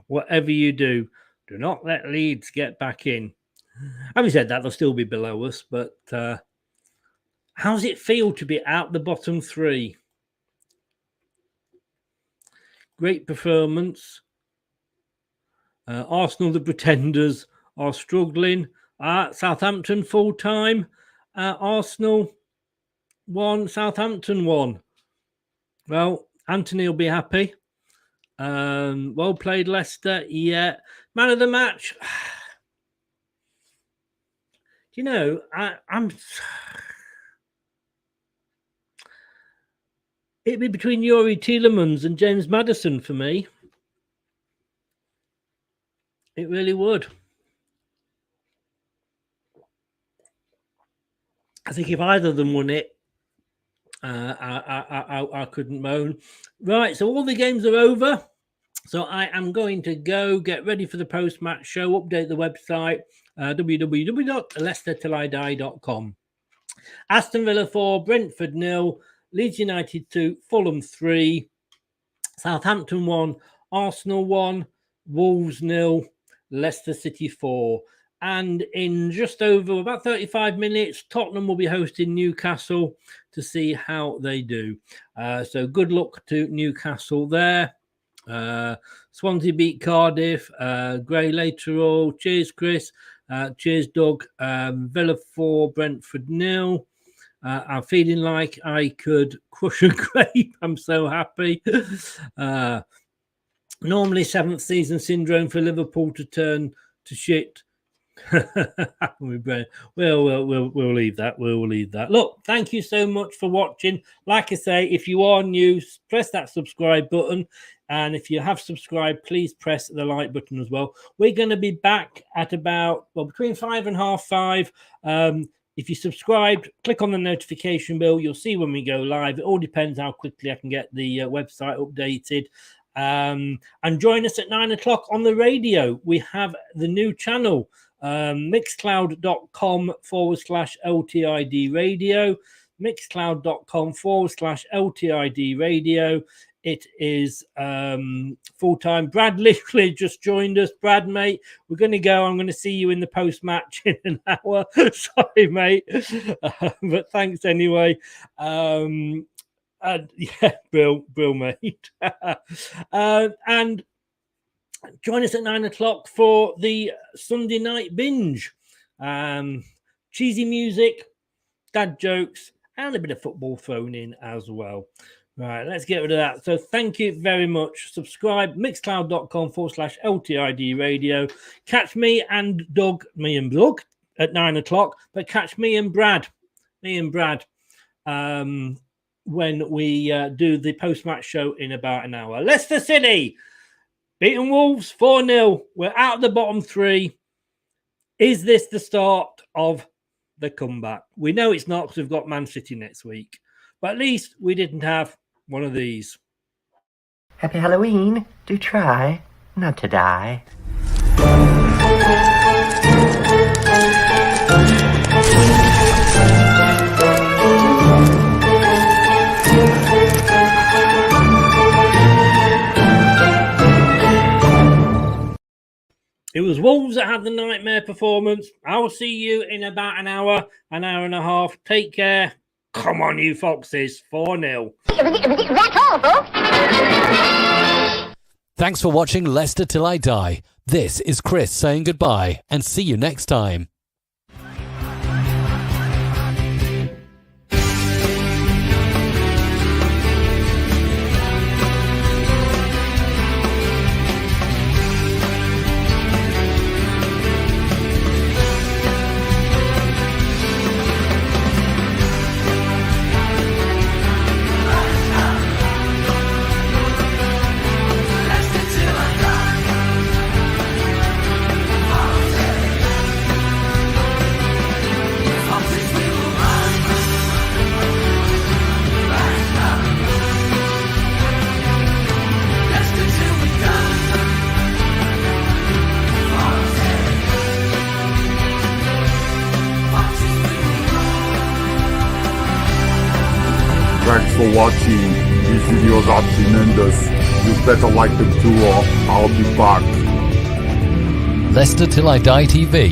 Whatever you do not let Leeds get back in. Having said that, they'll still be below us, but how does it feel to be out the bottom 3? Great performance. Arsenal, the pretenders, are struggling. Southampton full-time. Arsenal 1, Southampton 1. Well, Anthony will be happy. Well played, Leicester. Yeah. Man of the match. You know, I'm... It'd be between Yuri Tielemans and James Maddison for me. It really would. I think if either of them won it, I couldn't moan. Right, so all the games are over. So I am going to go get ready for the post-match show, update the website, www.leicestertillidie.com. Aston Villa 4, Brentford 0, Leeds United 2, Fulham 3, Southampton 1, Arsenal 1, Wolves 0, Leicester City 4. And in just over about 35 minutes, Tottenham will be hosting Newcastle to see how they do. So good luck to Newcastle there. Swansea beat Cardiff. Gray later all. Cheers, Chris. Cheers, Doug. Villa 4, Brentford 0. I'm feeling like I could crush a grape. I'm so happy. Normally 7th season syndrome for Liverpool to turn to shit. We'll leave that. We'll leave that. Look, thank you so much for watching. Like I say, if you are new, press that subscribe button. And if you have subscribed, please press the like button as well. We're going to be back at about, between 5 and half 5. If you subscribed, click on the notification bell. You'll see when we go live. It all depends how quickly I can get the website updated. And join us at 9 o'clock on the radio. We have the new channel, mixcloud.com/LTID radio, mixcloud.com/LTID radio. It is full-time. Brad literally just joined us. Brad, mate, we're going to go. I'm going to see you in the post-match in an hour. Sorry, mate. But thanks anyway. And yeah, Bill, mate. And join us at 9 o'clock for the Sunday night binge. Cheesy music, dad jokes, and a bit of football thrown in as well. Right, let's get rid of that. So thank you very much. Subscribe, mixcloud.com/LTID radio. Catch me and Doug at 9 o'clock, but catch me and Brad, when we do the post-match show in about an hour. Leicester City beating Wolves 4-0. We're out of the bottom 3. Is this the start of the comeback? We know it's not because we've got Man City next week. But at least we didn't have one of these. Happy Halloween. Do try not to die. It was Wolves that had the nightmare performance. I will see you in about an hour and a half. Take care. Come on, you foxes. 4-0. That's all, folks. Thanks for watching Leicester Till I Die. This is Chris saying goodbye and see you next time. Thanks for watching. These videos are tremendous. You better like them too, or I'll be back. Leicester Till I Die TV